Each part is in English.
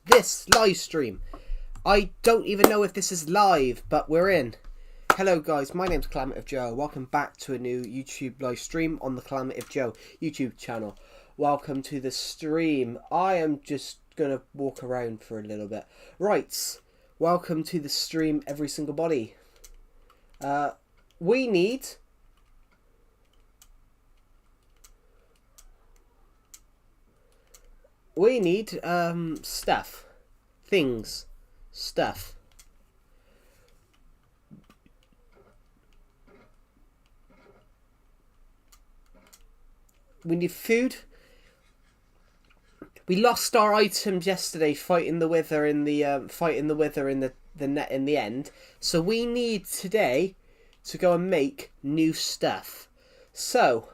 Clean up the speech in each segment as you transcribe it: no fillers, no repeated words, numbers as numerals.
this live stream. I don't even know if this is live, but we're in. Hello guys, my name's Calamity Joe. Welcome back to a new YouTube live stream on the Calamity Joe YouTube channel. Welcome to the stream. I am just gonna walk around for a little bit. Right, welcome to the stream, every single body. We need stuff. Things. Stuff. We need food. We lost our items yesterday fighting the wither in the net in the end. So we need today to go and make new stuff. So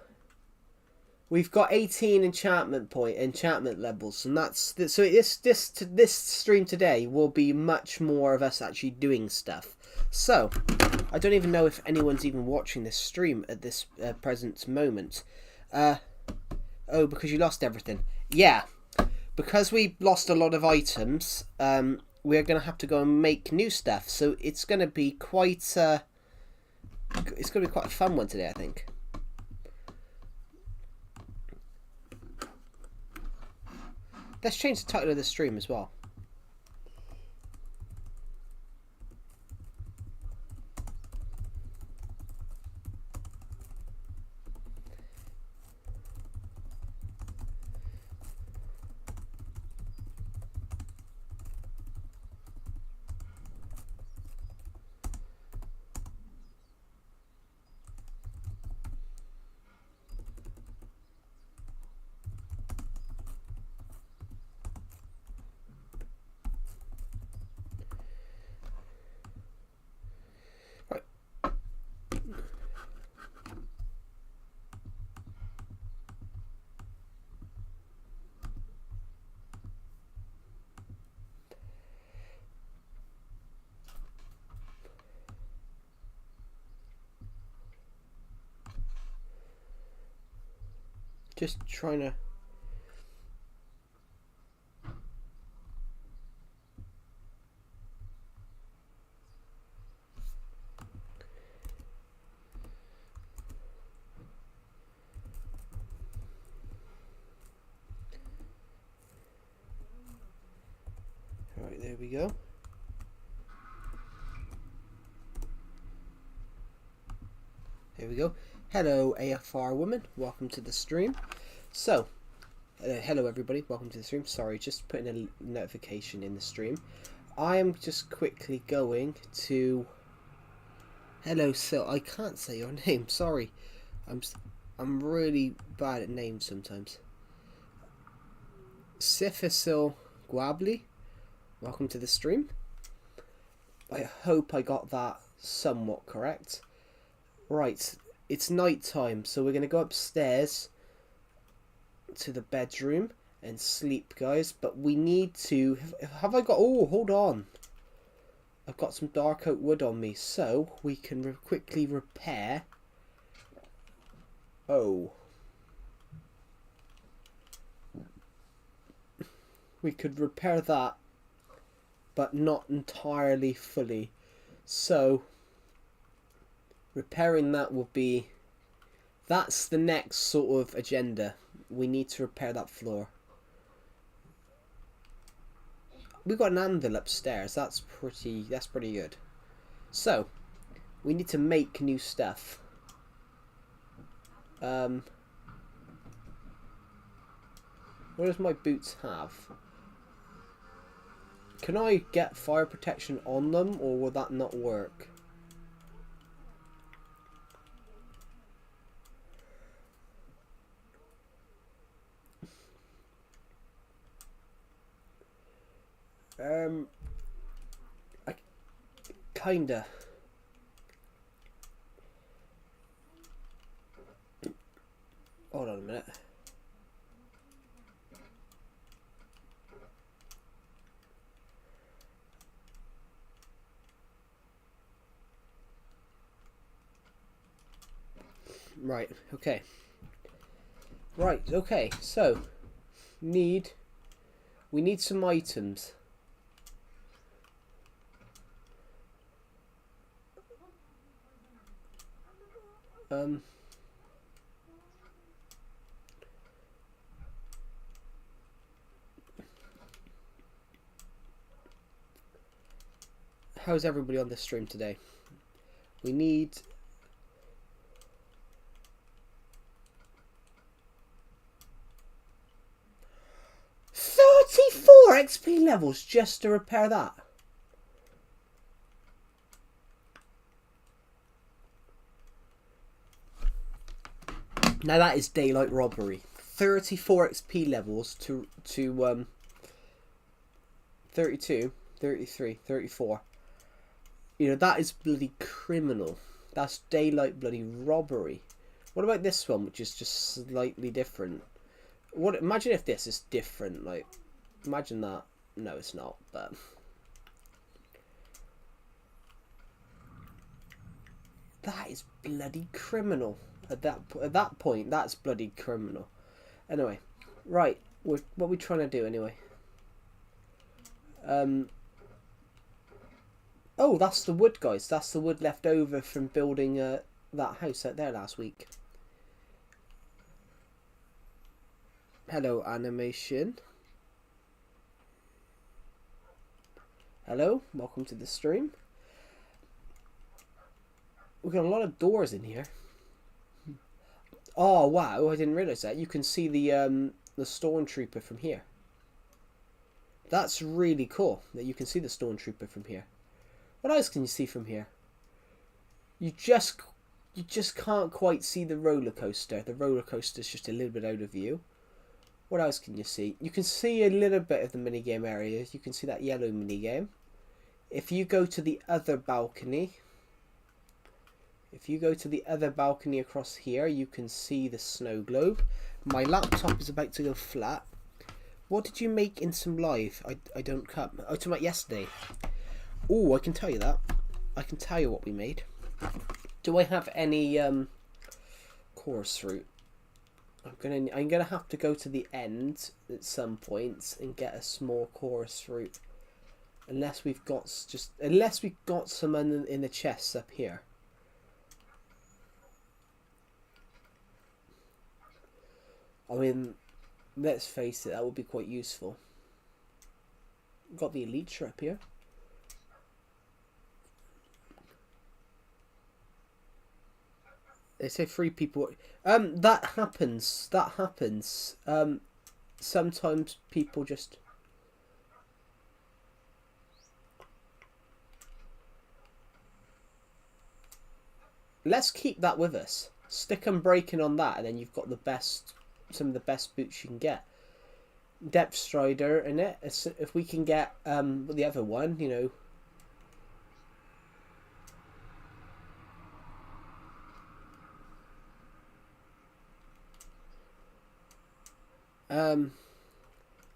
we've got 18 enchantment levels, and this stream today will be much more of us actually doing stuff. So I don't even know if anyone's even watching this stream at this present moment. Oh, because you lost everything. Yeah, because we lost a lot of items. We're gonna have to go and make new stuff. So it's gonna be quite a fun one today, I think. Let's change the title of the stream as well. Just trying to... Alright, there we go. There we go. Hello AFR woman, welcome to the stream. So, hello everybody, welcome to the stream. Sorry, just putting a notification in the stream. I am just quickly going to... Hello, so I can't say your name, sorry. I'm really bad at names sometimes. Sifisil Guabli, welcome to the stream. I hope I got that somewhat correct. Right, it's night time, so we're going to go upstairs to the bedroom and sleep, guys. But we need to... Have I got... Oh, hold on. I've got some dark oak wood on me, so we can quickly repair... Oh. We could repair that, but not entirely fully. So... repairing that will be... That's the next sort of agenda. We need to repair that floor. We've got an anvil upstairs. That's pretty good. So, we need to make new stuff. What does my boots have? Can I get fire protection on them, or will that not work? Kinda. Hold on a minute. Right, okay. Right, okay, so we need some items. How's everybody on this stream today? We need 34 XP levels just to repair that. Now that is daylight robbery. 34 XP levels to 32, 33, 34. You know, that is bloody criminal. That's daylight bloody robbery. What about this one, which is just slightly different? What? Imagine if this is different. Like, imagine that. No, it's not. But that is bloody criminal. At that point, that's bloody criminal. Anyway, right. What are we trying to do anyway? Oh, that's the wood, guys. That's the wood left over from building that house out there last week. Hello, animation. Hello, welcome to the stream. We've got a lot of doors in here. Oh wow, I didn't realise that. You can see the stormtrooper from here. That's really cool that you can see the stormtrooper from here. What else can you see from here? You just can't quite see the roller coaster. The roller coaster is just a little bit out of view. What else can you see? You can see a little bit of the minigame area. You can see that yellow minigame. If you go to the other balcony, across here, you can see the snow globe. My laptop is about to go flat. What did you make in some live? I don't cut. Oh, to my yesterday. Oh, I can tell you that. I can tell you what we made. Do I have any chorus fruit? I'm gonna have to go to the end at some point and get a small chorus fruit. Unless we've got some in the chests up here. I mean, let's face it, that would be quite useful. Got the Elytra up here. They say 3 people. That happens. Sometimes people just. Let's keep that with us. Stick and breaking on that, and then you've got some of the best boots you can get. Depth Strider in it. If we can get the other one, you know.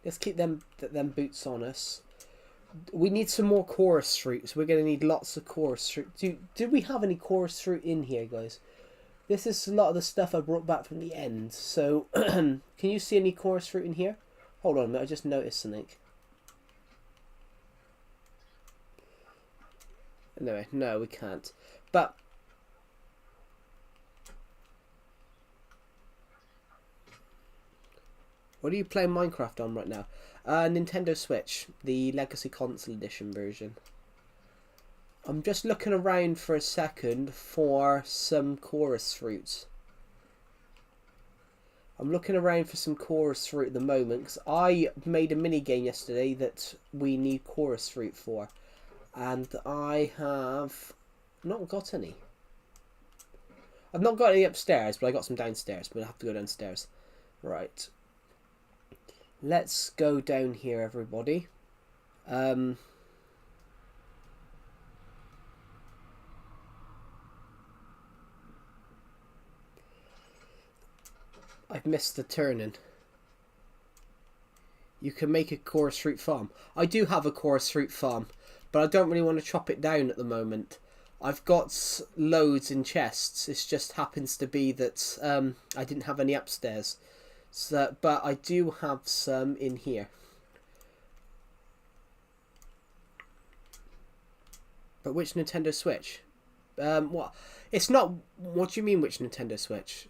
Let's keep them boots on us. We need some more chorus fruits. We're going to need lots of chorus fruit. Do we have any chorus fruit in here, guys? This is a lot of the stuff I brought back from the end. So, can you see any chorus fruit in here? Hold on a minute, I just noticed something. Anyway, no, we can't. But what are you playing Minecraft on right now? Nintendo Switch, the Legacy Console Edition version. I'm just looking around for a second for some chorus fruits. I'm looking around for some chorus fruit at the moment because I made a mini game yesterday that we need chorus fruit for, and I have not got any. I've not got any upstairs, but I got some downstairs. But I have to go downstairs. Right. Let's go down here, everybody. I've missed the turning. You can make a chorus fruit farm. I do have a chorus fruit farm, but I don't really want to chop it down at the moment. I've got loads in chests. It just happens to be that I didn't have any upstairs. So, but I do have some in here. But which Nintendo Switch? What? It's not. What do you mean? Which Nintendo Switch?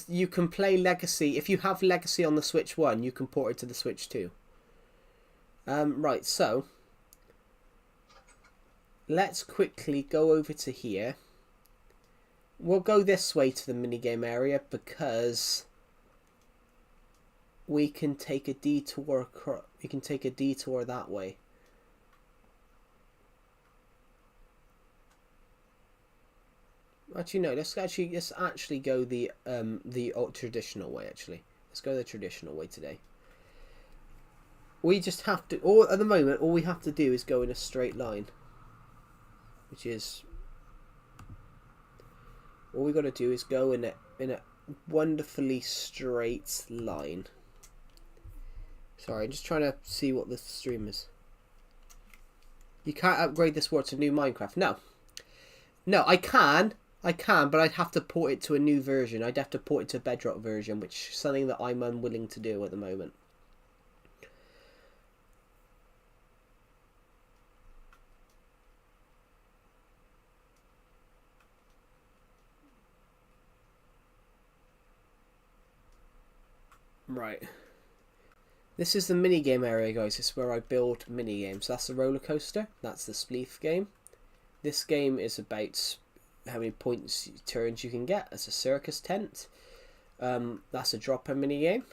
You can play Legacy if you have Legacy on the Switch 1. You can port it to the Switch 2. Right. So let's quickly go over to here. We'll go this way to the minigame area because we can take a detour. We can take a detour that way. Actually, no. Let's actually go the traditional way. Actually, let's go the traditional way today. We just have to. Or at the moment, all we have to do is go in a straight line, which is all we got to do is go in a wonderfully straight line. Sorry, I'm just trying to see what the stream is. You can't upgrade this world to new Minecraft. No, I can, but I'd have to port it to a new version. I'd have to port it to a Bedrock version, which is something that I'm unwilling to do at the moment. Right. This is the minigame area, guys. This is where I build minigames. That's the roller coaster. That's the Spleef game. This game is about how many points, turns you can get. That's a circus tent. That's a dropper minigame.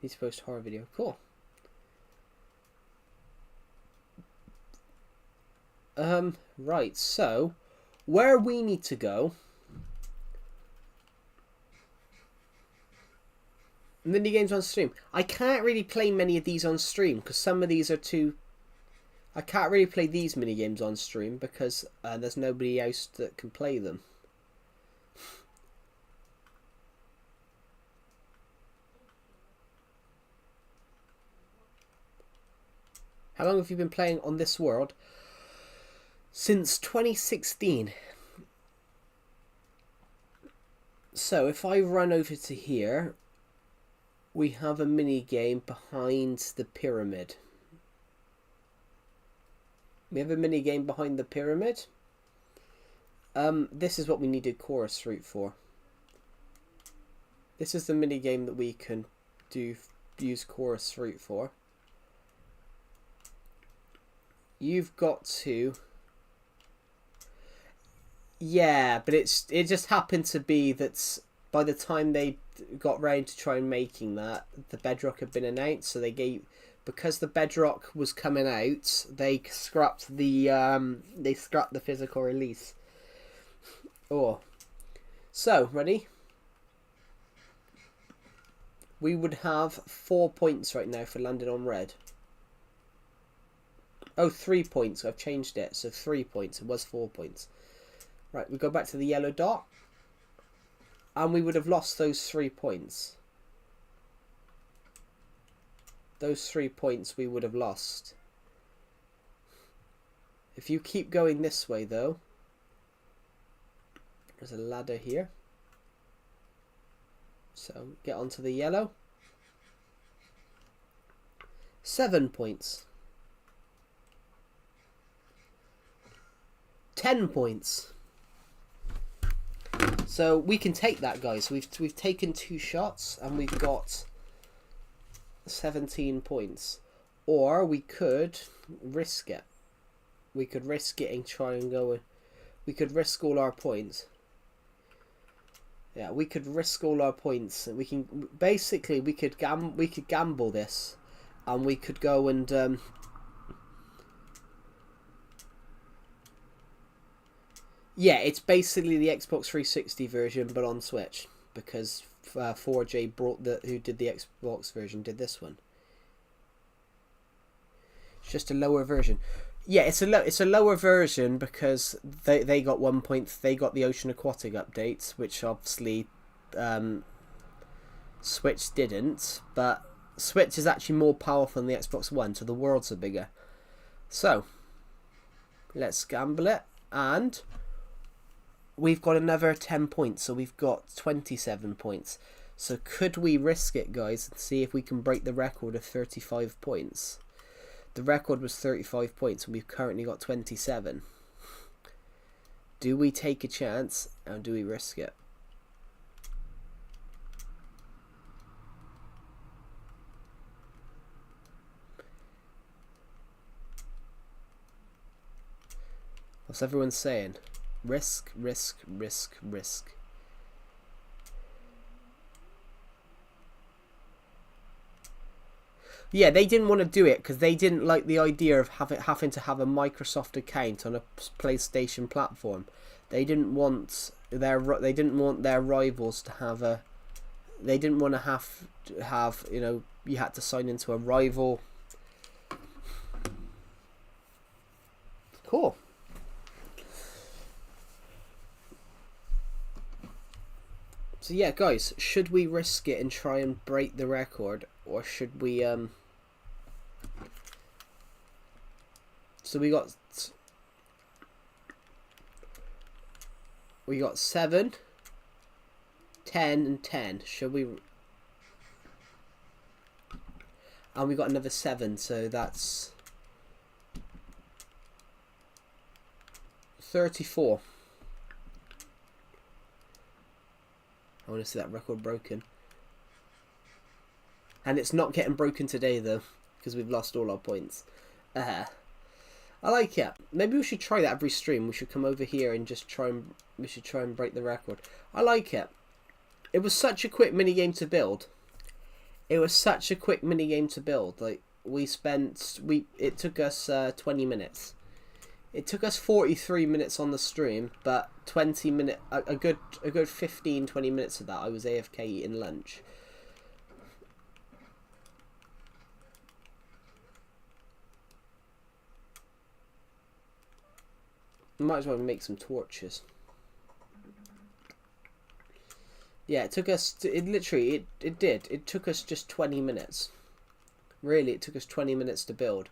Need to post a horror video. Cool. Right, so where we need to go. Minigames on stream. I can't really play many of these on stream because some of these are too. I can't really play these minigames on stream because there's nobody else that can play them. How long have you been playing on this world? Since 2016. So if I run over to here, we have a mini game behind the pyramid. We have a mini game behind the pyramid. This is what we needed chorus route for. This is the mini game that we can use chorus route for. You've got to. Yeah, but it just happened to be that by the time they got round to try and making that, the Bedrock had been announced, so because the Bedrock was coming out, they scrapped the physical release. Oh, so ready? We would have 4 points right now for landing on red. Oh, 3 points. I've changed it, so 3 points. It was 4 points. Right, we go back to the yellow dot. And we would have lost those 3 points. Those 3 points we would have lost. If you keep going this way, though, there's a ladder here. So get onto the yellow. 7 points. 10 points. So we can take that, guys. We've taken 2 shots and we've got 17 points. Or we could risk it. We could risk it and try and go. We could risk all our points. Yeah, we could risk all our points. We can basically we could gamble this, and we could go and. Yeah, it's basically the Xbox 360 version, but on Switch, because 4J who did the Xbox version did this one. It's just a lower version. Yeah, it's a lower version because they got 1 point. They got the Ocean Aquatic updates, which obviously Switch didn't. But Switch is actually more powerful than the Xbox One, so the worlds are bigger. So let's gamble it, and we've got another 10 points, so we've got 27 points. So could we risk it, guys, and see if we can break the record of 35 points? The record was 35 points and we've currently got 27. Do we take a chance and do we risk it? What's everyone saying? Risk, risk, risk, risk. Yeah, they didn't want to do it because they didn't like the idea of having to have a Microsoft account on a PlayStation platform. They didn't want their rivals to have a. They didn't want to have you know, you had to sign into a rival. Cool. So yeah, guys, should we risk it and try and break the record, or should we So we got 7, 10 and 10. Should we? And we got another 7, so that's 34. I want to see that record broken. And it's not getting broken today though, because we've lost all our points. I like it. Maybe we should try that every stream. We should come over here and just try and break the record. I like it. It was such a quick mini game to build. It Like it took us 20 minutes. It took us 43 minutes on the stream, but 20 minutes, a good 15-20 minutes of that I was AFK eating lunch. Might as well make some torches. Yeah, it took us. It took us just 20 minutes. Really, it took us 20 minutes to build.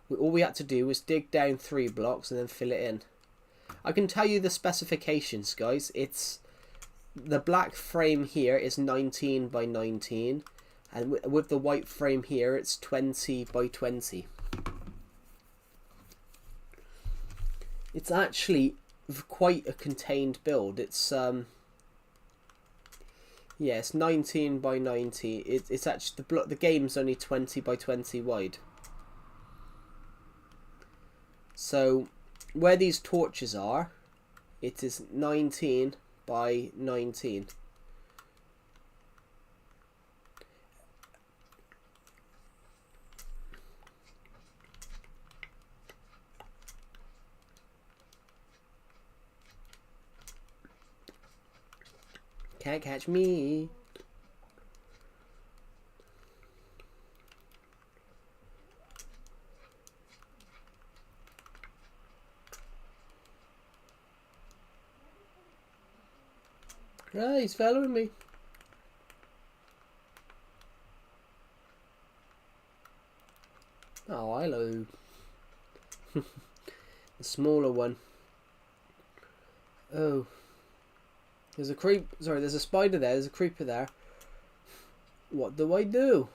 All we had to do was dig down 3 blocks and then fill it in. I can tell you the specifications, guys. It's the black frame here is 19 by 19, and with the white frame here, it's 20 by 20. It's actually quite a contained build. It's yeah, it's 19 by 90. It's actually the game's only 20 by 20 wide. So where these torches are, it is 19 by 19. Can't catch me. Ah, he's following me. Oh, hello. The smaller one. Oh. There's a spider there. There's a creeper there. What do I do?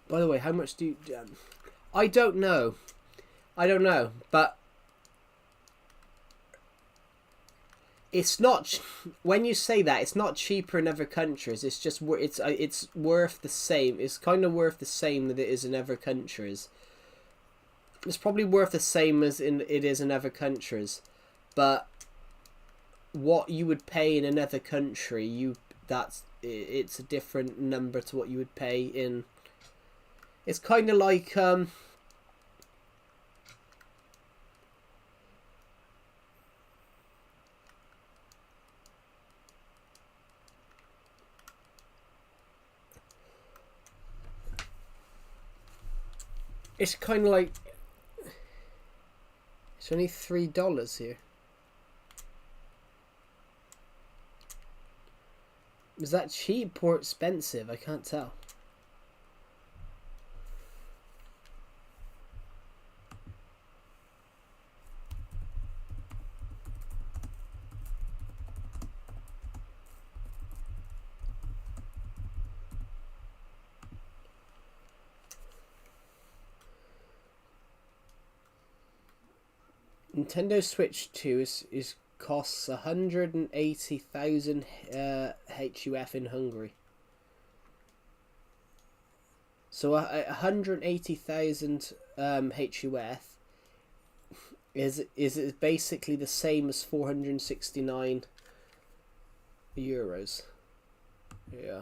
By the way, how much do you... I don't know. But it's not... When you say that, it's not cheaper in other countries. It's just... It's worth the same. It's kind of worth the same that it is in other countries. It's probably worth the same as it is in other countries. But what you would pay in another country, it's a different number to what you would pay in... It's kind of like it's kind of like it's only $3 here. Is that cheap or expensive? I can't tell. Nintendo Switch 2 is costs 180,000 HUF in Hungary. So 180,000 HUF is basically the same as 469 euros. Yeah.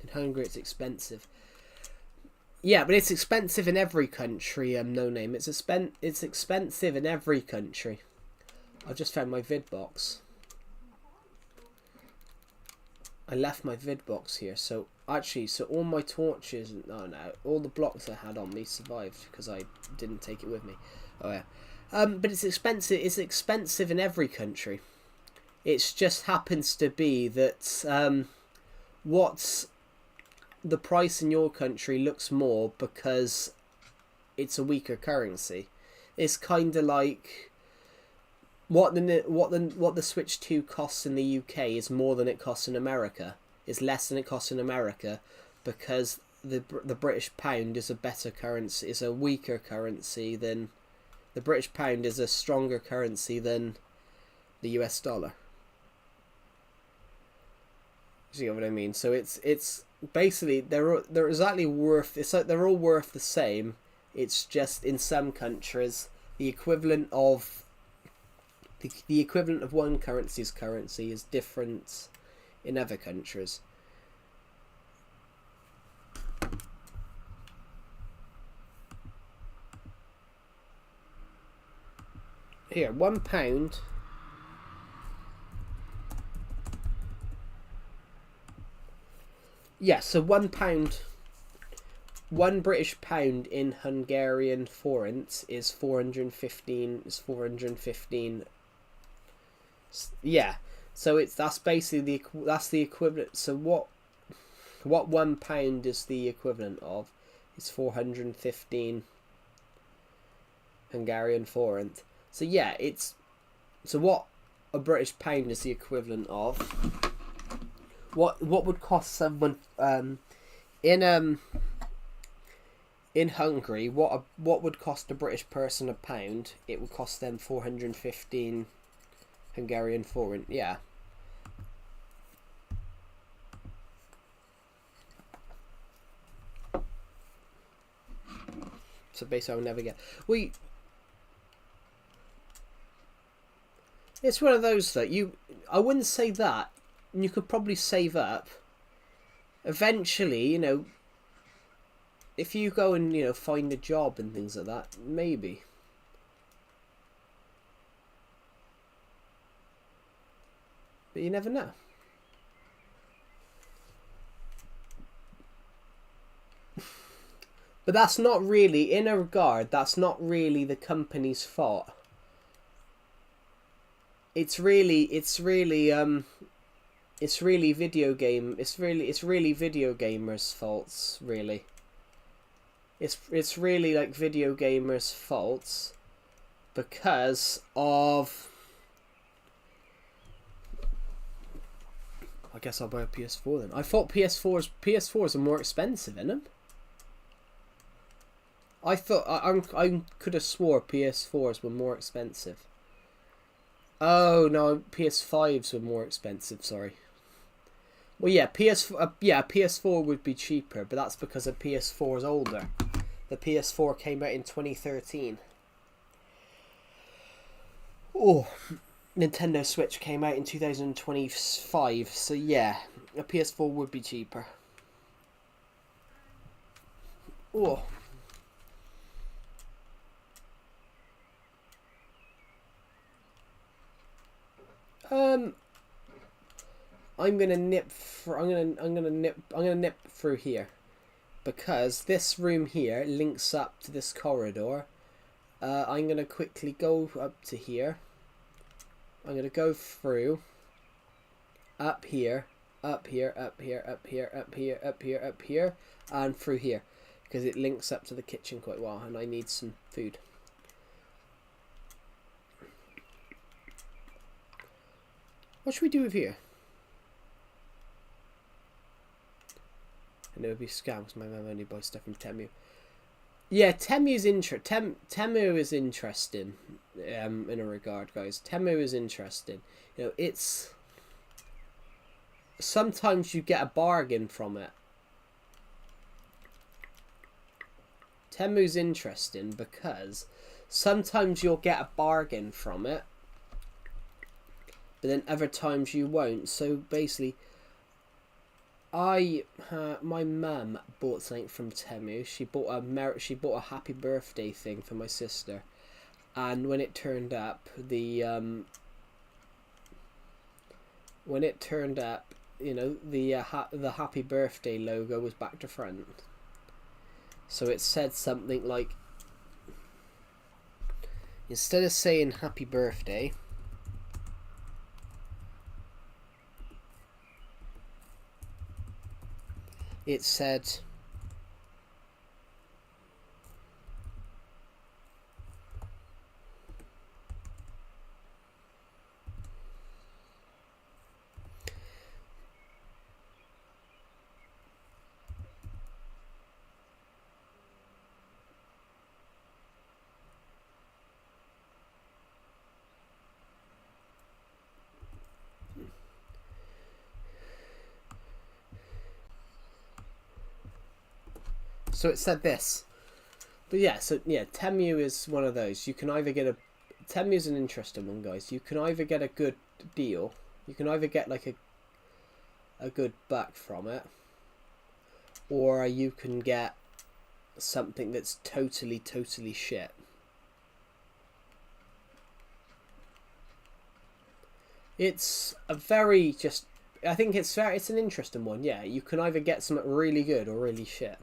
In Hungary, it's expensive. Yeah, but it's expensive in every country. No name. It's expensive in every country. I just found my vid box. I left my vid box here. So actually, all my torches, no, all the blocks I had on me survived because I didn't take it with me. Oh yeah. But it's expensive. It's expensive in every country. It just happens to be that what's the price in your country looks more because it's a weaker currency. It's kind of like what the Switch 2 costs in the UK is more than it costs in America. It's less than it costs in America because the British pound is a better currency. It's a weaker currency than the British pound is a stronger currency than the US dollar. You know what I mean? So it's basically they're exactly worth. It's like they're all worth the same. It's just in some countries the equivalent of one currency's currency is different in other countries. Here, £1. Yeah, so £1, one British pound in Hungarian forint is 415. Is 415. Yeah, so that's basically the equivalent. So what £1 is the equivalent of? It's 415 Hungarian forint. So yeah, so what a British pound is the equivalent of. What would cost someone in Hungary? What would cost a British person a pound? It would cost them 415 Hungarian forint. Yeah. So basically, I would never get. It's one of those that I wouldn't say that. You could probably save up. Eventually, if you go and, find a job and things like that, maybe. But you never know. But that's not really, in a regard, that's not really the company's fault. It's really video gamers' faults, really. It's really like video gamers' faults because of. I guess I'll buy a PS4 then. I thought PS4s are more expensive, isn't them? I thought I could have swore PS4s were more expensive. Oh no, PS5s were more expensive. Sorry. Well, yeah, PS4 would be cheaper, but that's because the PS4 is older. The PS4 came out in 2013. Oh, Nintendo Switch came out in 2025, so yeah, a PS4 would be cheaper. Oh. I'm gonna nip through here because this room here links up to this corridor. I'm gonna quickly go up to here. I'm gonna go through up here, and through here because it links up to the kitchen quite well, and I need some food. What should we do with here? And it would be scams. My mum only buys stuff from Temu. Yeah, Temu is interesting. In a regard, guys, Temu is interesting. You know, it's sometimes you get a bargain from it. Temu's interesting because sometimes you'll get a bargain from it, but then other times you won't. So basically, my mum bought something from Temu. She bought a happy birthday thing for my sister, and when it turned up, you know, the happy birthday logo was back to front. So it said something like, instead of saying happy birthday, it said so it said this. But yeah, so yeah, Temu is one of those. You can either get Temu is an interesting one, guys. You can either get a good deal, you can either get like a good buck from it, or you can get something that's totally shit. It's a very just. I think it's an interesting one. Yeah, you can either get something really good or really shit.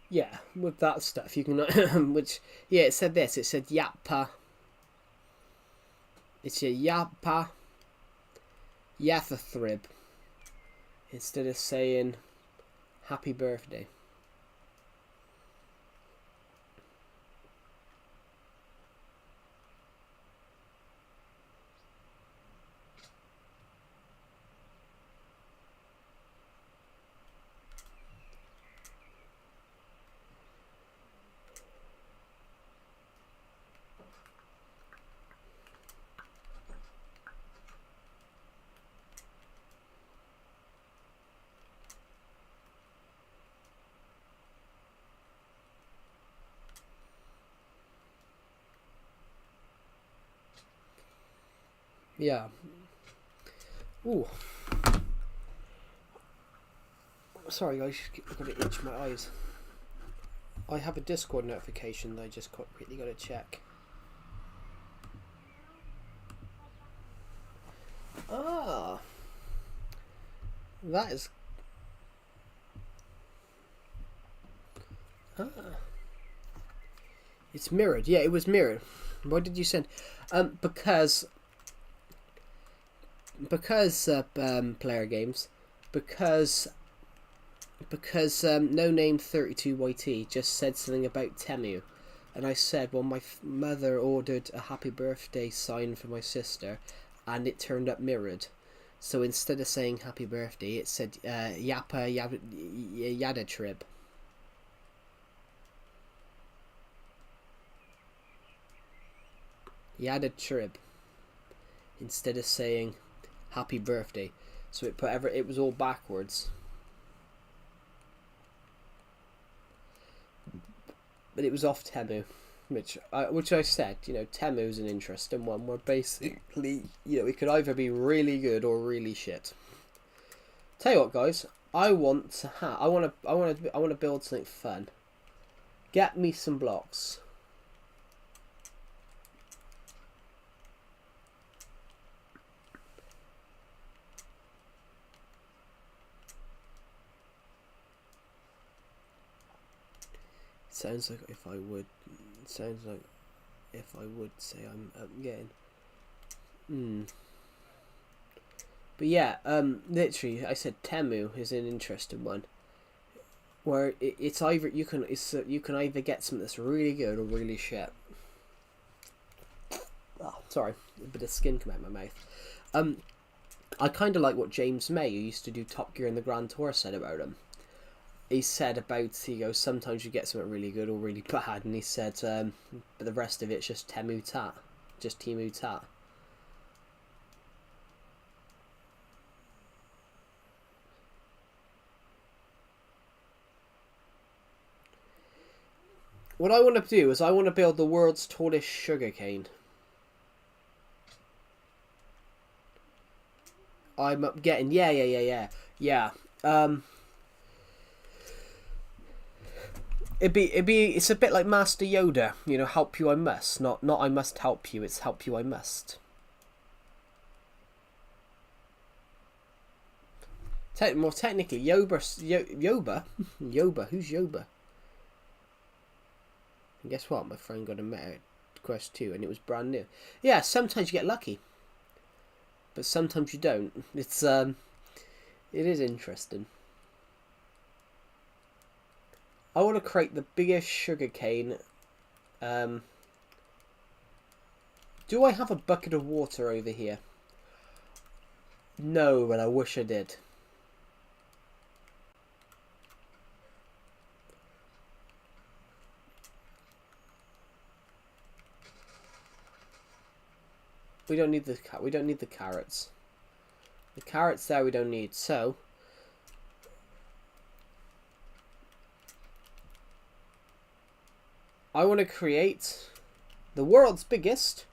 Yeah, with that stuff you can, which yeah, it said this. It said yappa. It's a yappa, yathathrib, instead of saying happy birthday. Yeah. Ooh. Sorry guys, I've got to itch my eyes. I have a Discord notification that I just quickly got to check. Ah. That is... Ah. It's mirrored. Yeah, it was mirrored. Why did you send... Because player games, because no name 32YT just said something about Temu, and I said, well, my mother ordered a happy birthday sign for my sister, and it turned up mirrored. So instead of saying happy birthday, it said yappa yada trib. Yada trib. Instead of saying happy birthday, so it put it was all backwards. But it was off Temu, which I said, you know, Temu is an interesting one where basically, you know, it could either be really good or really shit. Tell you what, guys, I want to build something fun. Get me some blocks. Sounds like if I would say I'm getting But yeah, literally, I said Temu is an interesting one. Where it's either you can either get something that's really good or really shit. Oh, sorry, a bit of skin come out of my mouth. I kind of like what James May, who used to do Top Gear and the Grand Tour, said about him. He said about, he goes, sometimes you get something really good or really bad, and he said, but the rest of it's just Temu Tat. Just Temu Tat. What I want to do is I want to build the world's tallest sugarcane. I'm getting, yeah. It's a bit like Master Yoda, you know, help you I must, not I must help you, it's help you I must. More technically, Yoba, who's Yoba? And guess what? My friend got a Meta Quest 2 and it was brand new. Yeah, sometimes you get lucky, but sometimes you don't. It is interesting. I want to create the biggest sugarcane. Do I have a bucket of water over here? No, but I wish I did. We don't need the carrots. The carrots there we don't need. So I want to create the world's biggest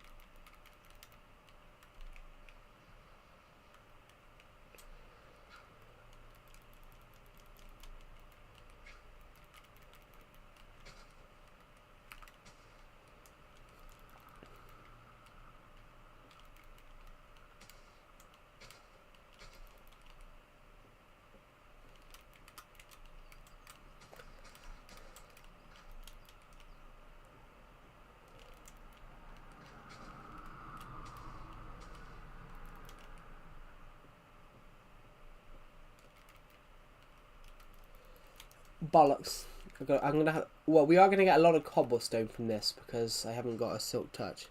bollocks. I'm gonna have. Well, we are gonna get a lot of cobblestone from this because I haven't got a silk touch.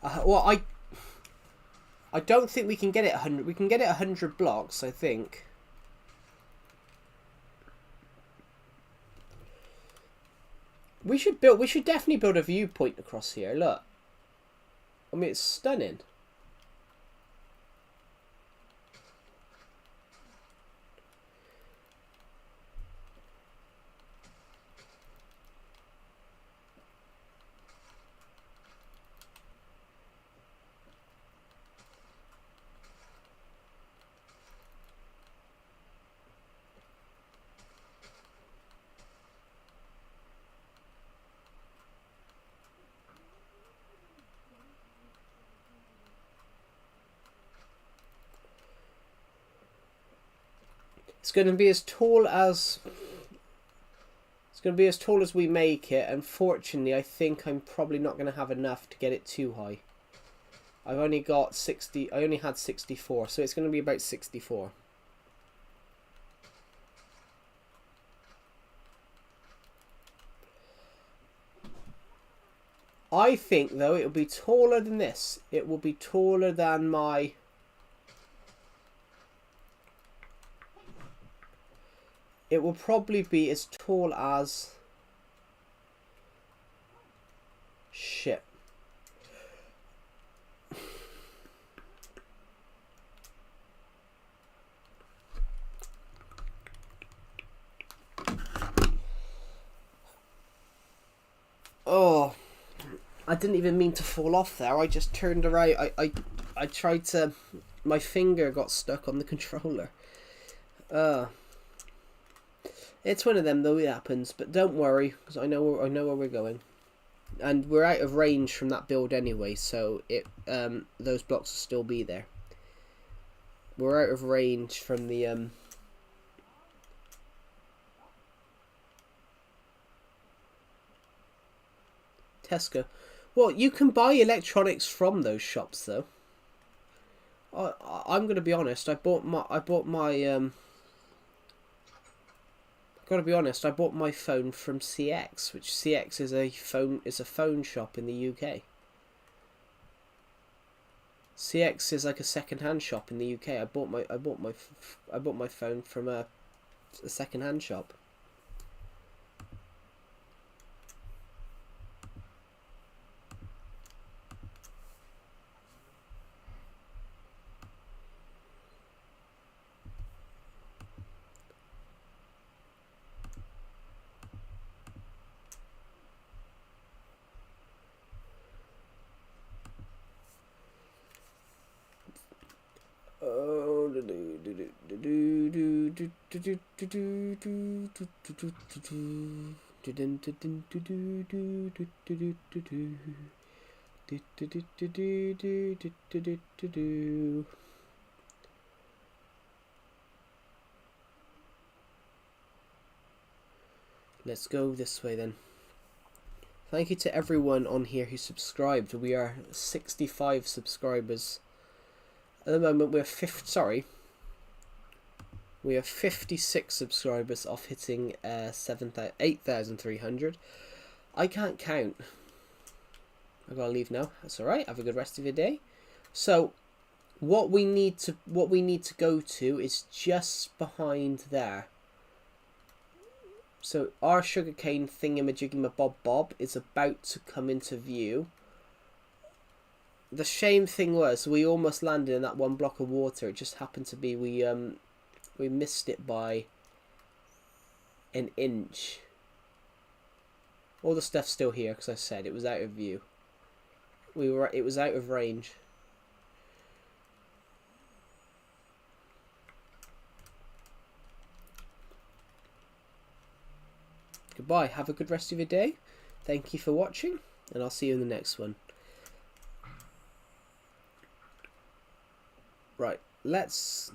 I don't think we can get it 100. We can get it 100 blocks, I think. We should definitely build a viewpoint across here. Look. I mean, it's stunning. It's going to be as tall as we make it. Unfortunately, I think I'm probably not going to have enough to get it too high. I've only got 60. I only had 64, so it's going to be about 64. I think though it'll be taller than this. It will be taller than my. It will probably be as tall as... Shit. Oh. I didn't even mean to fall off there. I just turned around. I tried to... My finger got stuck on the controller. It's one of them though, it happens, but don't worry because I know where we're going, and we're out of range from that build anyway. So those blocks will still be there. We're out of range from the Tesco. Well, you can buy electronics from those shops though. I'm gonna be honest. Gotta be honest. I bought my phone from CX, which CX is a phone shop in the UK. CX is like a second-hand shop in the UK. I bought my phone from a second-hand shop. Let's go this way then. Thank you to everyone on here who subscribed. We are 65 subscribers. At the moment we are 56 subscribers off hitting 8,300. I can't count. I'm gonna leave now. That's alright. Have a good rest of your day. So what we need to go to is just behind there. So our sugarcane thingamajiggamabob is about to come into view. The shame thing was we almost landed in that one block of water. It just happened to be we missed it by an inch. All the stuff's still here because I said it was out of view. It was out of range. Goodbye. Have a good rest of your day. Thank you for watching, and I'll see you in the next one. Right, let's...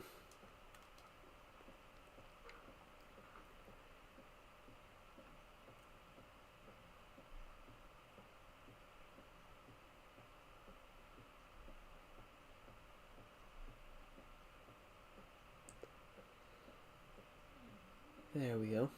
There we go.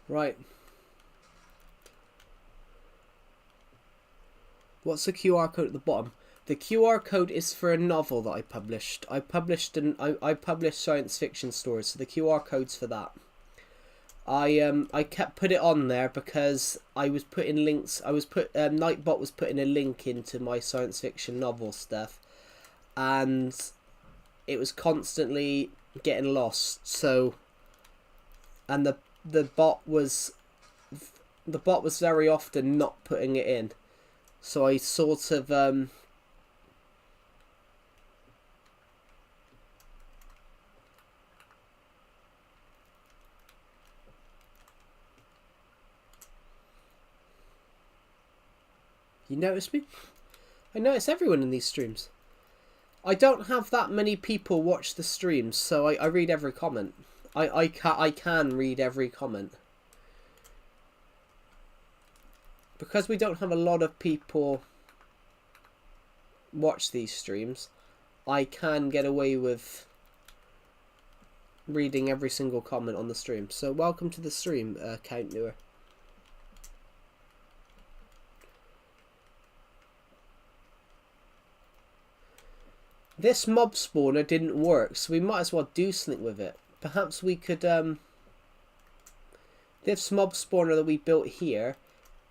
Right. What's the QR code at the bottom? The QR code is for a novel that I published. I published science fiction stories, so the QR code's for that. I put it on there because I was putting links. Nightbot was putting a link into my science fiction novel stuff, and it was constantly getting lost. So, and the bot was very often not putting it in. So I sort of You notice me? I notice everyone in these streams. I don't have that many people watch the streams, so I read every comment. I can read every comment. Because we don't have a lot of people watch these streams, I can get away with reading every single comment on the stream. So welcome to the stream, Count Newer. This mob spawner didn't work, so we might as well do something with it. Perhaps we could, this mob spawner that we built here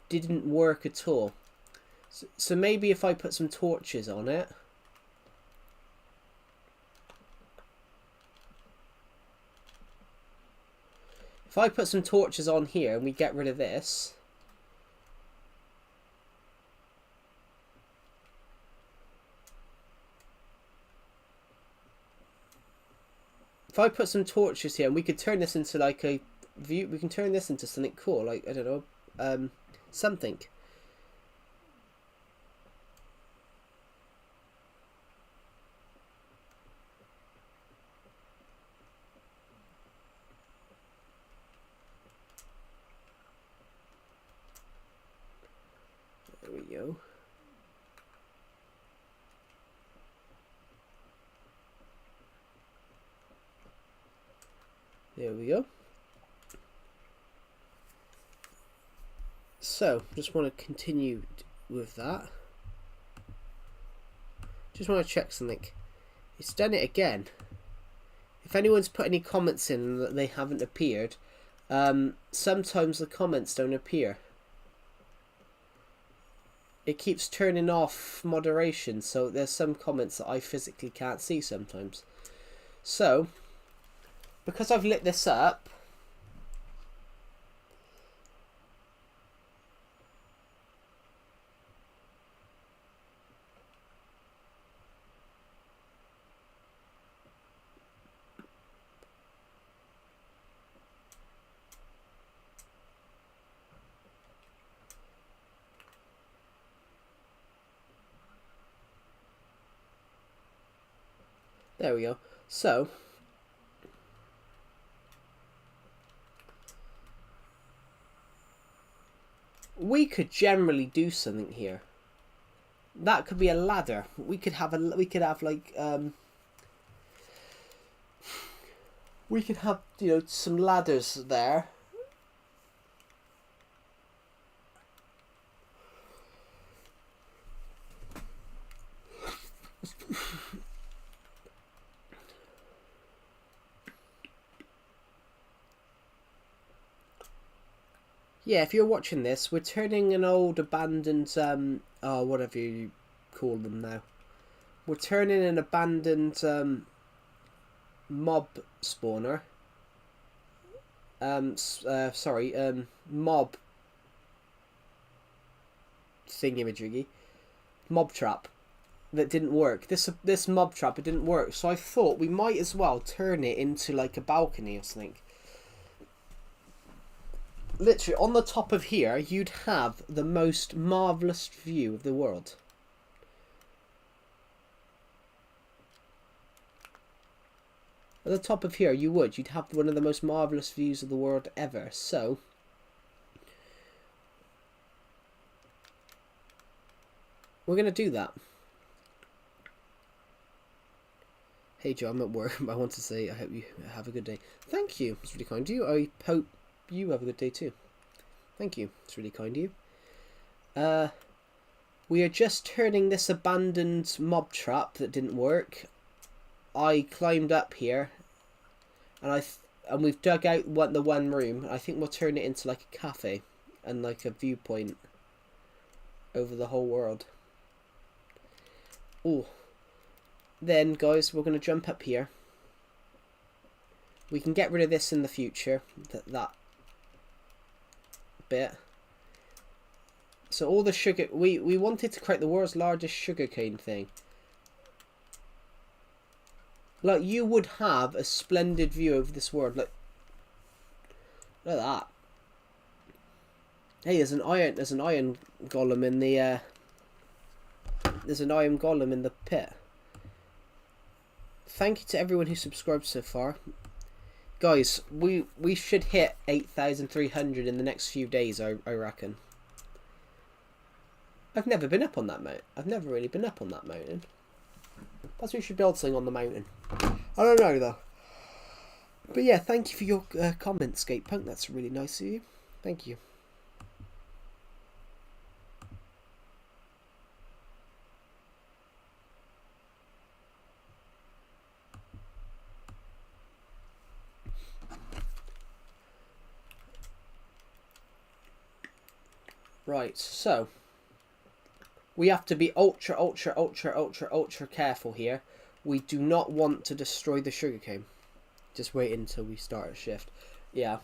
didn't work at all. So maybe if I put some torches on it. If I put some torches on here and we get rid of this. If I put some torches here and we could turn this into like a view. We can turn this into something cool, like, I don't know, something. There we go. There we go. So, just want to continue with that. Just want to check something. It's done it again. If anyone's put any comments in that they haven't appeared, sometimes the comments don't appear. It keeps turning off moderation, so there's some comments that I physically can't see sometimes. So, because I've lit this up, there we go. So, we could generally do something here. That could be a ladder. We could have like we could have, you know, some ladders there. Yeah, if you're watching this, we're turning an old abandoned, oh, whatever you call them now. We're turning an abandoned mob spawner. Mob thingamajiggy. Mob trap that didn't work. This mob trap, it didn't work. So I thought we might as well turn it into like a balcony or something. Literally, on the top of here, you'd have the most marvellous view of the world. At the top of here, you'd have one of the most marvellous views of the world ever. So, we're going to do that. Hey Joe, I'm at work, but I want to say I hope you have a good day. Thank you. It's really kind of you. I hope you have a good day too. Thank you. It's really kind of you. We are just turning this abandoned mob trap that didn't work. I climbed up here, and we've dug out the one room. I think we'll turn it into like a cafe and like a viewpoint over the whole world. Oh, then guys, we're gonna jump up here. We can get rid of this in the future. That bit. So all the sugar, we wanted to create the world's largest sugarcane thing. Like, you would have a splendid view of this world. Like, look at that. Hey, there's an iron golem in the there's an iron golem in the pit. Thank you to everyone who subscribed so far. Guys, we should hit 8,300 in the next few days, I reckon. I've never been up on that mountain. I've never really been up on that mountain. Perhaps we should build something on the mountain. I don't know, though. But yeah, thank you for your comment, Skatepunk. That's really nice of you. Thank you. Right, so we have to be ultra careful here. We do not want to destroy the sugarcane. Just wait until we start a shift. Yeah.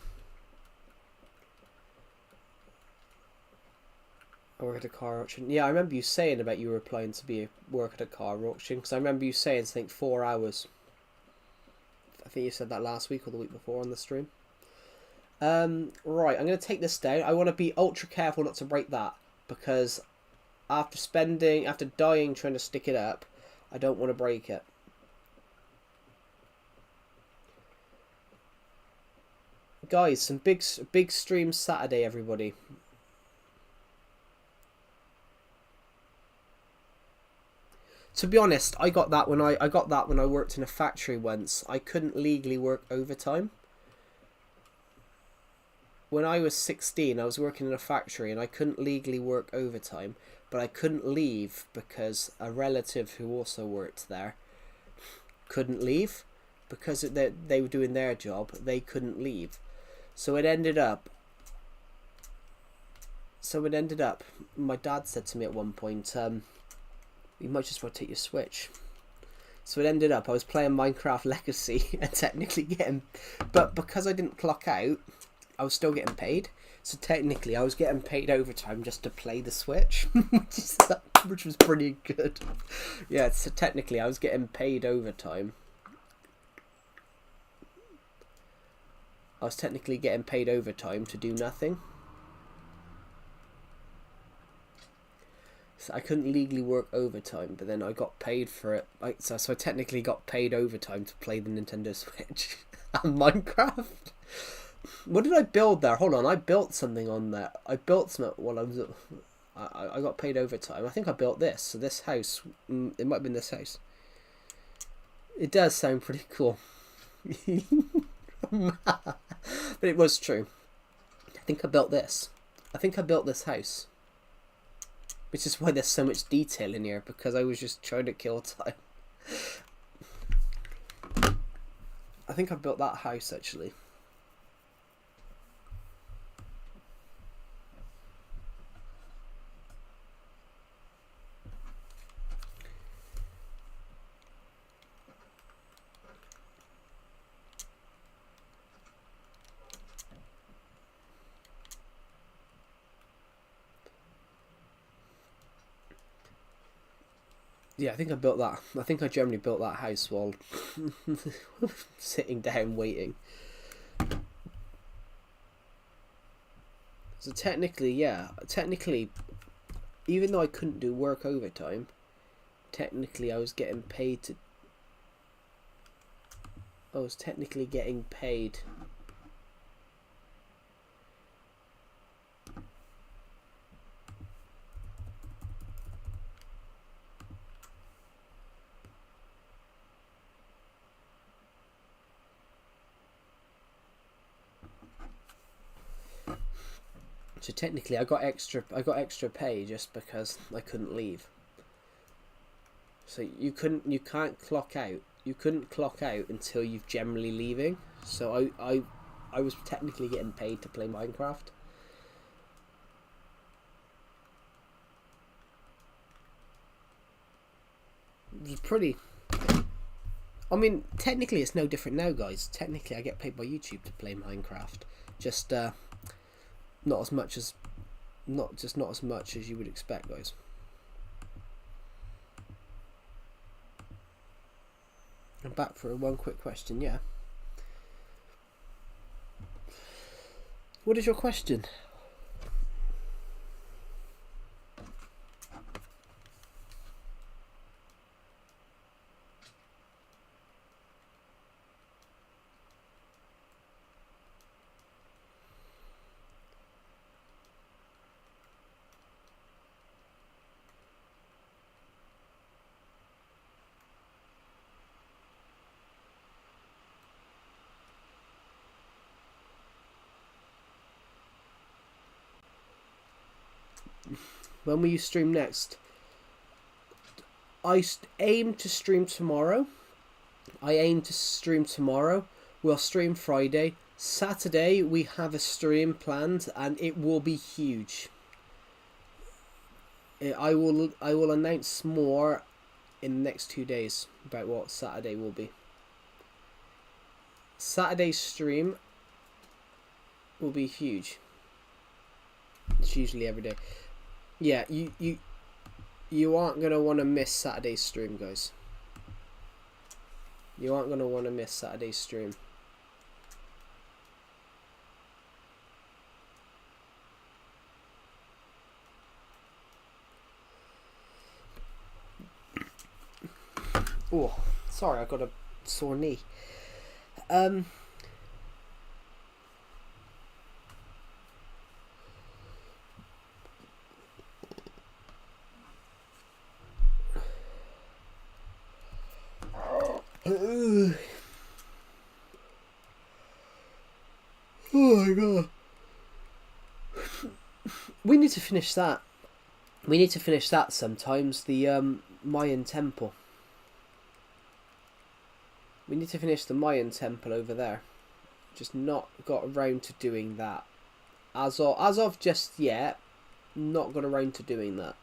I work at a car auction. Yeah, I remember you saying about you were applying to work at a car auction, because I remember you saying, I think, 4 hours. I think you said that last week or the week before on the stream. Right, I'm going to take this down. I want to be ultra careful not to break that, because after dying trying to stick it up, I don't want to break it. Guys, some big streams Saturday, everybody. To be honest, I got that when I worked in a factory once. I couldn't legally work overtime. When I was 16, I was working in a factory and I couldn't legally work overtime, but I couldn't leave because a relative who also worked there couldn't leave because they were doing their job. They couldn't leave. So it ended up, my dad said to me at one point, you might just want to take your Switch. So it ended up, I was playing Minecraft Legacy and technically getting, but because I didn't clock out, I was still getting paid. So technically I was getting paid overtime just to play the Switch, which was pretty good. Yeah, so technically I was getting paid overtime. I was technically getting paid overtime to do nothing. So I couldn't legally work overtime, but then I got paid for it. So I technically got paid overtime to play the Nintendo Switch and Minecraft. What did I build there? Hold on, I built something on there. I built something while I was. I got paid overtime. I think I built this. So this house, it might have been this house. It does sound pretty cool. But it was true. I think I built this. I think I built this house. Which is why there's so much detail in here, because I was just trying to kill time. I think I built that house, actually. Yeah, I think I built that. I think I generally built that house while sitting down waiting. So technically, yeah. Technically, even though I couldn't do work overtime, technically I was getting paid to... I was technically getting paid... So technically, I got extra pay just because I couldn't leave. So you can't clock out. You couldn't clock out until you're generally leaving. So I was technically getting paid to play Minecraft. It was pretty. I mean, technically, it's no different now, guys. Technically, I get paid by YouTube to play Minecraft. Just not as much as you would expect, guys. I'm back for one quick question. Yeah. What is your question? When will you stream next? I aim to stream tomorrow. We'll stream Friday. Saturday we have a stream planned and it will be huge. I will announce more in the next 2 days about what Saturday will be. Saturday's stream will be huge. It's usually every day. Yeah, you aren't going to want to miss Saturday's stream, guys. You aren't going to want to miss Saturday's stream. Oh, sorry, I got a sore knee. Um. Oh my god. We need to finish that. We need to finish that sometimes. The Mayan temple. We need to finish the Mayan temple over there. Just not got around to doing that. As of just yet, not got around to doing that.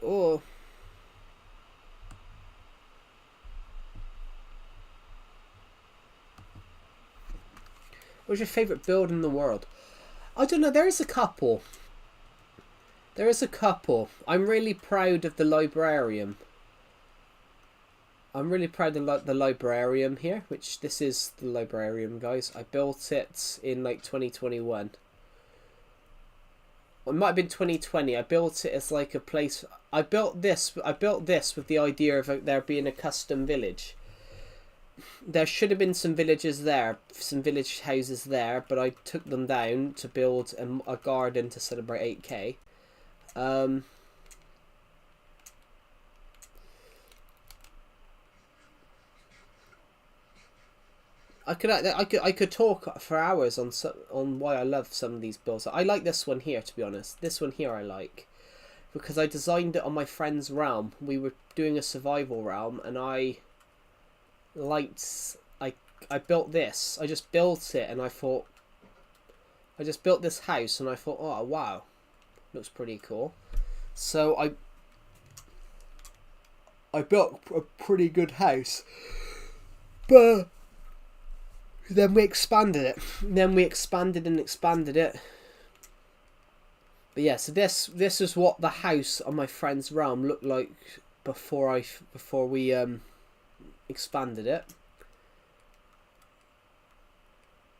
Oh. What's your favourite build in the world? I don't know, there is a couple. There is a couple. I'm really proud of the librarian. I'm really proud of the librarian here, which this is the librarian, guys. I built it in like 2021. It might have been 2020. I built it as like a place. I built this with the idea of there being a custom village. There should have been some villages there, some village houses there, but I took them down to build a garden to celebrate 8K. I could talk for hours on why I love some of these builds. I like this one here, to be honest. This one here I like because I designed it on my friend's realm. We were doing a survival realm, and I built this. I just built it, and I just built this house, and I thought, oh wow, looks pretty cool. So I built a pretty good house, but then we expanded it. Then we expanded and expanded it. But yeah, so this is what the house on my friend's realm looked like before we expanded it.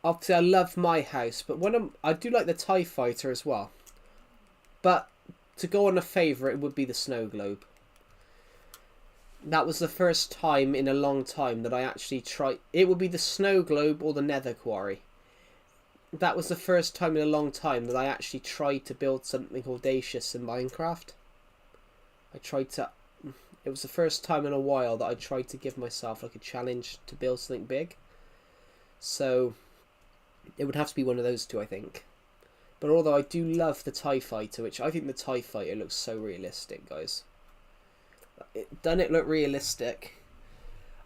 Obviously, I love my house, but I do like the TIE fighter as well. But to go on a favourite, it would be the snow globe. That was the first time in a long time that I actually tried. It would be the snow globe or the nether quarry. That was the first time in a long time that I actually tried to build something audacious in Minecraft. It was the first time in a while that I tried to give myself like a challenge to build something big. So it would have to be one of those two, I think. But although I do love the TIE fighter, which I think the TIE fighter looks so realistic, guys. Done it look realistic.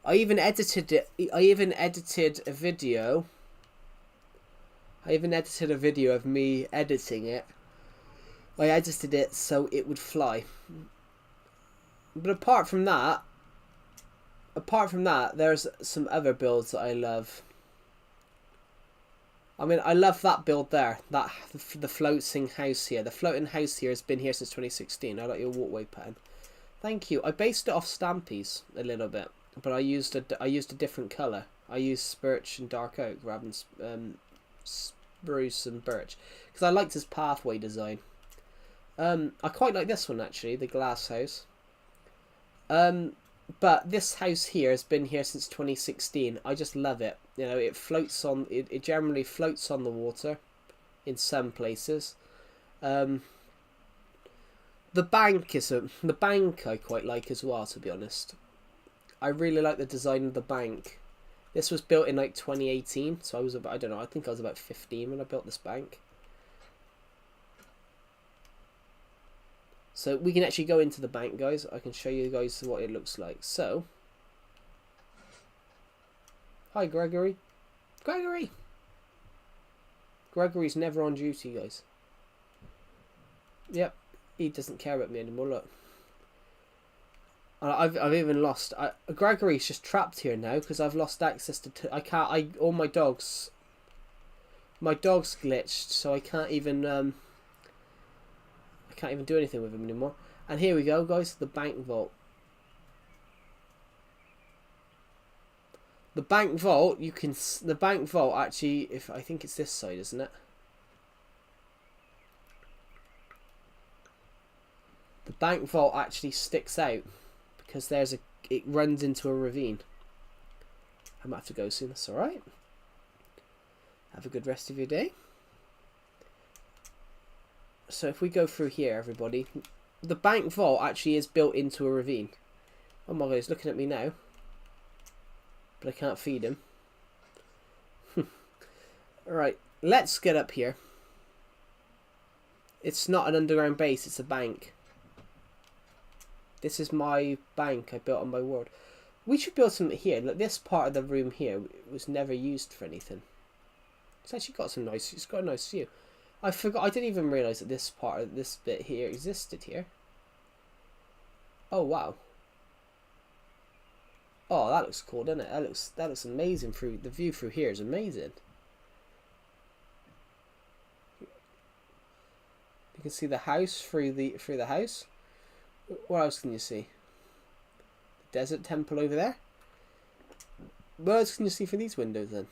I even edited it. I even edited a video of me editing it. I edited it so it would fly. But apart from that, there's some other builds that I love. I mean, I love that build there. The floating house here. The floating house here has been here since 2016. I like your walkway pattern. Thank you. I based it off Stampy's a little bit, but I used a different colour. I used birch and dark oak rather than spruce and birch because I liked his pathway design. I quite like this one actually, the glass house. But this house here has been here since 2016. I just love it. You know, it floats on. It generally floats on the water, in some places. The bank I quite like as well, to be honest. I really like the design of the bank. This was built in like 2018, so I was about, I don't know, I think I was about 15 when I built this bank. So we can actually go into the bank, guys. I can show you guys what it looks like. So, hi Gregory. Gregory's never on duty, guys. Yep. He doesn't care about me anymore. Look, I've even lost. Gregory's just trapped here now because I've lost access to. I can't. All my dogs. My dog's glitched, so I can't even. I can't even do anything with him anymore. And here we go, guys. The bank vault. The bank vault, the bank vault actually, if I think it's this side, isn't it? The bank vault actually sticks out because it runs into a ravine. I might have to go soon, that's alright. Have a good rest of your day. So if we go through here, everybody, the bank vault actually is built into a ravine. Oh my god, he's looking at me now. But I can't feed him. Alright, let's get up here. It's not an underground base, it's a bank. This is my bank I built on my world. We should build something here. Look, this part of the room here was never used for anything. It's actually got it's got a nice view. I forgot, I didn't even realise that this bit here existed here. Oh wow. Oh, that looks cool, doesn't it? That looks amazing. The view through here is amazing. You can see the house through the house. What else can you see? The desert temple over there. What else can you see from these windows then?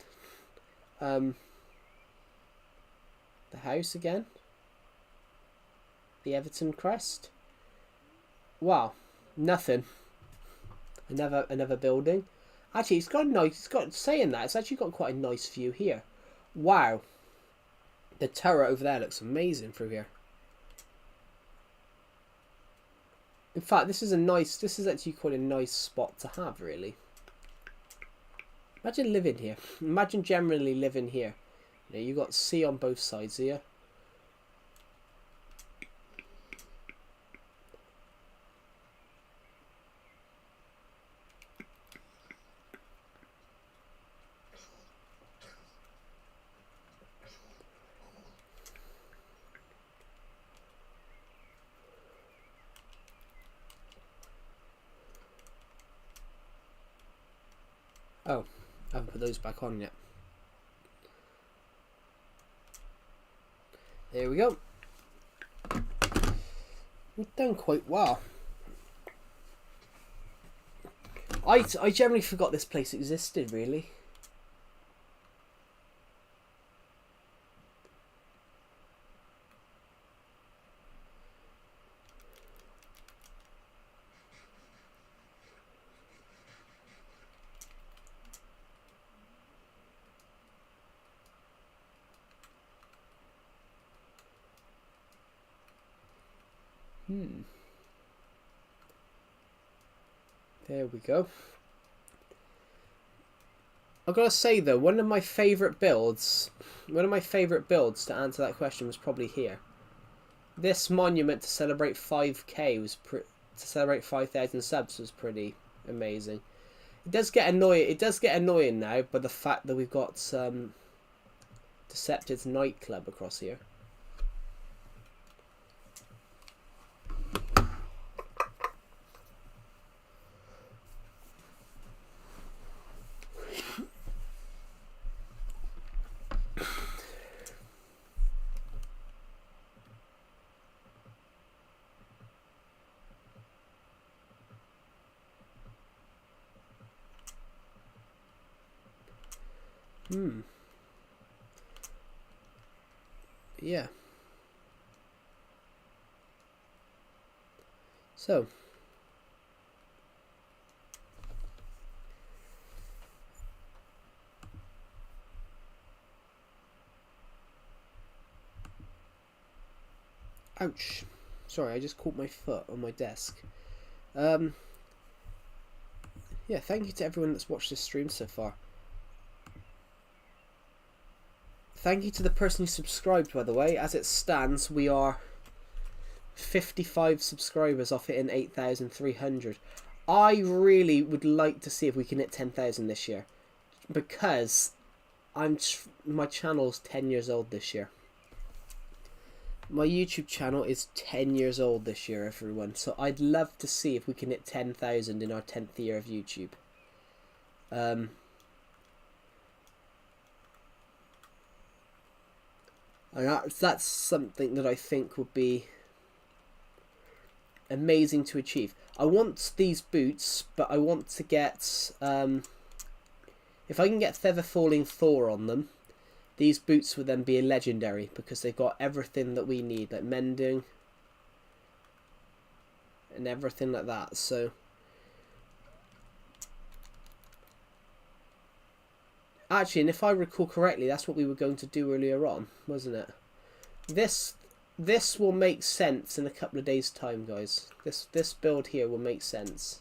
The house again. The Everton crest. Wow, nothing. Another building. Actually, it's actually got quite a nice view here. Wow. The turret over there looks amazing through here. In fact, this is actually quite a nice spot to have, really. Imagine living here. Imagine generally living here. You know, you've got sea on both sides here. Oh, I haven't put those back on yet. There we go. We've done quite well. I generally forgot this place existed, really. There we go. I've got to say though, one of my favourite builds to answer that question was probably here. This monument to celebrate 5k to celebrate 5,000 subs was pretty amazing. It does get annoying now by the fact that we've got Deceptive's nightclub across here. Yeah. So. Ouch. Sorry, I just caught my foot on my desk. Yeah, thank you to everyone that's watched this stream so far. Thank you to the person who subscribed, by the way. As it stands, we are 55 subscribers off hitting 8,300. I really would like to see if we can hit 10,000 this year, because my channel's 10 years old this year. My YouTube channel is 10 years old this year, everyone. So I'd love to see if we can hit 10,000 in our 10th year of YouTube. And that's something that I think would be amazing to achieve. I want these boots, but I want to get If I can get Feather Falling Thor on them, these boots would then be a legendary because they've got everything that we need, like mending and everything like that. So actually, and if I recall correctly, that's what we were going to do earlier on, wasn't it? This will make sense in a couple of days' time, guys. This build here will make sense.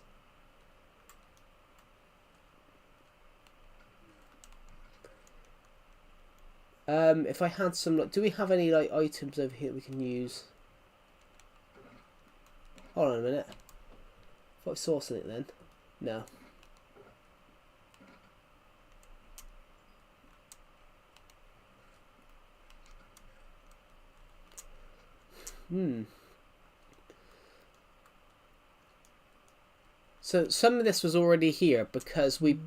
If I had some, like, do we have any like items over here we can use? Hold on a minute. I thought I saw something then. No. So some of this was already here because we...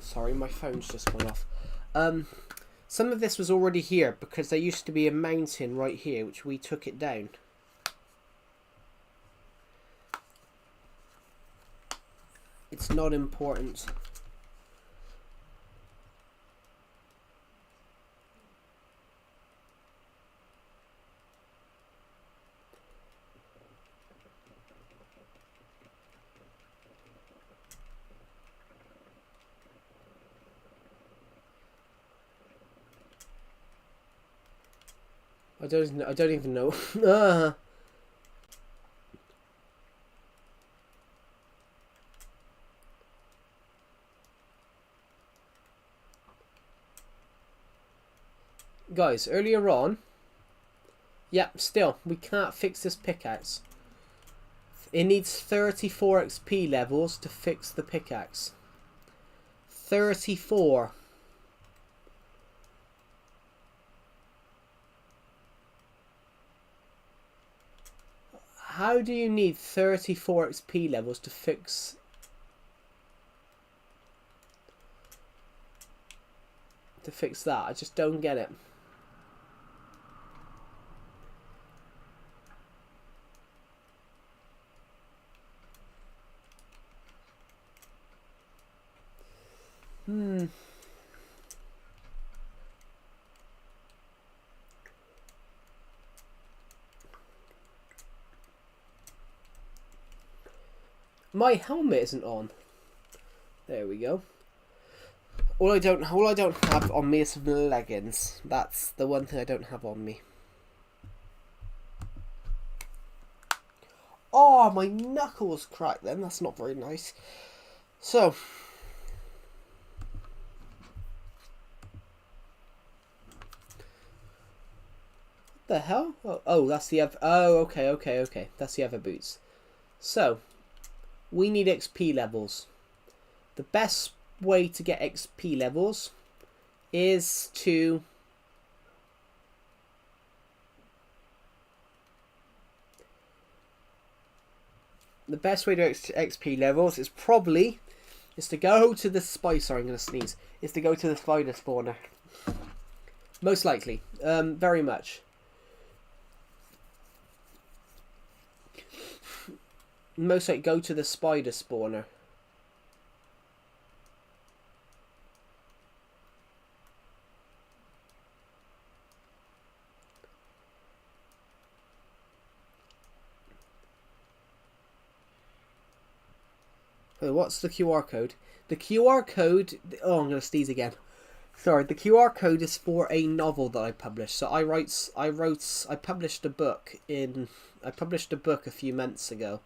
Sorry, my phone's just gone off. Some of this was already here because there used to be a mountain right here, which we took it down. It's not important. I don't even know. Guys, earlier on, still, we can't fix this pickaxe. It needs 34 XP levels to fix the pickaxe. 34. How do you need 34 XP levels to fix... that? I just don't get it. My helmet isn't on. There we go. All I don't have on me is some leggings. That's the one thing I don't have on me. Oh, my knuckles cracked then. That's not very nice. So, what the hell? Oh, that's the other. Oh, okay. That's the other boots. So, we need XP levels. The best way to get XP levels is to XP levels is probably to go to the Sorry, I'm gonna sneeze. Is to go to the spider spawner. Most likely, very much. Most likely go to the spider spawner. Oh, what's the QR code? The QR code... Oh, I'm going to sneeze again. Sorry, the QR code is for a novel that I published. So I published a book a few months ago,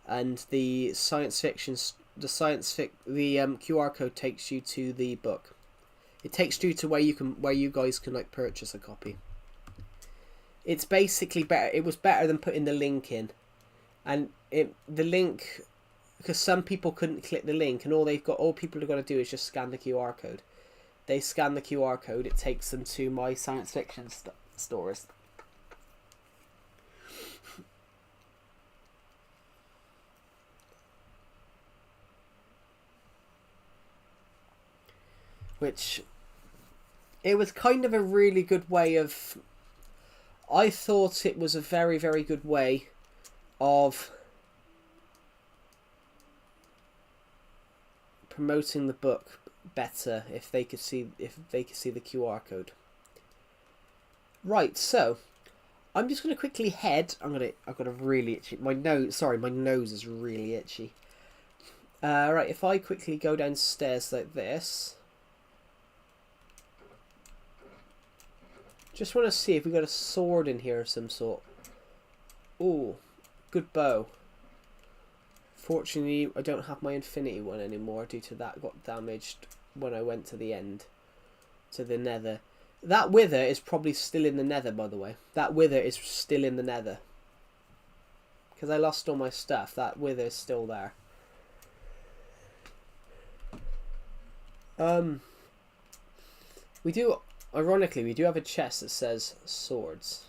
and the QR code takes you to the book. It takes you to where you guys can like purchase a copy. It's basically better. It was better than putting the link in, and the link, because some people couldn't click the link, and all people have got to do is just scan the QR code. They scan the QR code, it takes them to my science fiction stores. Which, it was kind of a really good way of... I thought it was a very, very good way of promoting the book better if they could see the QR code. Right, so I'm just gonna quickly head. I've got a really itchy my nose. Sorry, my nose is really itchy. Right, if I quickly go downstairs like this, just want to see if we got a sword in here of some sort. Oh, good bow. Fortunately, I don't have my infinity one anymore due to that got damaged when I went to the end, to the nether. That wither is probably still in the nether, by the way. That wither is still in the nether. Because I lost all my stuff, that wither is still there. We do, ironically, we do have a chest that says swords.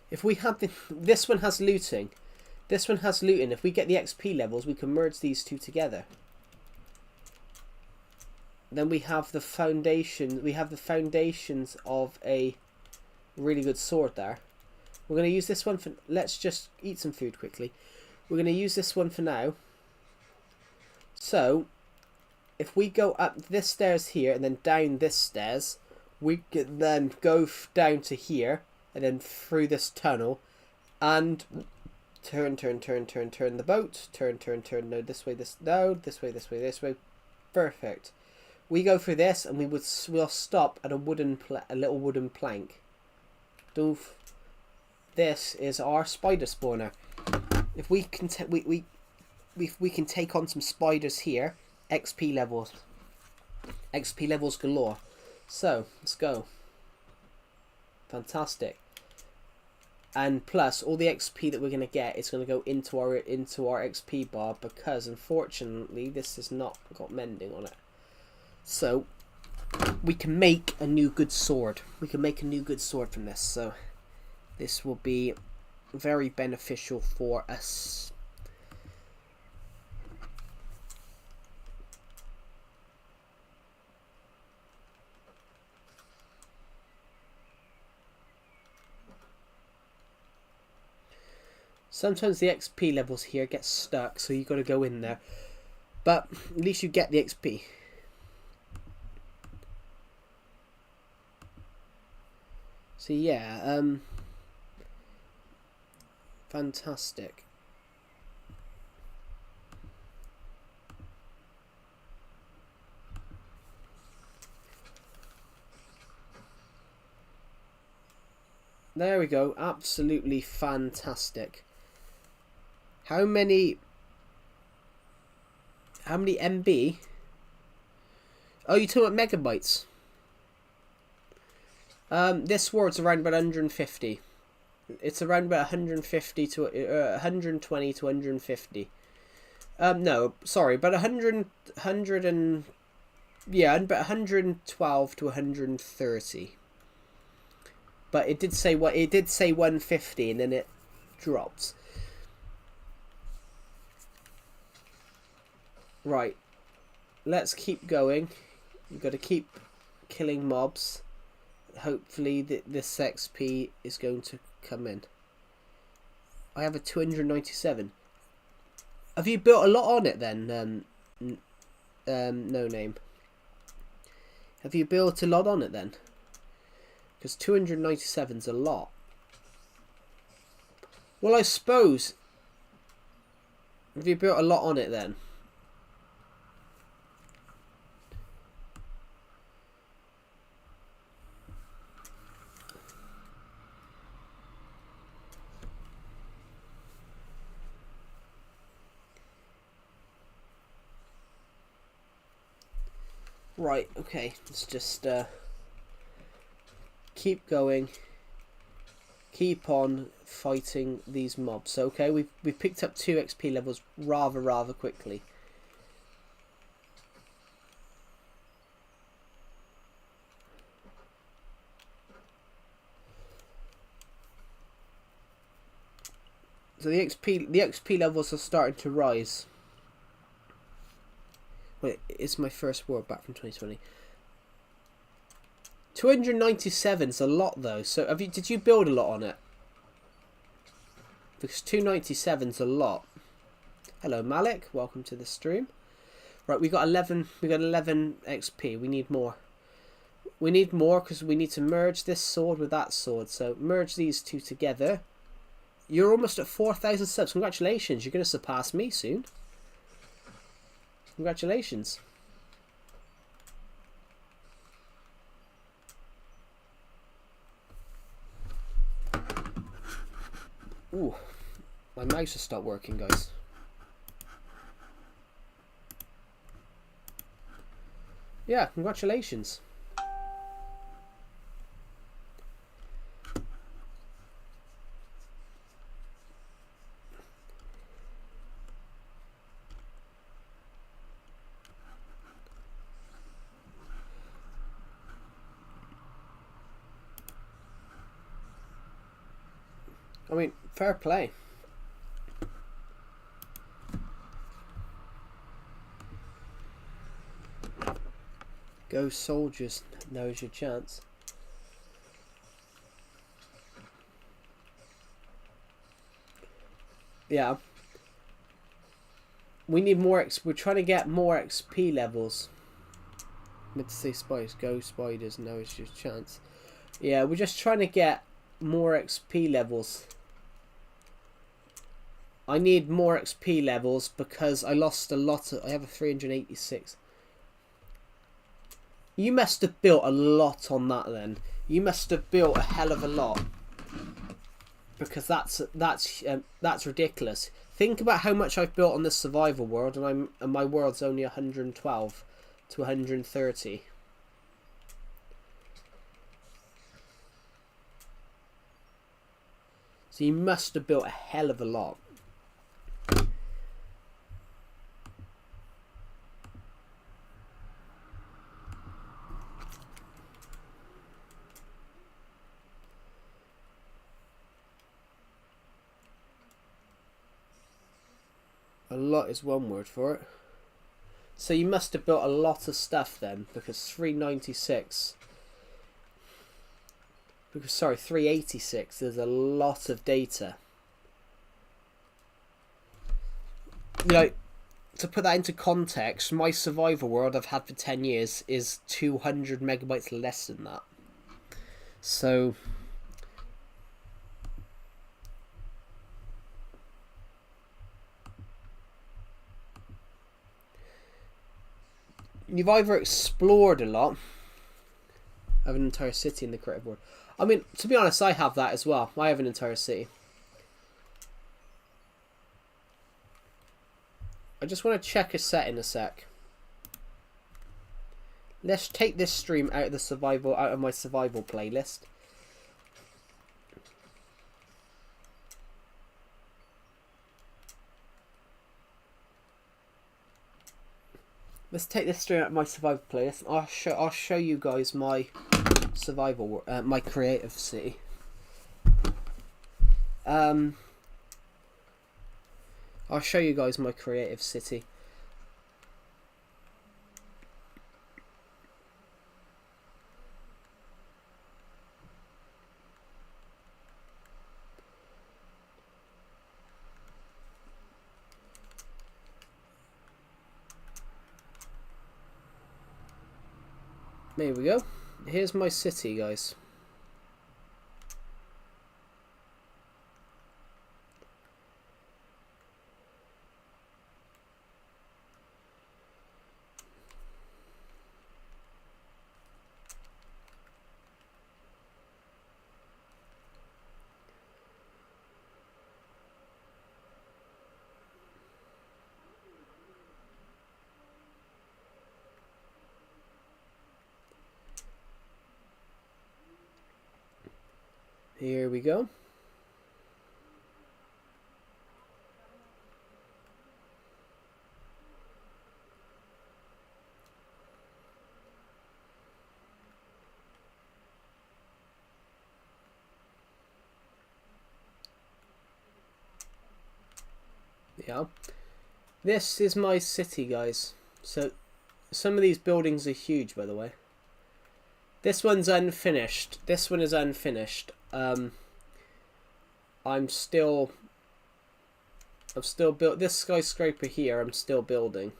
If we have this one has looting. This one has looting. If we get the XP levels, we can merge these two together. Then we have the foundation. We have the foundations of a really good sword there. We're going to use this one for... Let's just eat some food quickly. We're going to use this one for now. So, if we go up this stairs here and then down this stairs, we can then go down to here and then through this tunnel and turn the boat. Turn, no, this way, this way. Perfect. We go through this and we'll stop at a little wooden plank. Doof. This is our spider spawner. If we can we can take on some spiders here, XP levels galore. So let's go. Fantastic. And plus all the XP that we're gonna get is gonna go into our XP bar, because unfortunately this has not got mending on it. So we can make a new good sword. We can make a new good sword from this. So this will be very beneficial for us. Sometimes the XP levels here get stuck, so you've got to go in there. But at least you get the XP. So yeah, fantastic. There we go, absolutely fantastic. How many MB? Oh, you're talking about megabytes. This sword's around about 150. It's around about 150 to 120 to 150. No, sorry, about 100 and yeah, about 112 to 130. But it did say 150 and then it dropped. Right, let's keep going. We've got to keep killing mobs. Hopefully this XP is going to come in. I have a 297. Have you built a lot on it then? No name. Have you built a lot on it then? Because 297's a lot. Well, I suppose. Have you built a lot on it then? Right, okay, let's just keep going, keep on fighting these mobs. Okay, we've picked up 2 XP levels rather quickly. So the XP levels are starting to rise. Wait, it's my first world back from 2020. 297 is a lot though. So did you build a lot on it? Because 297 is a lot. Hello Malik, welcome to the stream. Right, we got 11 XP. We need more. We need more because we need to merge this sword with that sword. So merge these two together. You're almost at 4,000 subs. Congratulations. You're going to surpass me soon. Congratulations. Ooh. My mouse has stopped working, guys. Yeah, congratulations. I mean, fair play. Go soldiers, now's your chance. Yeah. We need more we're trying to get more XP levels. Meant to say spiders, go spiders, now's your chance. Yeah, we're just trying to get more XP levels. I need more XP levels because I lost a lot of... I have a 386. You must have built a lot on that then. You must have built a hell of a lot. Because that's ridiculous. Think about how much I've built on this survival world and my world's only 112 to 130. So you must have built a hell of a lot. A lot is one word for it. So you must have built a lot of stuff then, because 396... Because, sorry, 386, there's a lot of data. You know, to put that into context, my survival world I've had for 10 years is 200 megabytes less than that. So... You've either explored a lot, have an entire city in the creative world. I mean, to be honest, I have that as well. I have an entire city. I just want to check a set in a sec. Let's take this stream out of my survival playlist. Let's take this stream out of my survival playlist. I'll show you guys my survival, my creative city. I'll show you guys my creative city. There we go. Here's my city, guys. Here we go. Yeah. This is my city, guys. So some of these buildings are huge, by the way. This one's unfinished. This one is unfinished. I'm still built this skyscraper here. I'm still building.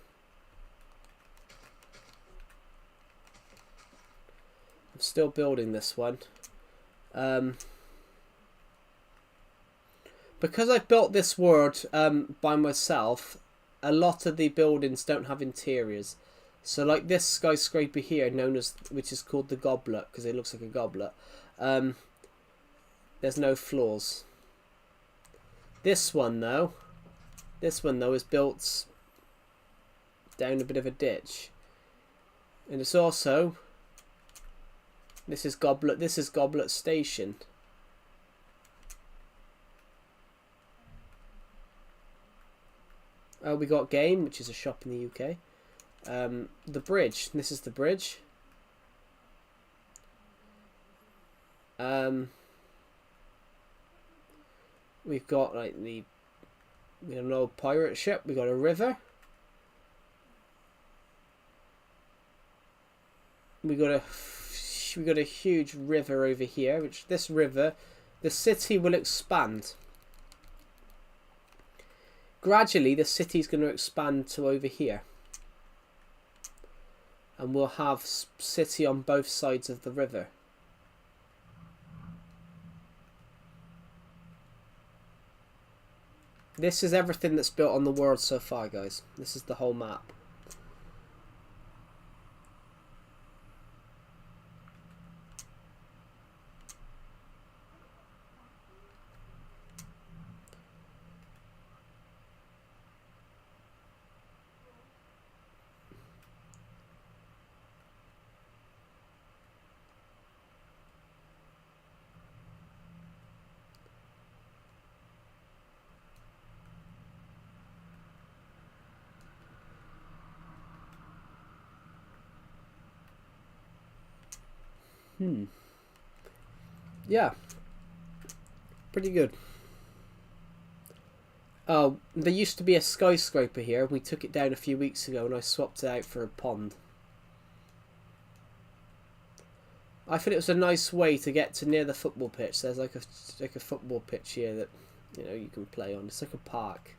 I'm still building this one. Because I built this world by myself, a lot of the buildings don't have interiors. So like this skyscraper here, which is called the Goblet, because it looks like a goblet, there's no floors. This one though is built down a bit of a ditch. And it's also, this is Goblet Station. Oh, we got Game, which is a shop in the UK. The bridge. This is the bridge. We've got like we got an old pirate ship. We got a river. We got a huge river over here. Which this river, the city will expand. Gradually, the city's going to expand to over here. And we'll have city on both sides of the river. This is everything that's built on the world so far, guys. This is the whole map. Yeah. Pretty good. Oh, there used to be a skyscraper here. We took it down a few weeks ago and I swapped it out for a pond. I thought it was a nice way to get to near the football pitch. There's like a football pitch here that you can play on. It's like a park.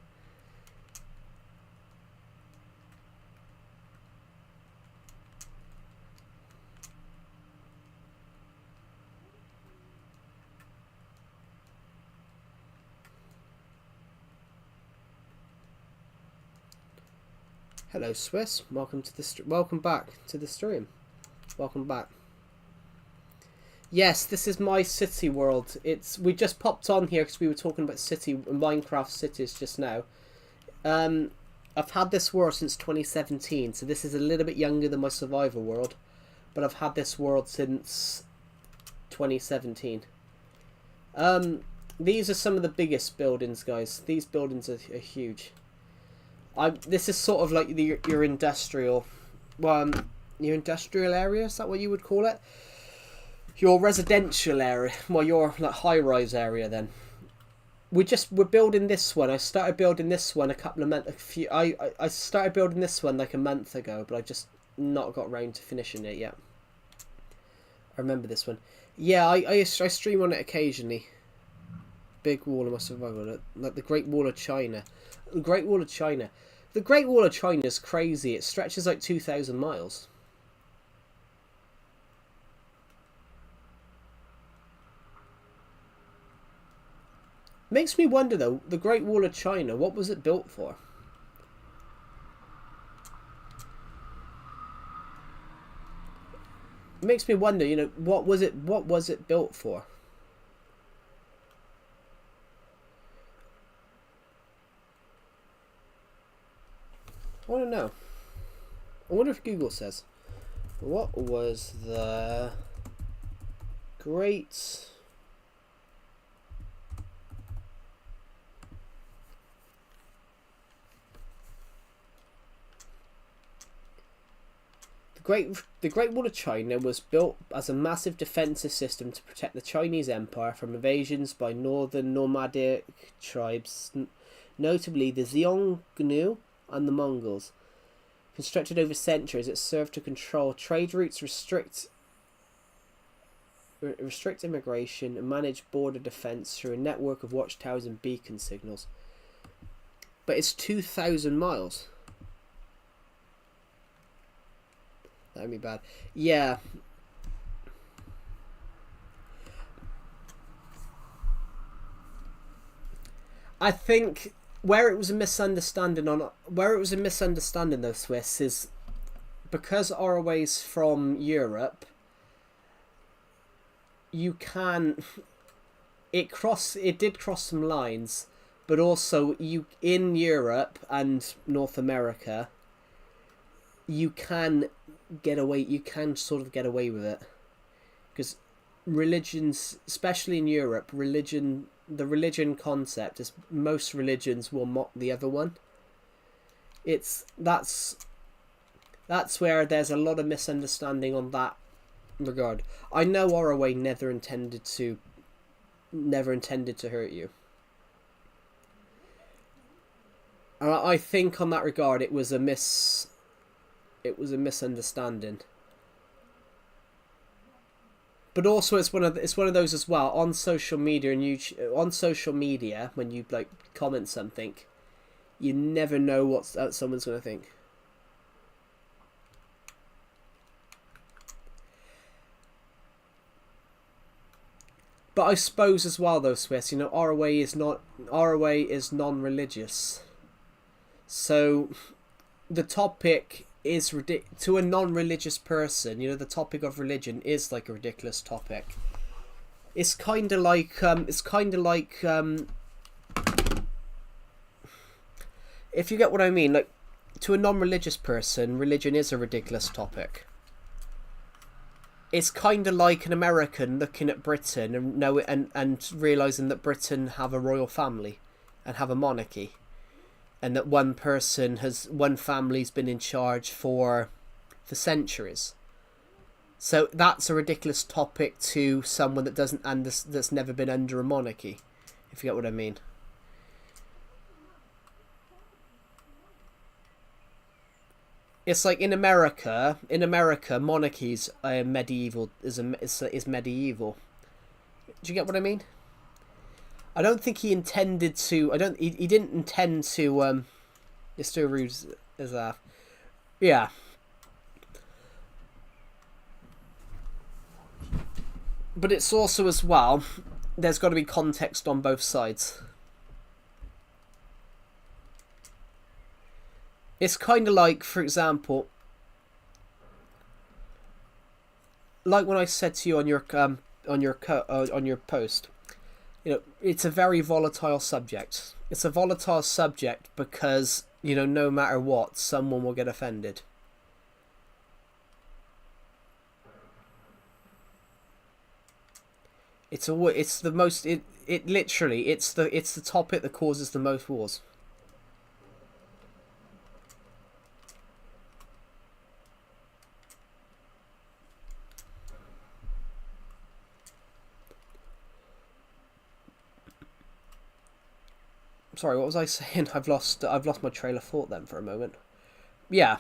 Hello, Swiss. Welcome back to the stream. Welcome back. Yes, this is my city world. We just popped on here because we were talking about Minecraft cities just now. I've had this world since 2017, so this is a little bit younger than my survivor world, but I've had this world since 2017. These are some of the biggest buildings, guys. These buildings are huge. This is sort of like your industrial, your industrial area. Is that what you would call it? Your residential area, well, your like high-rise area. Then we're building this one. I started building this one I started building this one like a month ago, but I just not got around to finishing it yet. I remember this one. Yeah, I stream on it occasionally. Big wall of my survival, like the Great Wall of China. The Great Wall of China. The Great Wall of China is crazy. It stretches like 2,000 miles. Makes me wonder though, the Great Wall of China, what was it built for? It makes me wonder, what was it built for? I don't know. I wonder if Google says. What was the Great The Great Wall of China was built as a massive defensive system to protect the Chinese Empire from invasions by northern nomadic tribes notably the Xiongnu and the Mongols. Constructed over centuries, it served to control trade routes, restrict immigration, and manage border defence through a network of watchtowers and beacon signals. But it's 2,000 miles. That would be bad. Yeah. I think where it was a misunderstanding though, Swiss, is because ROA's from Europe. You can. It did cross some lines, but also in Europe and North America, you can get away. You can sort of get away with it, because religions, especially in Europe, the religion concept is most religions will mock the other one. That's where there's a lot of misunderstanding on that regard. I know ROA never intended to hurt you. And I think on that regard it was a misunderstanding. But also it's one of those as well on social media and when you like comment something, you never know what someone's going to think. But I suppose as well though, Swiss, ROA is non-religious. So the topic is to a non-religious person, the topic of religion is like a ridiculous topic. It's kind of like if you get what I mean, like to a non-religious person, religion is a ridiculous topic. It's kind of like an American looking at Britain and realizing that Britain have a royal family and have a monarchy, and that one family's been in charge for centuries. So that's a ridiculous topic to someone that that's never been under a monarchy, if you get what I mean. It's like in America, monarchies are medieval. Is medieval. Do you get what I mean? I don't think he intended to. He didn't intend to. It's too rude as that. Yeah. But it's also as well. There's got to be context on both sides. It's kind of like, for example, like when I said to you on your post, it's a very volatile subject. It's a volatile subject because no matter what, someone will get offended. It's the topic that causes the most wars. Sorry, what was I saying? I've lost my trail of thought then for a moment. Yeah.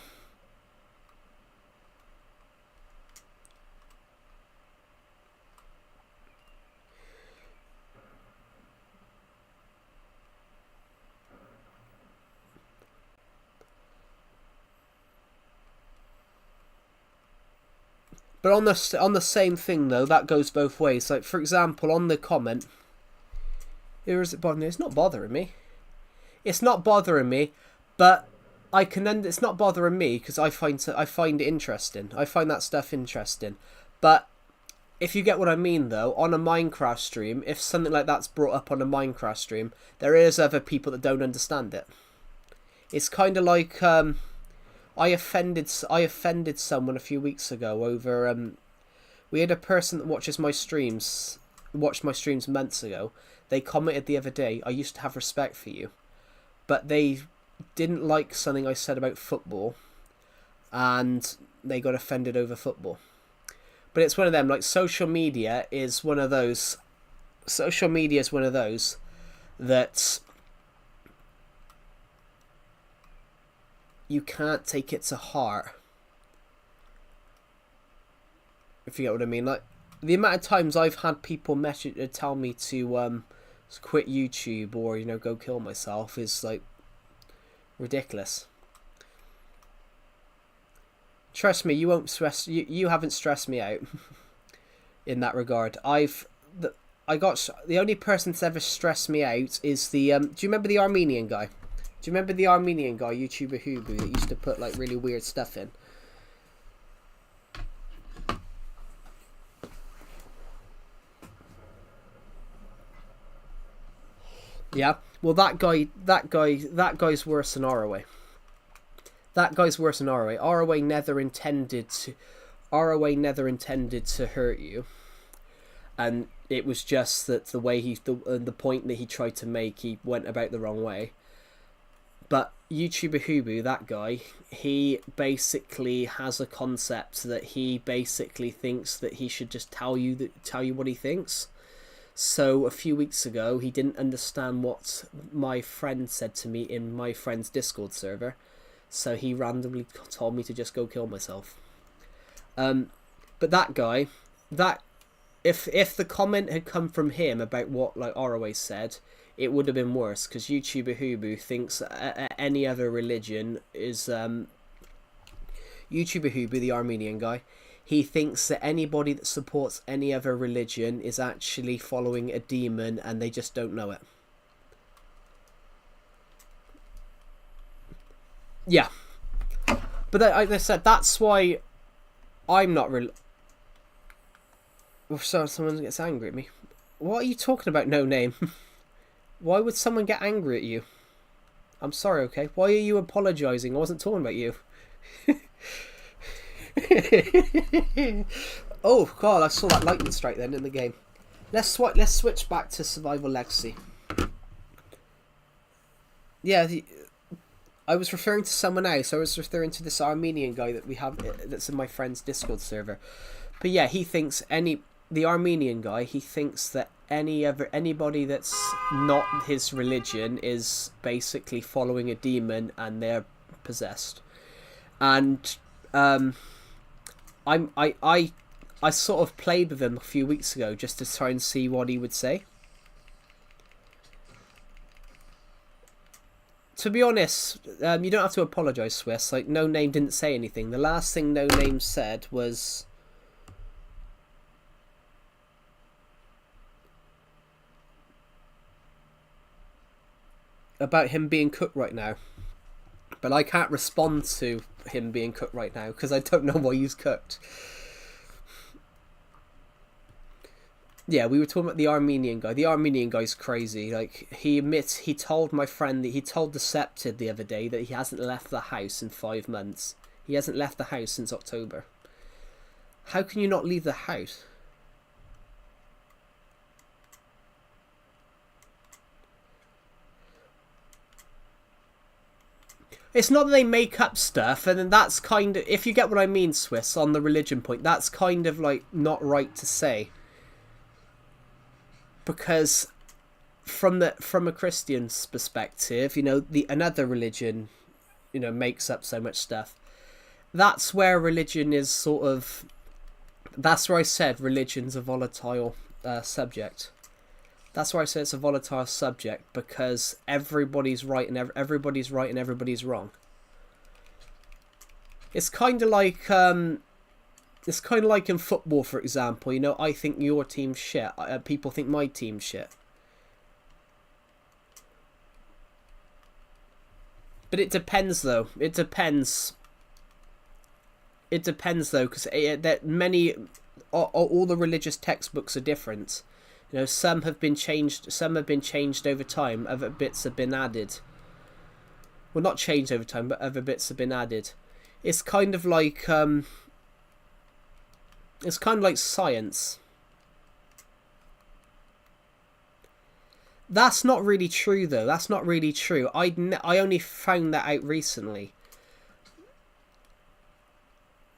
But on the same thing though, that goes both ways. Like for example, on the comment, here is it bothering me? It's not bothering me. It's not bothering me, but I can end. It's not bothering me because I find it interesting. I find that stuff interesting. But if you get what I mean, though, on a Minecraft stream, if something like that's brought up on a Minecraft stream, there is other people that don't understand it. It's kind of like I offended someone a few weeks ago over we had a person that watched my streams months ago. They commented the other day, "I used to have respect for you." But they didn't like something I said about football, and they got offended over football. But it's one of them, like social media is one of those that you can't take it to heart. If you get what I mean. Like, the amount of times I've had people message tell me to quit YouTube or, you know, go kill myself is like ridiculous. Trust me, you won't stress. You haven't stressed me out in that regard. The only person that's ever stressed me out is the do you remember the Armenian guy? Do you remember the Armenian guy, YouTuber Hubu, that used to put like really weird stuff in? Yeah. Well, that guy's worse than ROA. That guy's worse than ROA. ROA never intended to hurt you, and it was just that the way the point that he tried to make, he went about the wrong way. But YouTuber Hubu, that guy, he basically has a concept that he basically thinks that he should just tell you what he thinks. So a few weeks ago, he didn't understand what my friend said to me in my friend's Discord server. So he randomly told me to just go kill myself. But that guy, if the comment had come from him about what like ROA said, it would have been worse, because YouTuber Hubu thinks any other religion is YouTuber Hubu, the Armenian guy. He thinks that anybody that supports any other religion is actually following a demon, and they just don't know it. Yeah. But like I said, that's why I'm not really... Oh, sorry, someone gets angry at me. What are you talking about, No Name? Why would someone get angry at you? I'm sorry, okay? Why are you apologising? I wasn't talking about you. Oh, God, I saw that lightning strike then in the game. Let's switch back to Survival Legacy. Yeah, I was referring to someone else. I was referring to this Armenian guy that we have that's in my friend's Discord server. But yeah, he thinks the Armenian guy, he thinks that anybody that's not his religion is basically following a demon and they're possessed. And I sort of played with him a few weeks ago just to try and see what he would say. To be honest, you don't have to apologise, Swiss. Like, No Name didn't say anything. The last thing No Name said was... about him being cooked right now. But I can't respond to him being cooked right now, because I don't know why he's cooked. Yeah, we were talking about the Armenian guy. The Armenian guy's crazy. Like, he admits, he told my friend, that he told Decepted the other day that he hasn't left the house in 5 months. He hasn't left the house since October. How can you not leave the house? It's not that they make up stuff, and then that's kind of, if you get what I mean, Swiss, on the religion point, that's kind of like not right to say. Because from a Christian's perspective, you know, another religion, you know, makes up so much stuff. That's where religion is sort of... That's where I said religion's a volatile subject. That's why I say it's a volatile subject, because everybody's right and everybody's right and everybody's wrong. It's kind of like in football, for example. You know, I think your team's shit. People think my team's shit. But it depends, though. It depends. It depends, though, because all the religious textbooks are different. You know, some have been changed over time, other bits have been added. Well, not changed over time, but other bits have been added. It's kind of like science. That's not really true, though. That's not really true. I only found that out recently.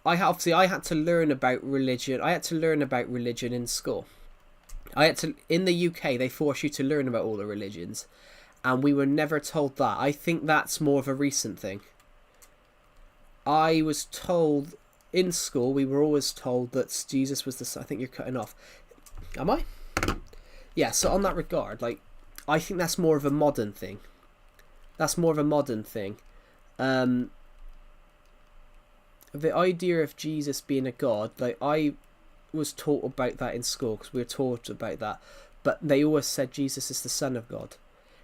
I had to learn about religion. I had to learn about religion in school. In the UK, they force you to learn about all the religions, and we were never told that. I think that's more of a recent thing. I was told in school, we were always told that Jesus was the son. I think you're cutting off. Am I? Yeah, so on that regard, like, I think that's more of a modern thing. That's more of a modern thing. The idea of Jesus being a god, like, I was taught about that in school because we were taught about that, but they always said Jesus is the Son of God.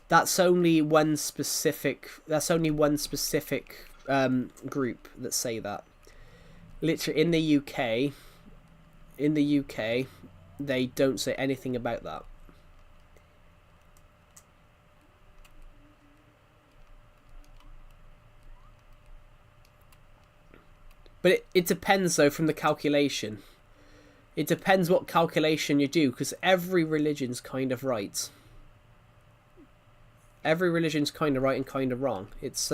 That's only one specific. That's only one specific group that say that. Literally, in the UK, they don't say anything about that. But it depends, though, from the calculation. It depends what calculation you do, because every religion's kind of right. Every religion's kind of right and kind of wrong. It's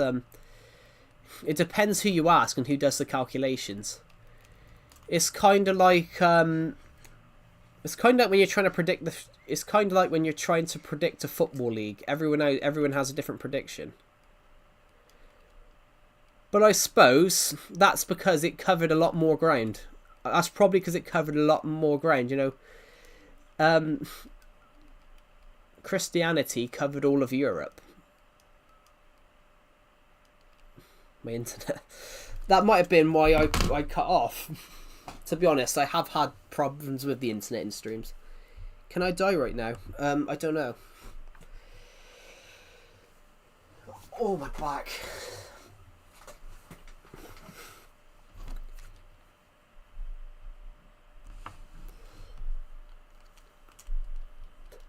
it depends who you ask and who does the calculations. It's kind of like when you're trying to predict the. It's kind of like when you're trying to predict a football league. Everyone has a different prediction. But I suppose that's because it covered a lot more ground. That's probably because it covered a lot more ground, you know. Christianity covered all of Europe. My internet. That might have been why I cut off. To be honest, I have had problems with the internet in streams. Can I die right now? I don't know. Oh, my back.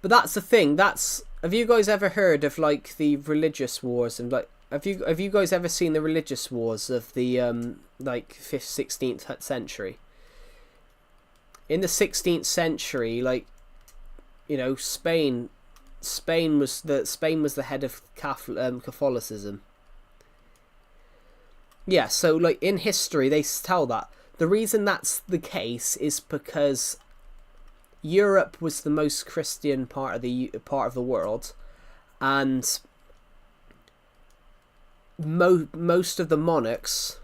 But that's the thing. Have you guys ever heard of like the religious wars and like have you guys ever seen the religious wars of the like 5th 16th century? In the 16th century, like, you know, Spain was the head of Catholicism. Yeah, so like in history they tell that the reason that's the case is because Europe was the most Christian part of the world, and most of the monarchs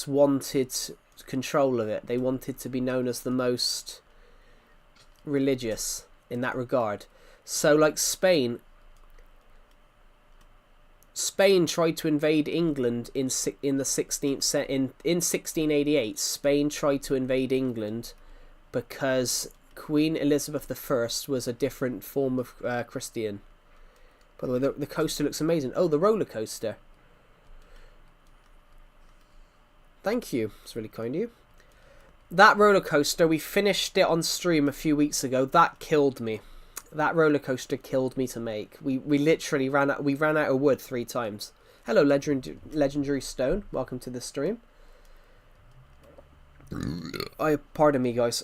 wanted control of it. They wanted to be known as the most religious in that regard. So, like Spain tried to invade England in the 16th in 1688. Spain tried to invade England because Queen Elizabeth I was a different form of Christian. By the way, the coaster looks amazing. Oh, the roller coaster. Thank you. It's really kind of you. That roller coaster, we finished it on stream a few weeks ago. That killed me. That roller coaster killed me to make. We literally ran out of wood 3 times. Hello, Legendary Stone. Welcome to the stream. Pardon me, guys.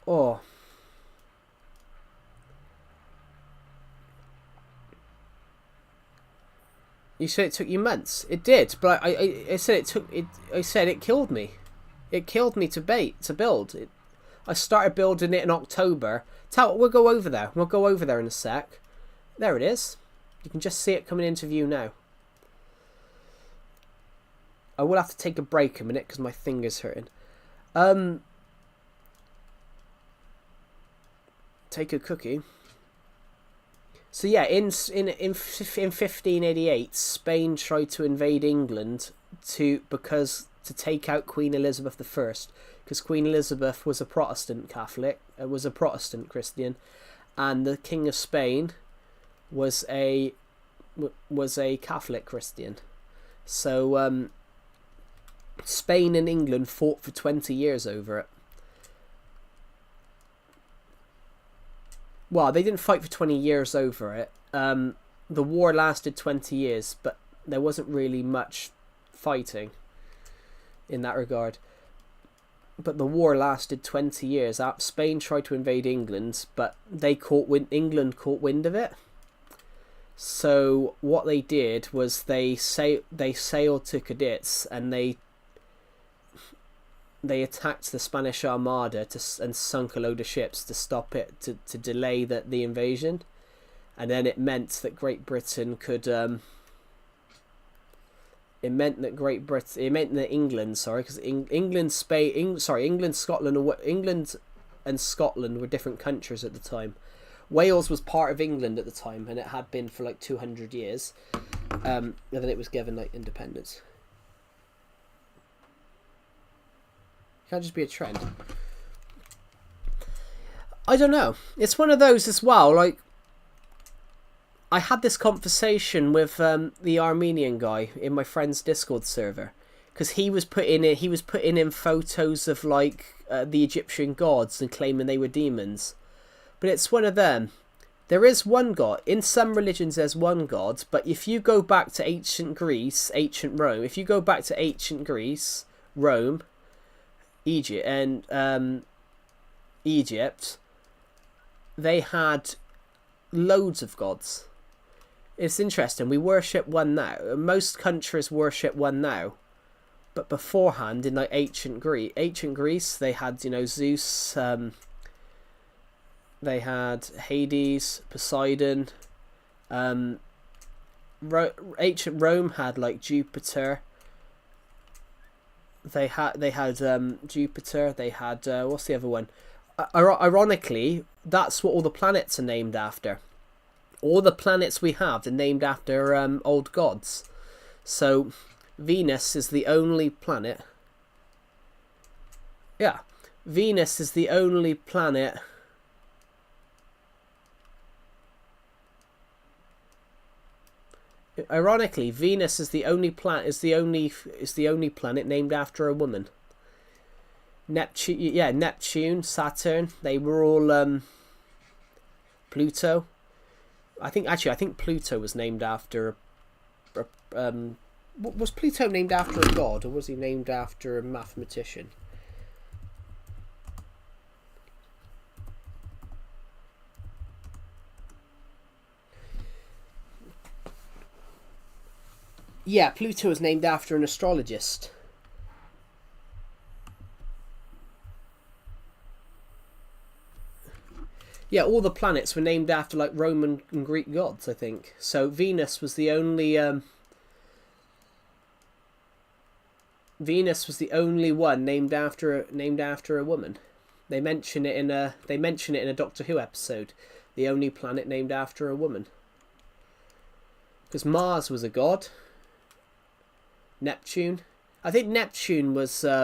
Oh. You said it took you months. It did, but I said it took it. I said it killed me. It killed me to build. I started building it in October. We'll go over there. We'll go over there in a sec. There it is. You can just see it coming into view now. I will have to take a break a minute because my finger's hurting. Take a cookie. So yeah, in 1588, Spain tried to invade England to take out Queen Elizabeth I, because Queen Elizabeth was a Protestant Catholic, was a Protestant Christian, and the King of Spain was a Catholic Christian. So Spain and England fought for 20 years over it. Well, they didn't fight for 20 years over it. The war lasted 20 years, but there wasn't really much fighting in that regard. But the war lasted 20 years. Spain tried to invade England, but England caught wind of it. So what they did was they sailed to Cadiz and they attacked the Spanish Armada and sunk a load of ships to stop it, to delay the invasion. And then it meant that Great Britain could It meant that Great Britain. It meant that England. Sorry, because England, Spain. England, Scotland. England and Scotland were different countries at the time. Wales was part of England at the time, and it had been for like 200 years. And then it was given like independence. Can't just be a trend. I don't know. It's one of those as well. Like, I had this conversation with the Armenian guy in my friend's Discord server, because he was putting in photos of like the Egyptian gods and claiming they were demons. But it's one of them. There is one god. In some religions there's one god, but if you go back to ancient Greece, ancient Rome, if you go back to ancient Greece, Rome, Egypt, and Egypt, they had loads of gods. It's interesting. We worship one now. Most countries worship one now, but beforehand, in like ancient Greece, they had, you know, Zeus. They had Hades, Poseidon. Ancient Rome had like Jupiter. They had Jupiter. They had what's the other one? Ironically, that's what all the planets are named after. All the planets we have are named after old gods. So Venus is the only planet. Yeah, Venus is the only planet. Ironically, Venus is the only planet. Is the only planet named after a woman. Neptune, Saturn. They were all Pluto. I think Pluto was named after was Pluto named after a god, or was he named after a mathematician? Yeah, Pluto was named after an astrologist. Yeah, all the planets were named after like Roman and Greek gods, I think. So Venus was the only one named after a woman. They mention it in a Doctor Who episode. The only planet named after a woman. Because Mars was a god. Neptune. I think Neptune was a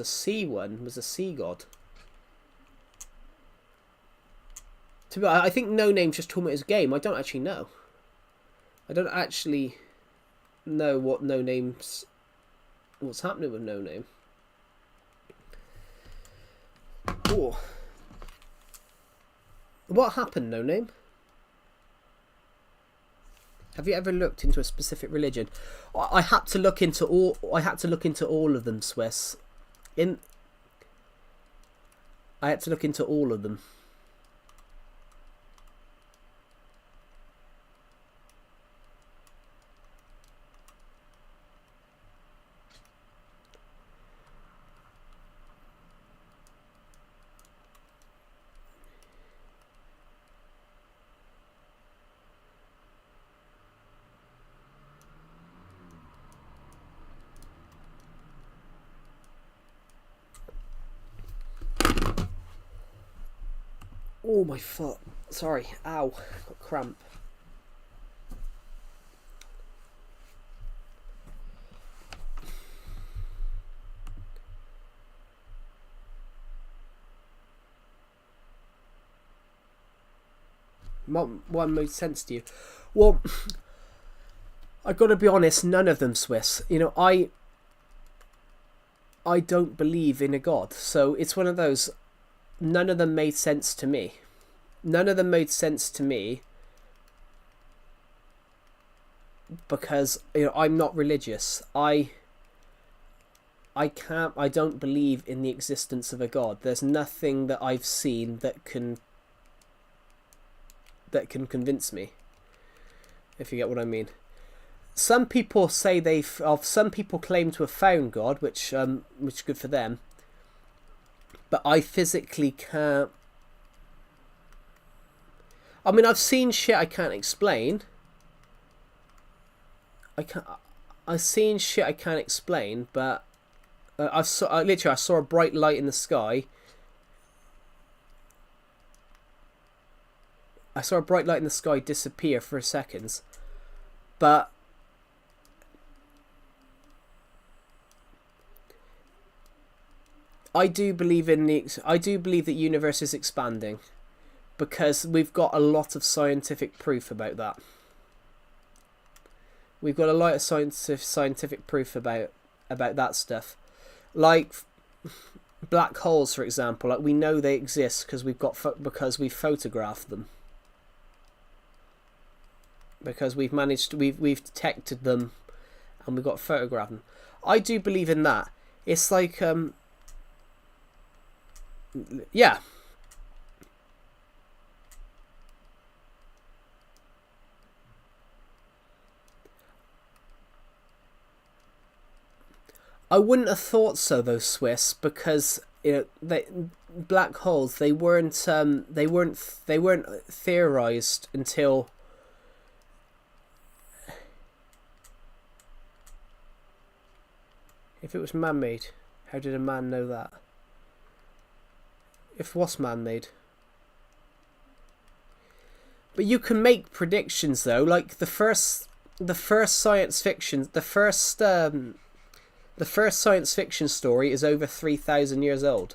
sea one. Was a sea god. I think No Name's just talking about his game. I don't actually know. I don't actually know what No Name's... What's happening with No Name. Oh. What happened, No Name? Have you ever looked into a specific religion? I had to look into all of them, Swiss. I had to look into all of them. Oh, my foot. Sorry. Ow. Got cramp. One made sense to you. Well, I got to be honest, none of them, Swiss. You know, I don't believe in a god. So it's one of those... None of them made sense to me. None of them made sense to me because, you know, I'm not religious. I don't believe in the existence of a god. There's nothing that I've seen that can convince me, if you get what I mean. Some people say some people claim to have found God, which is good for them. But I physically can't. I mean, I've seen shit I can't explain. I can't. I've seen shit I can't explain, but I saw a bright light in the sky. I saw a bright light in the sky disappear for seconds, but I do believe the universe is expanding because we've got a lot of scientific proof about that. We've got a lot of scientific proof about that stuff, like black holes, for example. Like, we know they exist because we've photographed them. Because we've detected them, and we've got photographed them. I do believe in that. It's like yeah. I wouldn't have thought so, though, Swiss, because black holes, they weren't theorized until. If it was man-made, how did a man know that? If it was man-made. But you can make predictions, though. Like the first science fiction story is over 3,000 years old.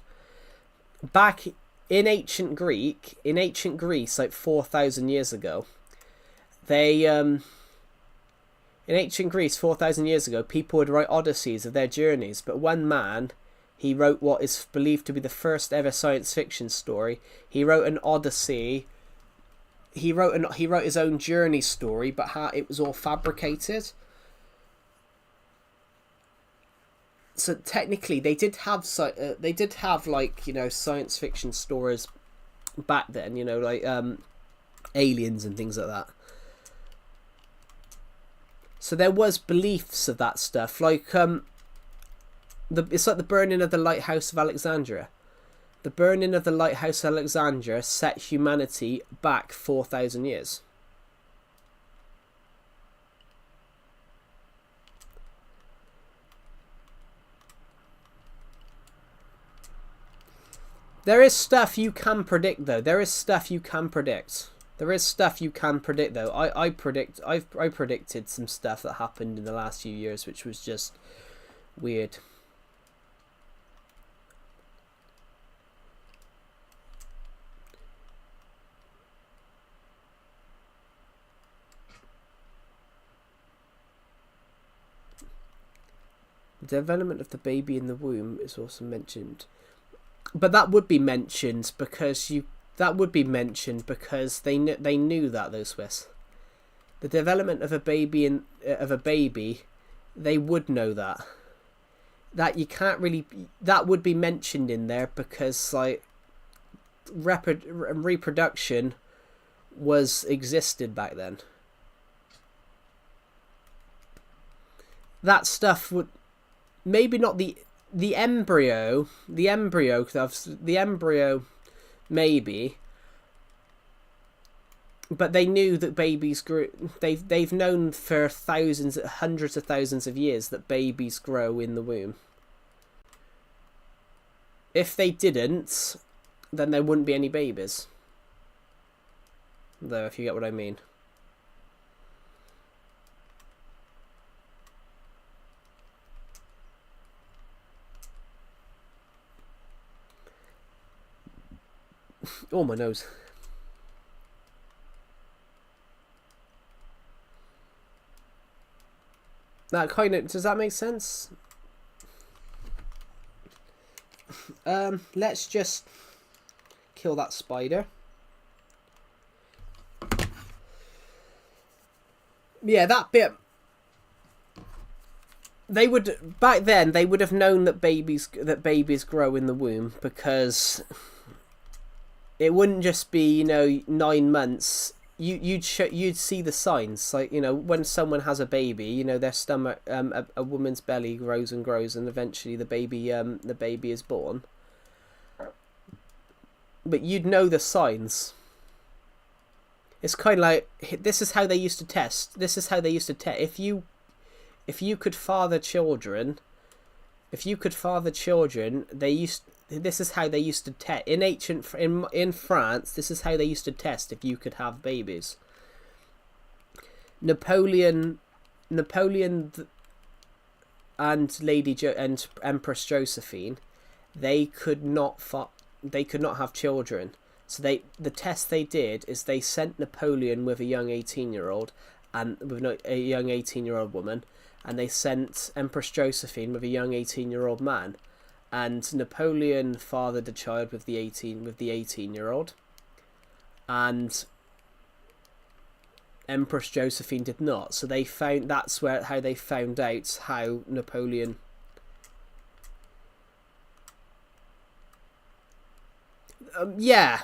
Back in ancient Greece, like 4,000 years ago, in ancient Greece, 4,000 years ago, people would write odysseys of their journeys, but one man, he wrote what is believed to be the first ever science fiction story. He wrote an odyssey. He wrote his own journey story, but it was all fabricated. So technically, they did have like, science fiction stories back then. Like aliens and things like that. So there was beliefs of that stuff, like it's like the burning of the lighthouse of Alexandria. The burning of the lighthouse of Alexandria set humanity back 4,000 years. There is stuff you can predict, though. I predicted some stuff that happened in the last few years, which was just weird. The development of the baby in the womb is also mentioned. But that would be mentioned because they knew that, those Swiss. The development of a baby they would know that. That you can't really. That would be mentioned in there because like reproduction existed back then. That stuff would maybe not the embryo maybe, but they knew that babies grew. They've known for hundreds of thousands of years that babies grow in the womb. If they didn't, then there wouldn't be any babies. Though, if you get what I mean. Oh, my nose. That kind of, does that make sense? Let's just kill that spider. Yeah, that bit. Back then they would have known that babies grow in the womb, because it wouldn't just be 9 months. You'd see the signs, like when someone has a baby, their stomach, a woman's belly grows and grows, and eventually the baby is born. But you'd know the signs. It's kind of like, this is how they used to test. If you if you could father children, they used. This is how they used to test in France. This is how they used to test if you could have babies. Napoleon, and and Empress Josephine, they could not have children. So the test they did is they sent Napoleon with a young 18-year-old and with a young 18-year-old woman, and they sent Empress Josephine with a young 18-year-old man, and Napoleon fathered the child with the 18-year-old, and Empress Josephine did not. So that's how they found out how Napoleon. Yeah,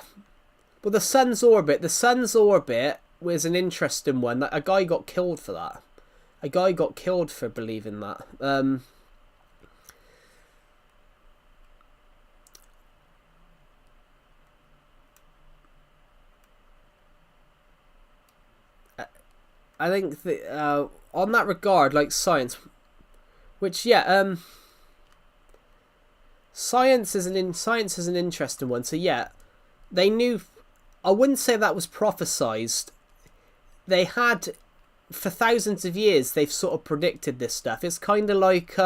well, the sun's orbit was an interesting one. A guy got killed for that. A guy got killed for believing that. I think that on that regard, like science, which science is an interesting one. So yeah, they knew. I wouldn't say that was prophesized. They had, for thousands of years, they've sort of predicted this stuff. It's kind of like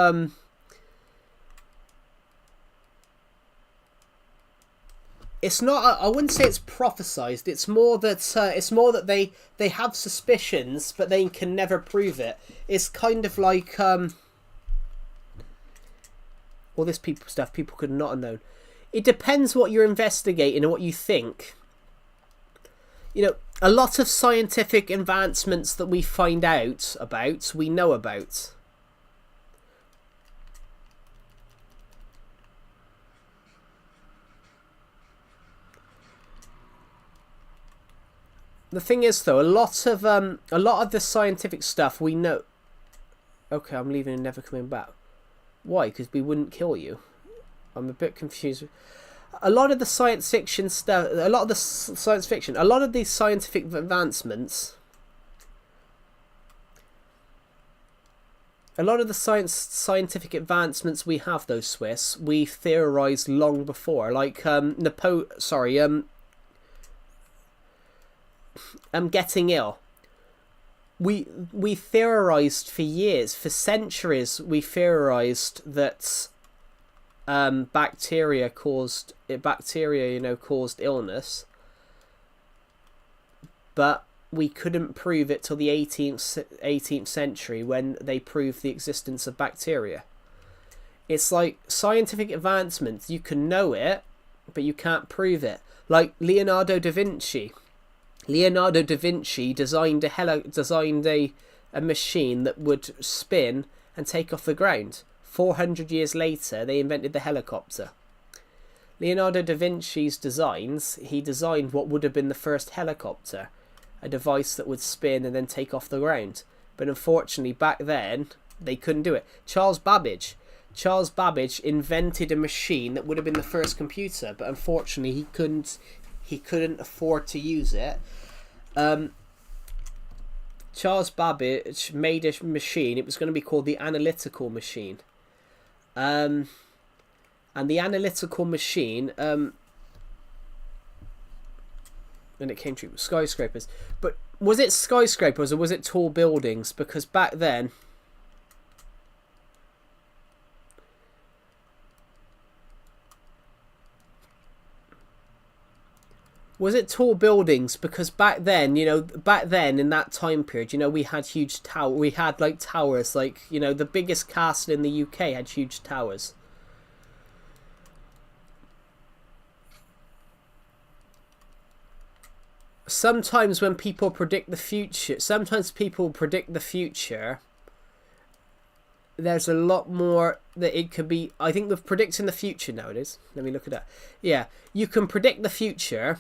it's not. I wouldn't say it's prophesized. It's more that they have suspicions, but they can never prove it. It's kind of like all this people could not have known. It depends what you're investigating and what you think. You know, a lot of scientific advancements that we find out about, we know about. The thing is, though, a lot of the scientific stuff we know. Okay, I'm leaving and never coming back. Why? Because we wouldn't kill you. I'm a bit confused. A lot of the science fiction stuff, a lot of these scientific advancements, a lot of the scientific advancements we have, though, Swiss, we theorized long before. Like getting ill. We theorized for years, for centuries. We theorized that bacteria caused illness, but we couldn't prove it till the 18th century when they proved the existence of bacteria. It's like scientific advancements, you can know it, but you can't prove it. Like Leonardo da Vinci designed a machine that would spin and take off the ground. 400 years later, they invented the helicopter. Leonardo da Vinci's designs, he designed what would have been the first helicopter, a device that would spin and then take off the ground. But unfortunately, back then, they couldn't do it. Charles Babbage invented a machine that would have been the first computer, but unfortunately, he couldn't afford to use it. Charles Babbage made a machine. It was going to be called the analytical machine. And the analytical machine, and it came true with skyscrapers. But was it skyscrapers or was it tall buildings? Because back then, was it tall buildings? Because back then, in that time period, we had huge we had like towers, like, the biggest castle in the UK had huge towers. Sometimes when people predict the future, there's a lot more that it could be. I think with predicting the future nowadays, let me look at that. Yeah, you can predict the future.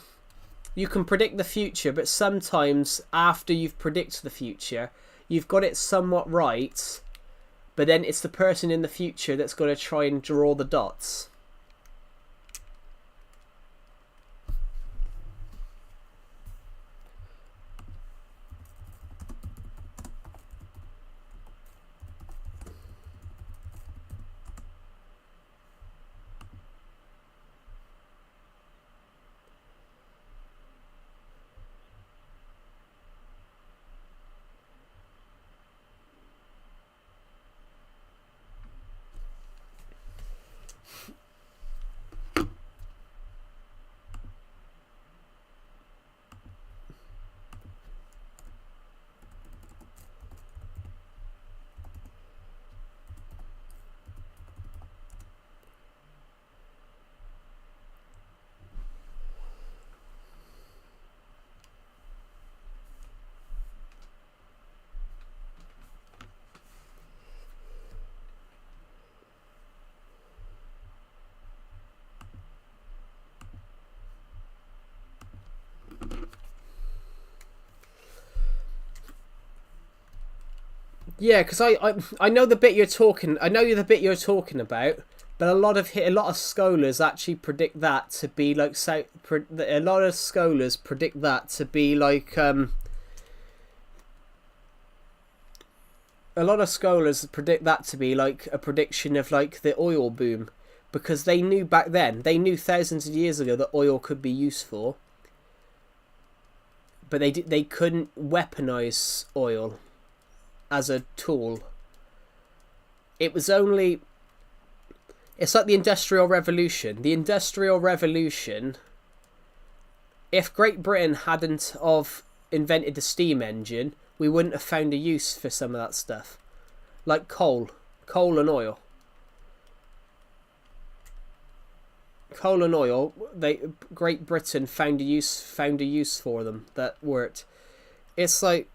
But sometimes after you've predicted the future, you've got it somewhat right, but then it's the person in the future that's got to try and draw the dots. Yeah, because I know the bit you're talking. I know the bit you're talking about. But a lot of scholars actually predict that to be like a lot of scholars predict that to be like a lot of scholars predict that to be like a prediction of like the oil boom, because they knew back then, they knew thousands of years ago that oil could be useful, but they couldn't weaponize oil as a tool. It was only, it's like the Industrial Revolution. The Industrial Revolution, if Great Britain hadn't of invented the steam engine, we wouldn't have found a use for some of that stuff. Like coal and oil. Coal and oil, Great Britain found a use for them that worked. It's like,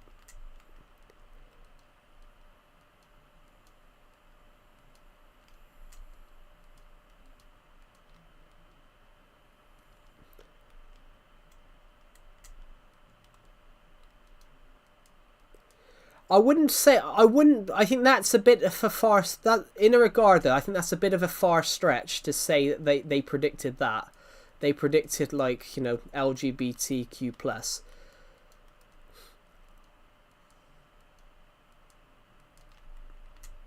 I think that's a bit of a far, that in a regard though, I think that's a bit of a far stretch to say that they predicted that. They predicted like, you know, LGBTQ plus.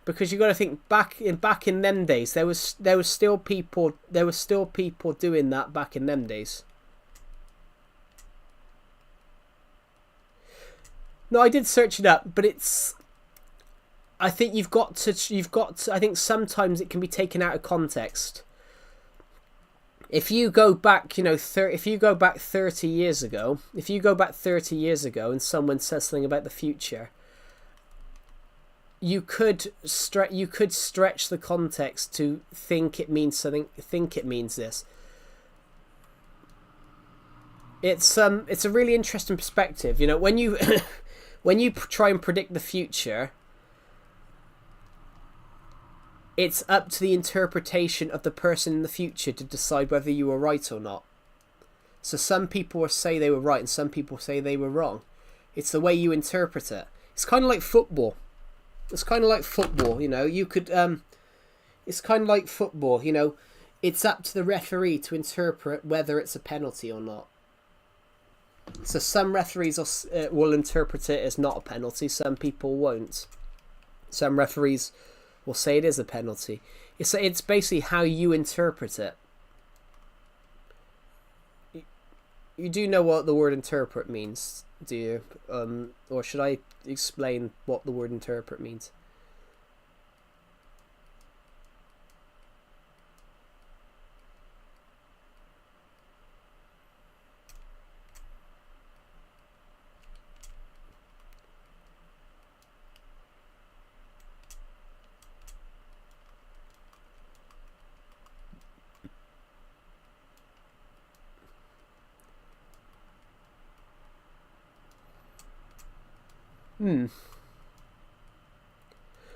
Because you got to think back in them days, there was still people doing that back in them days. No, I did search it up, but it's, I think you've got to, I think sometimes it can be taken out of context. If you go back, you know, if you go back 30 years ago, and someone says something about the future, you could stretch the context to think it means something, think it means this. It's a really interesting perspective, you know, when you when you try and predict the future, it's up to the interpretation of the person in the future to decide whether you were right or not. So some people will say they were right and some people say they were wrong. It's the way you interpret it. It's kind of like football. You know, you could it's kind of like football, you know, it's up to the referee to interpret whether it's a penalty or not. So some referees will interpret it as not a penalty, some people won't. Some referees will say it is a penalty. It's basically how you interpret it. You do know what the word interpret means, do you? Or should I explain what the word interpret means?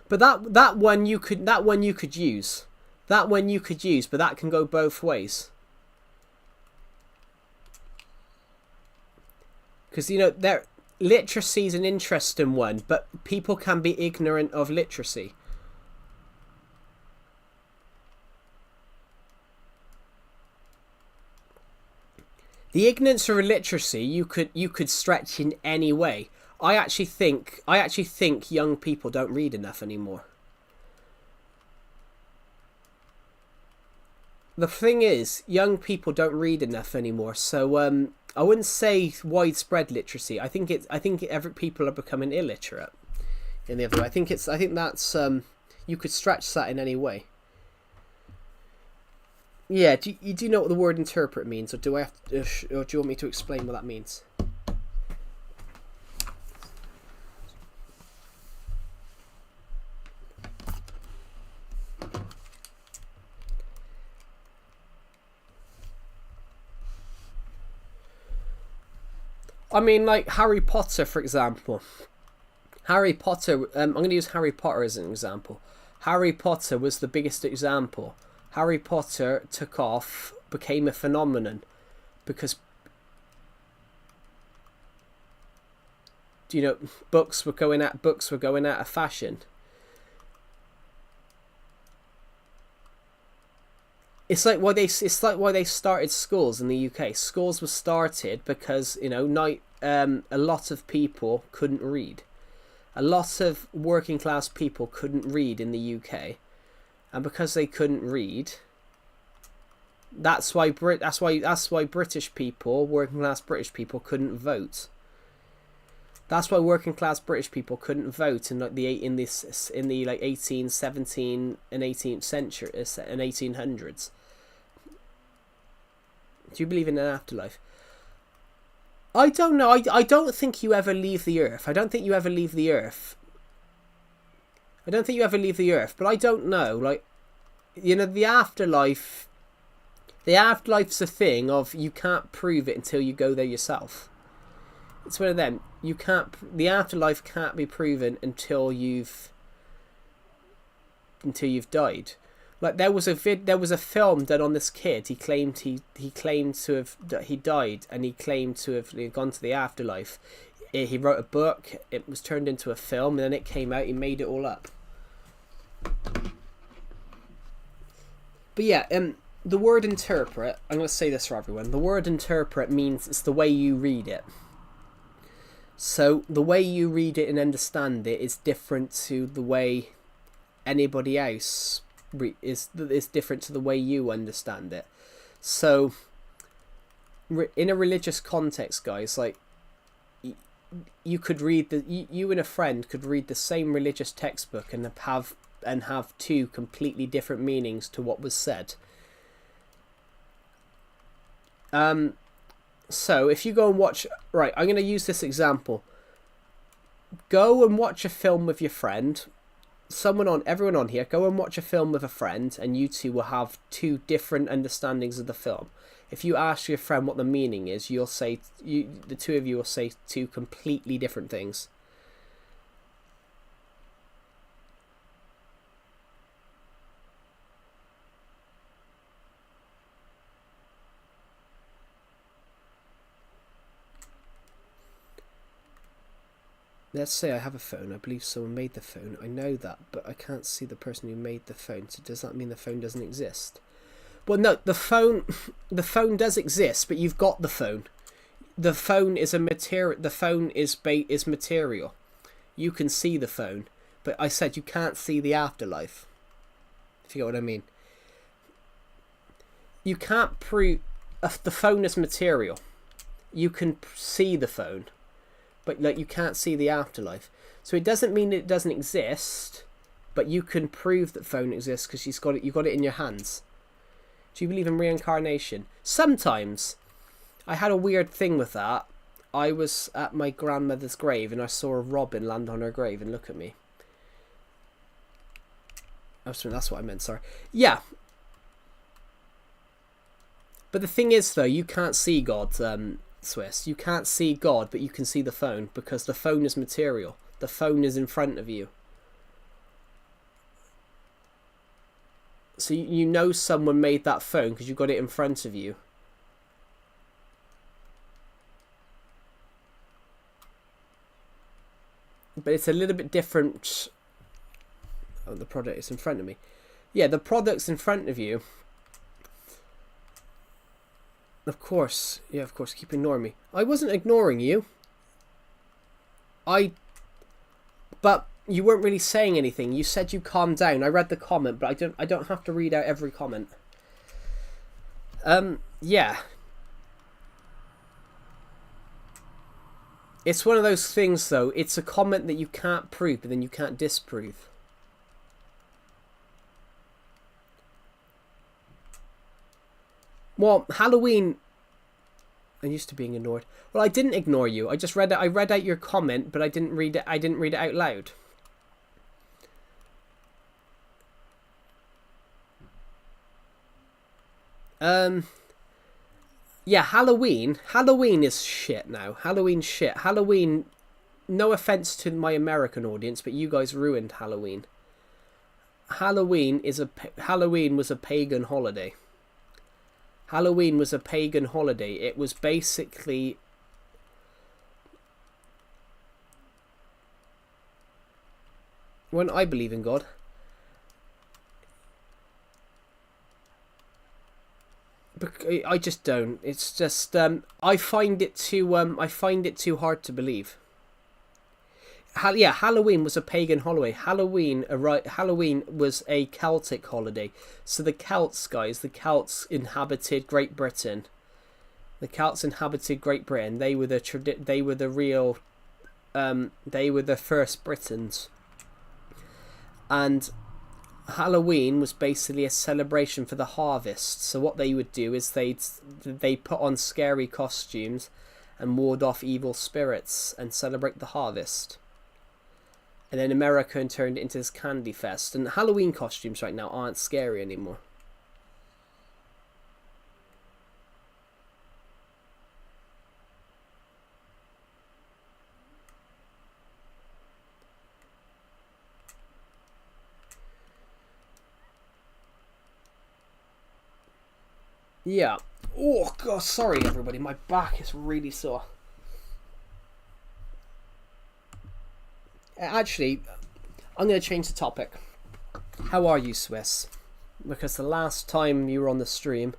But that one you could use. But that can go both ways. Because, you know, literacy is an interesting one, but people can be ignorant of literacy. The ignorance of illiteracy you could stretch in any way. I actually think young people don't read enough anymore. The thing is, young people don't read enough anymore. So I wouldn't say widespread literacy. I think every people are becoming illiterate. In the other way, I think that's you could stretch that in any way. Yeah, do you know what the word interpret means, or do I have to, or do you want me to explain what that means? I mean, like Harry Potter, for example. Harry Potter, I'm going to use Harry Potter as an example. Harry Potter was the biggest example. Harry Potter took off, became a phenomenon, because you know, books were going out of fashion. It's like why they started schools in the UK. Schools were started because, you know, a lot of people couldn't read. A lot of working class people couldn't read in the UK, and because they couldn't read, that's why British people, working class British people, couldn't vote. That's why working class British people couldn't vote in like the 18, 17 and 18th century and 1800s. Do you believe in an afterlife? I don't know. I don't think you ever leave the earth. I don't think you ever leave the earth. But I don't know. Like, you know, the afterlife. The afterlife's a thing of you can't prove it until you go there yourself. It's one of them. The afterlife can't be proven until you've died. Like there was a film done on this kid. He claimed he died, and he claimed to have gone to the afterlife. He wrote a book. It was turned into a film, and then it came out. He made it all up. But yeah, the word interpret. I'm going to say this for everyone. The word interpret means it's the way you read it. So the way you read it and understand it is different to the way anybody else is different to the way you understand it. So in a religious context, guys, like you could read you and a friend could read the same religious textbook and have two completely different meanings to what was said. So if you go and watch, right, I'm going to use this example. Go and watch a film with your friend. Everyone on here, go and watch a film with a friend, and you two will have two different understandings of the film. If you ask your friend what the meaning is, the two of you will say two completely different things. Let's say I have a phone. I believe someone made the phone. I know that, but I can't see the person who made the phone. So does that mean the phone doesn't exist? Well, no, the phone does exist, but you've got the phone. The phone is a material. The phone is material. You can see the phone, but I said you can't see the afterlife. If you get what I mean. You can't prove the phone is material. You can see the phone, but like you can't see the afterlife. So it doesn't mean it doesn't exist, but you can prove that phone exists because you've got it in your hands. Do you believe in reincarnation? Sometimes. I had a weird thing with that. I was at my grandmother's grave and I saw a robin land on her grave and look at me. Oh, sorry, that's what I meant, sorry. Yeah. But the thing is, though, you can't see God, Swiss. You can't see God, but you can see the phone because the phone is material. The phone is in front of you. So you know someone made that phone because you got it in front of you. But it's a little bit different. Oh, the product is in front of me. Yeah, the product's in front of you. Of course. Yeah, of course. Keep ignoring me. I wasn't ignoring you. But you weren't really saying anything. You said you calmed down. I read the comment, but I don't have to read out every comment. Yeah. It's one of those things, though. It's a comment that you can't prove, but then you can't disprove. Well, Halloween... I'm used to being ignored. Well, I didn't ignore you. I just read it. I read out your comment, but I didn't read it. I didn't read it out loud. Yeah, Halloween. Halloween is shit now. Halloween shit. Halloween. No offense to my American audience, but you guys ruined Halloween. Halloween was a pagan holiday. Halloween was a pagan holiday. It was basically When I believe in God. I just don't. It's just I find it too hard to believe. Halloween was a pagan holiday. Halloween was a Celtic holiday. So the Celts, guys, the Celts inhabited Great Britain. The Celts inhabited Great Britain. They were the real they were the first Britons. And Halloween was basically a celebration for the harvest. So what they would do is they put on scary costumes and ward off evil spirits and celebrate the harvest. And then America turned it into this candy fest. And Halloween costumes right now aren't scary anymore. Yeah. Oh, God, sorry, everybody. My back is really sore. Actually, I'm going to change the topic. How are you, Swiss? Because the last time you were on the stream,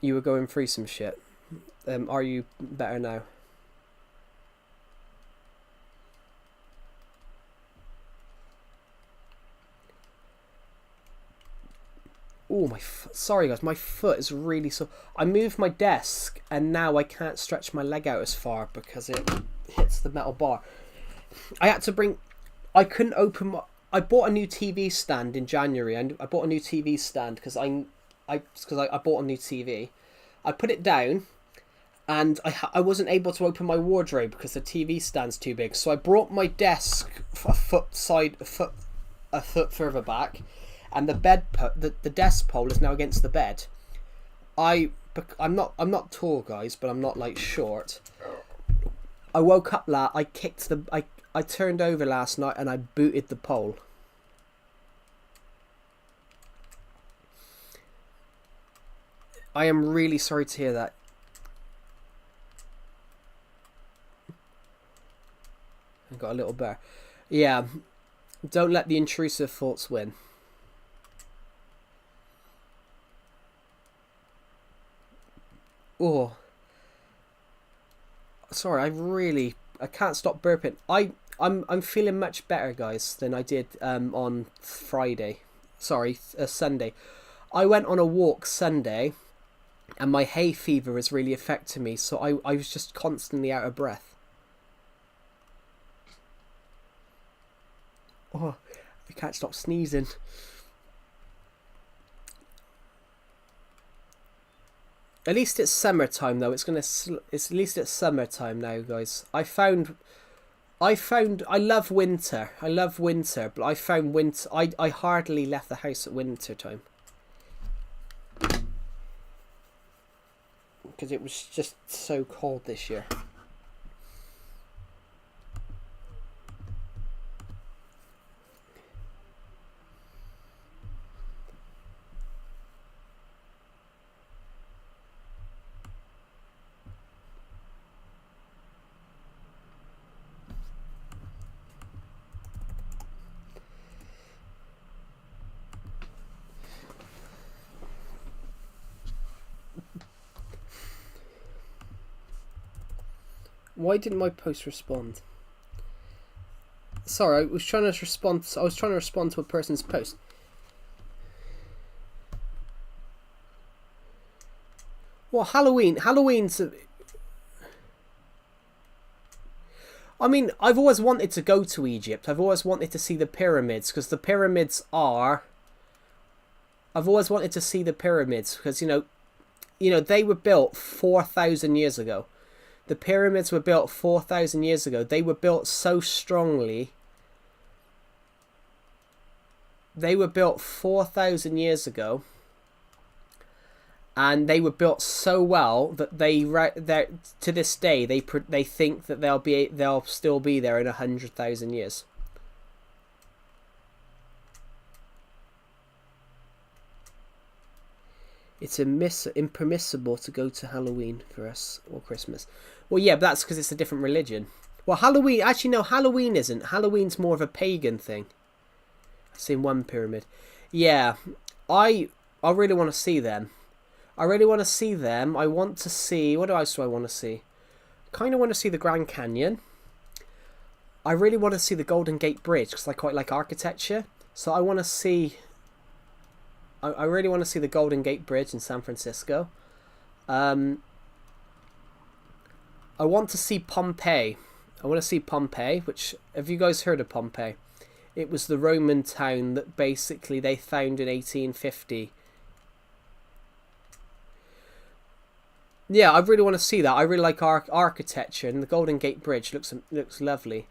you were going through some shit. Are you better now? Oh, sorry guys, my foot is really sore. I moved my desk and now I can't stretch my leg out as far because it hits the metal bar. I couldn't open my... I bought a new TV stand in January, and I bought a new TV stand because I bought a new TV. I put it down, and I wasn't able to open my wardrobe because the TV stand's too big. So I brought my desk a foot further back, and the desk pole is now against the bed. I'm not tall, guys, but I'm not like short. I woke up I turned over last night and I booted the pole. I am really sorry to hear that. I got a little bear. Yeah, don't let the intrusive thoughts win. Oh, sorry, I can't stop burping. I'm feeling much better, guys, than I did on Friday. Sorry, Sunday. I went on a walk Sunday, and my hay fever was really affecting me, so I was just constantly out of breath. Oh, I can't stop sneezing. At least it's summertime, though. At least it's summertime now, guys. I love winter. I love winter, but I found winter. I hardly left the house at winter time because it was just so cold this year. Why didn't my post respond? Sorry, I was trying to respond to a person's post. Well, Halloween's... I mean, I've always wanted to go to Egypt. I've always wanted to see the pyramids, because the pyramids are... I've always wanted to see the pyramids, because, you know, they were built 4,000 years ago. The pyramids were built 4,000 years ago. They were built so strongly. They were built 4,000 years ago. And they were built so well that to this day they think that they'll still be there in 100,000 years. It's impermissible to go to Halloween for us or Christmas. Well, yeah, but that's because it's a different religion. Well, Halloween... Actually, no, Halloween isn't. Halloween's more of a pagan thing. I've seen one pyramid. Yeah, I really want to see them. I really want to see them. I want to see... What else do I want to see? Kind of want to see the Grand Canyon. I really want to see the Golden Gate Bridge because I quite like architecture. So I want to see... I really want to see the Golden Gate Bridge in San Francisco. I want to see Pompeii. I want to see Pompeii, which... Have you guys heard of Pompeii? It was the Roman town that basically they found in 1850. Yeah, I really want to see that. I really like architecture, and the Golden Gate Bridge looks lovely.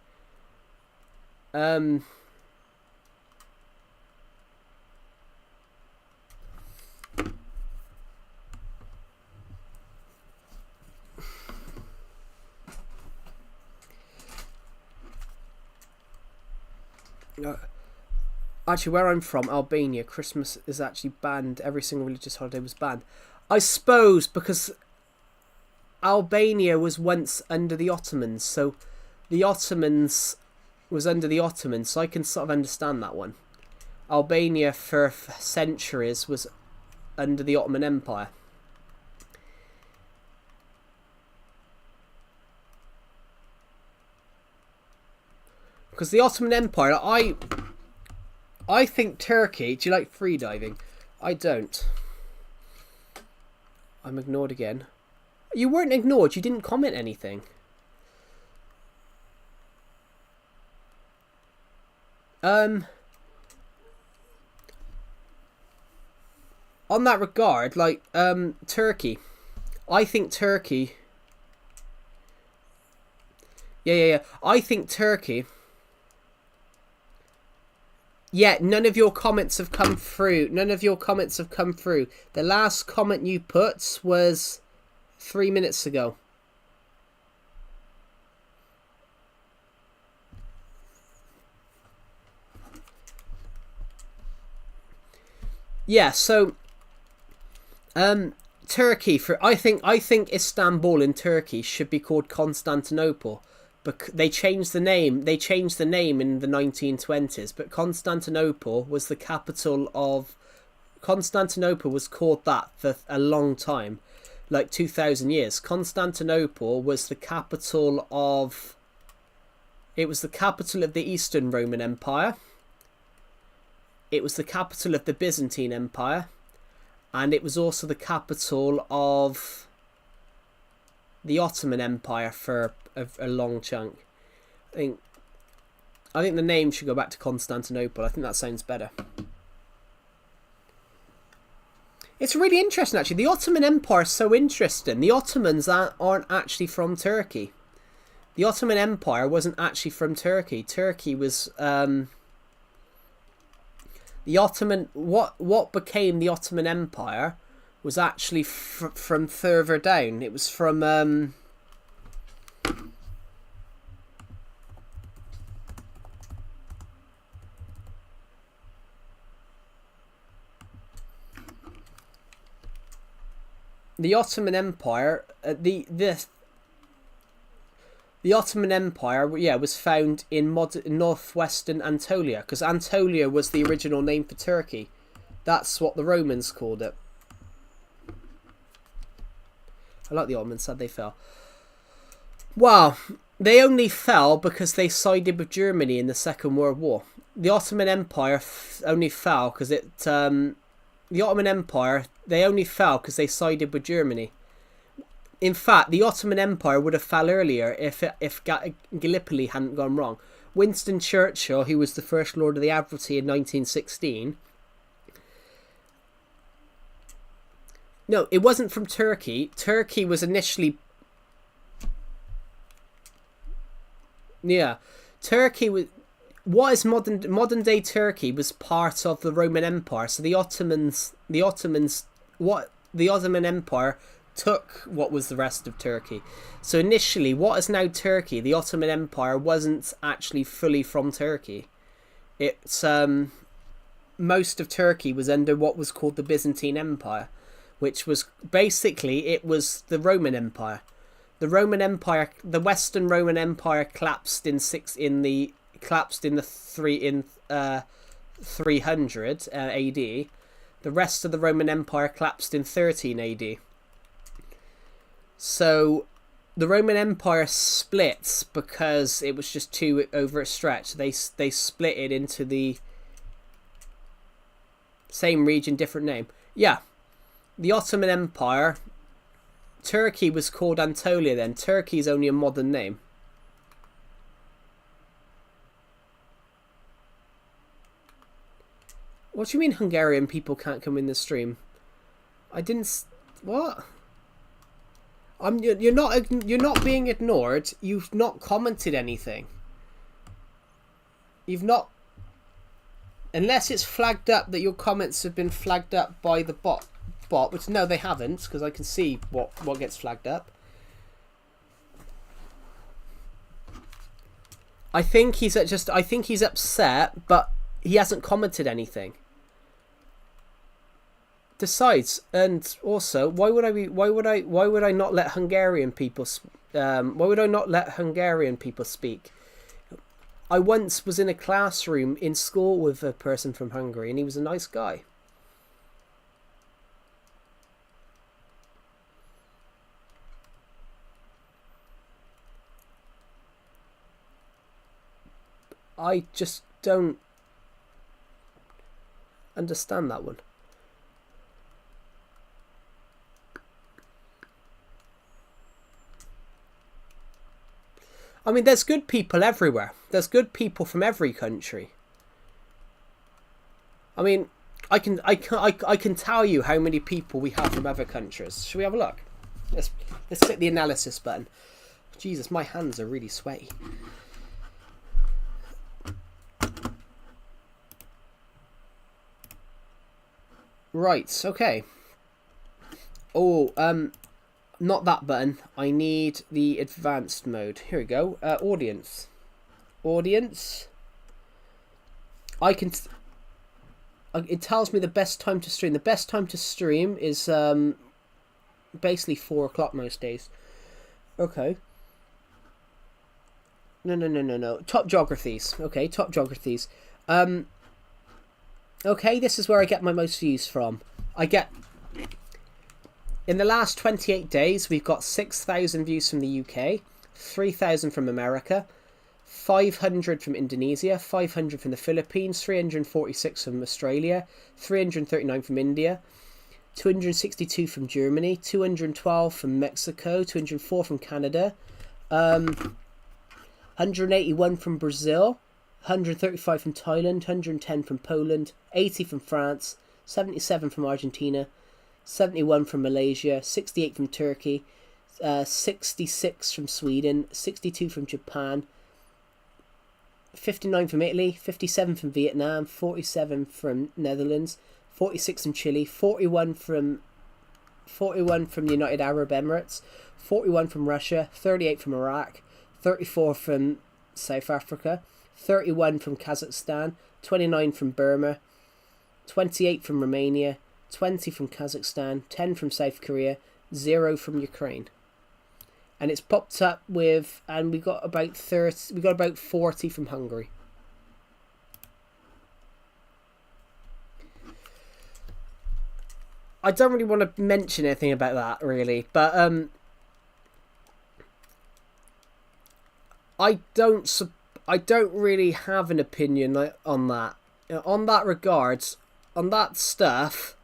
Actually, where I'm from, Albania, Christmas is actually banned. Every single religious holiday was banned. I suppose because Albania was once under the Ottomans, so the Ottomans was under the Ottomans, so I can sort of understand that one. Albania for centuries was under the Ottoman Empire. Because the Ottoman Empire, I think Turkey... Do you like freediving? I don't. I'm ignored again. You weren't ignored. You didn't comment anything. On that regard, like, Turkey. I think Turkey... Yeah. I think Turkey... Yeah, none of your comments have come through. The last comment you put was 3 minutes ago. Yeah, so Turkey I think Istanbul in Turkey should be called Constantinople. But they changed the name. They changed the name in the 1920s. But Constantinople was the capital of... Constantinople was called that for a long time. Like 2,000 years. Constantinople was the capital of... It was the capital of the Eastern Roman Empire. It was the capital of the Byzantine Empire. And it was also the capital of the Ottoman Empire for a long chunk. I think the name should go back to Constantinople. I think that sounds better. It's really interesting, actually. The Ottoman Empire is so interesting. The Ottomans aren't actually from Turkey. The Ottoman Empire wasn't actually from Turkey. Turkey was... the Ottoman... What became the Ottoman Empire was actually from further down. It was from... The Ottoman Empire, the Ottoman Empire, yeah, was found in northwestern Anatolia, because Anatolia was the original name for Turkey. That's what the Romans called it. I like the Ottomans, sad they fell. Well, they only fell because they sided with Germany in the Second World War. The Ottoman Empire only fell because it... The Ottoman Empire, they only fell because they sided with Germany. In fact, the Ottoman Empire would have fell earlier if Gallipoli hadn't gone wrong. Winston Churchill, who was the First Lord of the Admiralty in 1916... No, it wasn't from Turkey. Turkey was initially... Yeah. Turkey was... What is modern day Turkey was part of the Roman Empire. So the Ottoman Empire took what was the rest of Turkey. So initially, what is now Turkey, the Ottoman Empire wasn't actually fully from Turkey. It's most of Turkey was under what was called the Byzantine Empire, which was basically it was the Roman Empire. The Roman Empire, the Western Roman Empire, collapsed in 300 AD. The rest of the Roman Empire collapsed in 13 AD. So the Roman Empire splits because it was just too overstretched. They split it into the same region, different name. Yeah, the Ottoman Empire. Turkey was called Anatolia then. Turkey is only a modern name. What do you mean Hungarian people can't come in the stream? I didn't... What? You're not being ignored. You've not commented anything. You've not... Unless it's flagged up that your comments have been flagged up by the bot, which no, they haven't, because I can see what gets flagged up. I think he's upset, but he hasn't commented anything. Besides, and also, why would I not let Hungarian people speak? I once was in a classroom in school with a person from Hungary, and he was a nice guy. I just don't understand that one. I mean, there's good people everywhere. There's good people from every country. I mean, I can tell you how many people we have from other countries. Should we have a look? Let's click the analysis button. Jesus, my hands are really sweaty. Right, okay. Oh, not that button. I need the advanced mode. Here we go. Audience. Audience. It tells me the best time to stream. The best time to stream is basically 4 o'clock most days. Okay. No. Top geographies. Okay, top geographies. Okay, this is where I get my most views from. In the last 28 days, we've got 6,000 views from the UK, 3,000 from America, 500 from Indonesia, 500 from the Philippines, 346 from Australia, 339 from India, 262 from Germany, 212 from Mexico, 204 from Canada, 181 from Brazil, 135 from Thailand, 110 from Poland, 80 from France, 77 from Argentina, 71 from Malaysia, 68 from Turkey, 66 from Sweden, 62 from Japan, 59 from Italy, 57 from Vietnam, 47 from Netherlands, 46 from Chile, 41 from the United Arab Emirates, 41 from Russia, 38 from Iraq, 34 from South Africa, 31 from Kazakhstan, 29 from Burma, 28 from Romania, 20 from Kazakhstan, 10 from South Korea, 0 from Ukraine. And it's popped up with, and we got about 40 from Hungary. I don't really want to mention anything about that really, but I don't really have an opinion on that. On that regards, on that stuff,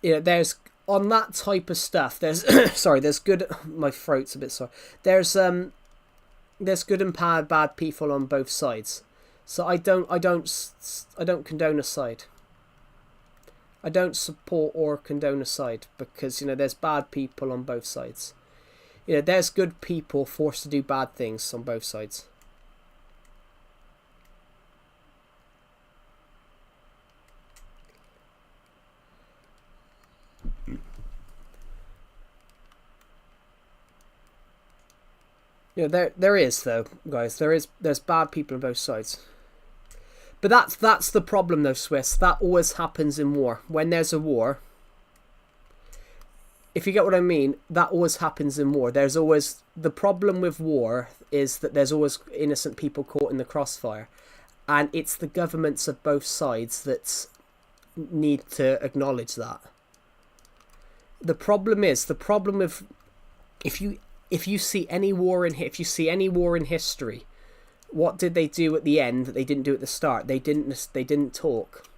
there's on that type of stuff. There's sorry, there's good. My throat's a bit sore. There's good and bad people on both sides. So I don't condone a side. I don't support or condone a side because there's bad people on both sides. There's good people forced to do bad things on both sides. There is though, guys. There's bad people on both sides. But that's the problem though, Swiss. That always happens in war. When there's a war, if you get what I mean, that always happens in war. There's always, the problem with war is that there's always innocent people caught in the crossfire, and it's the governments of both sides that need to acknowledge that. The problem with, if you see any war in history, what did they do at the end that they didn't do at the start? They didn't talk.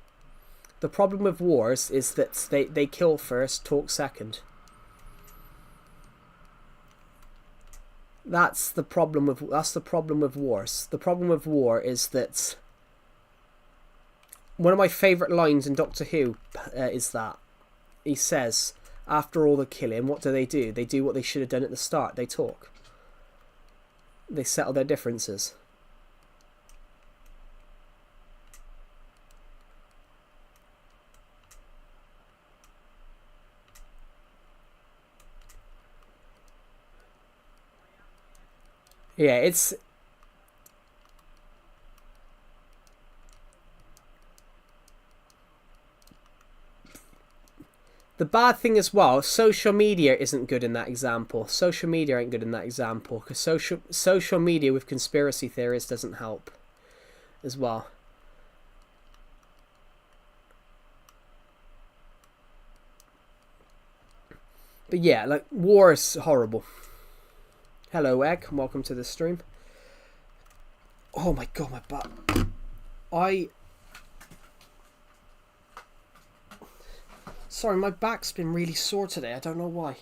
The problem with wars is that they kill first, talk second. That's the problem with wars. The problem with war is that one of my favourite lines in Doctor Who is that he says, after all the killing, what do? They do what they should have done at the start. They talk. They settle their differences. Yeah, it's... The bad thing as well, social media isn't good in that example. Social media ain't good in that example, because social media with conspiracy theories doesn't help as well. But yeah, like, war is horrible. Hello, Egg. Welcome to the stream. Oh my god, my butt. Sorry, my back's been really sore today. I don't know why.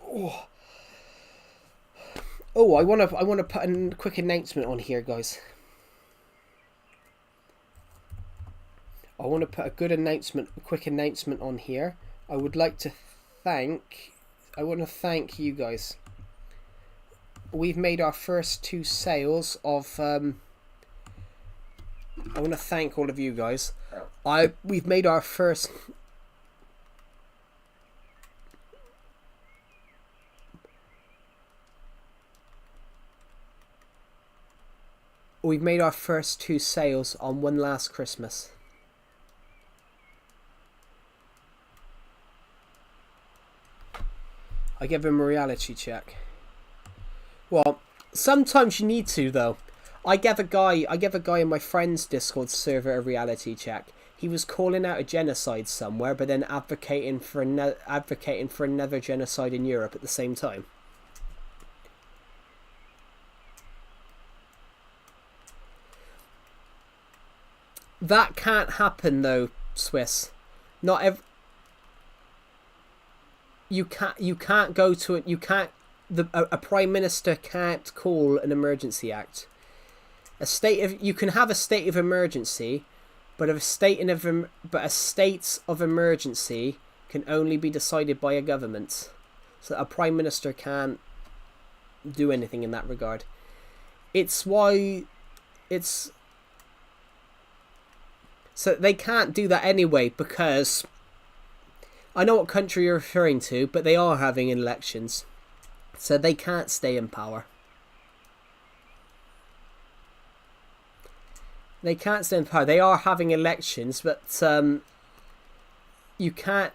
Oh, I want to put a quick announcement on here, guys. I want to put a quick announcement on here. I want to thank you guys. We've made our first 2 sales of I want to thank all of you guys. We've made our first first 2 sales on One Last Christmas. I give him a reality check. Well, sometimes you need to, though. I gave a guy in my friend's Discord server a reality check. He was calling out a genocide somewhere, but then advocating for another genocide in Europe at the same time. That can't happen, though, Swiss. Not every... You can't go to it. You can't. A prime minister can't call an emergency act. You can have a state of emergency, but a state of emergency can only be decided by a government. So a prime minister can't do anything in that regard. So they can't do that anyway, because I know what country you're referring to, but they are having elections, so they can't stay in power. They can't stay in power. They are having elections, but you can't.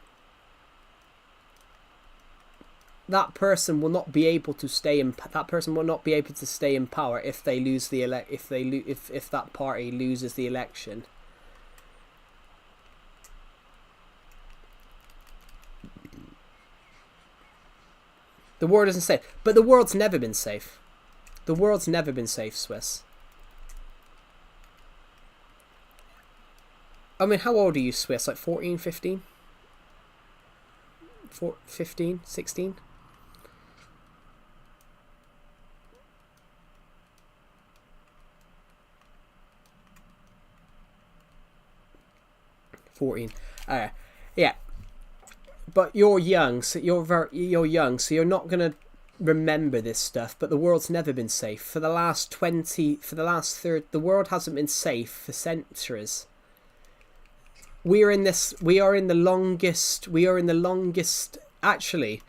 That person will not be able to stay in. That person will not be able to stay in power if they lose the if that party loses the election. The world isn't safe, but the world's never been safe. The world's never been safe, Swiss. I mean, how old are you, Swiss? Like 14, 15? 15, 16? Yeah. But you're young, so you're young, so you're not gonna remember this stuff. But the world's never been safe the world hasn't been safe for centuries. We are in the longest. Actually,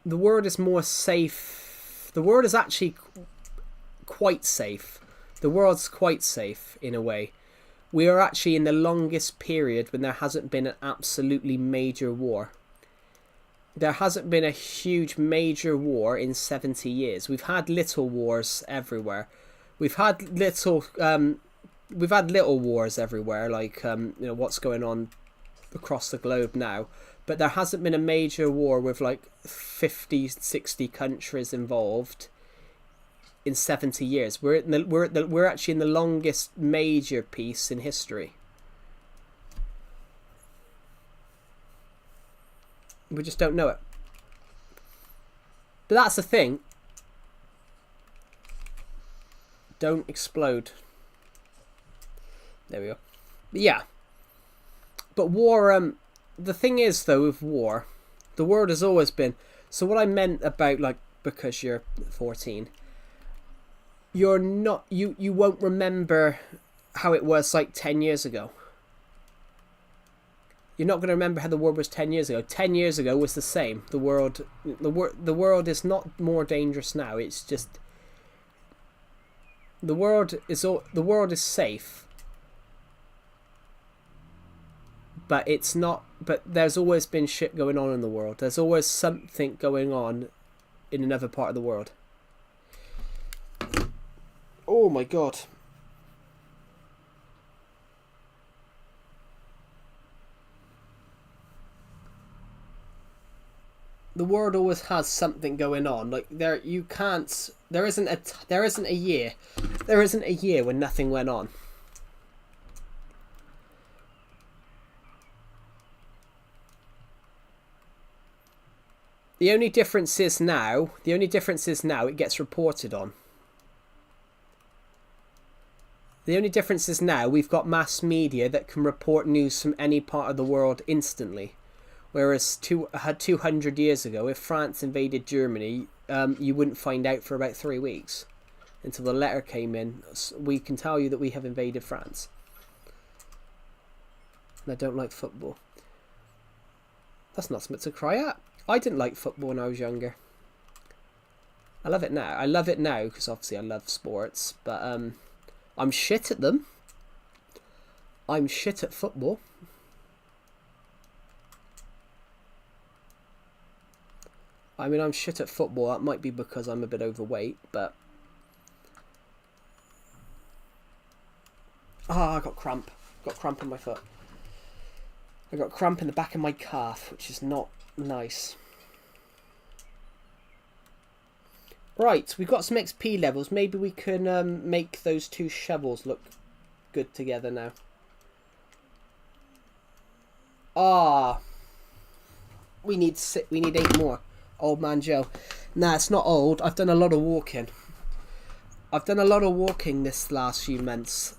the world is more safe. The world is actually quite safe. The world's quite safe in a way. We are actually in the longest period when there hasn't been an absolutely major war. there hasn't been a huge major war in 70 years. We've had little wars everywhere. We've had little wars everywhere, like what's going on across the globe now, but there hasn't been a major war with like 50, 60 countries involved in 70 years. We're actually in the longest major peace in history. We just don't know it. But that's the thing. Don't explode. There we go. But yeah. But war, the thing is though with war, the world has always been, so what I meant about like, because you're 14, you're not, you won't remember how it was like 10 years ago. You're not going to remember how the world was 10 years ago. 10 years ago was the same. The world is not more dangerous now. It's just the world is safe. But it's not. But there's always been shit going on in the world. There's always something going on in another part of the world. Oh my god. The world always has something going on. Like there isn't a year when nothing went on. The only difference is now it gets reported on. The only difference is now we've got mass media that can report news from any part of the world instantly. Whereas 200 years ago, if France invaded Germany, you wouldn't find out for about 3 weeks. Until the letter came in, we can tell you that we have invaded France. And I don't like football. That's not something to cry at. I didn't like football when I was younger. I love it now. I love it now because obviously I love sports. But I'm shit at them. I'm shit at football. I mean, I'm shit at football. That might be because I'm a bit overweight, but... I got cramp. Got cramp in my foot. I got cramp in the back of my calf, which is not nice. Right, we've got some XP levels. Maybe we can make those two shovels look good together now. We need 8 more. Old man Joe. Nah, it's not old. I've done a lot of walking. I've done a lot of walking this last few months.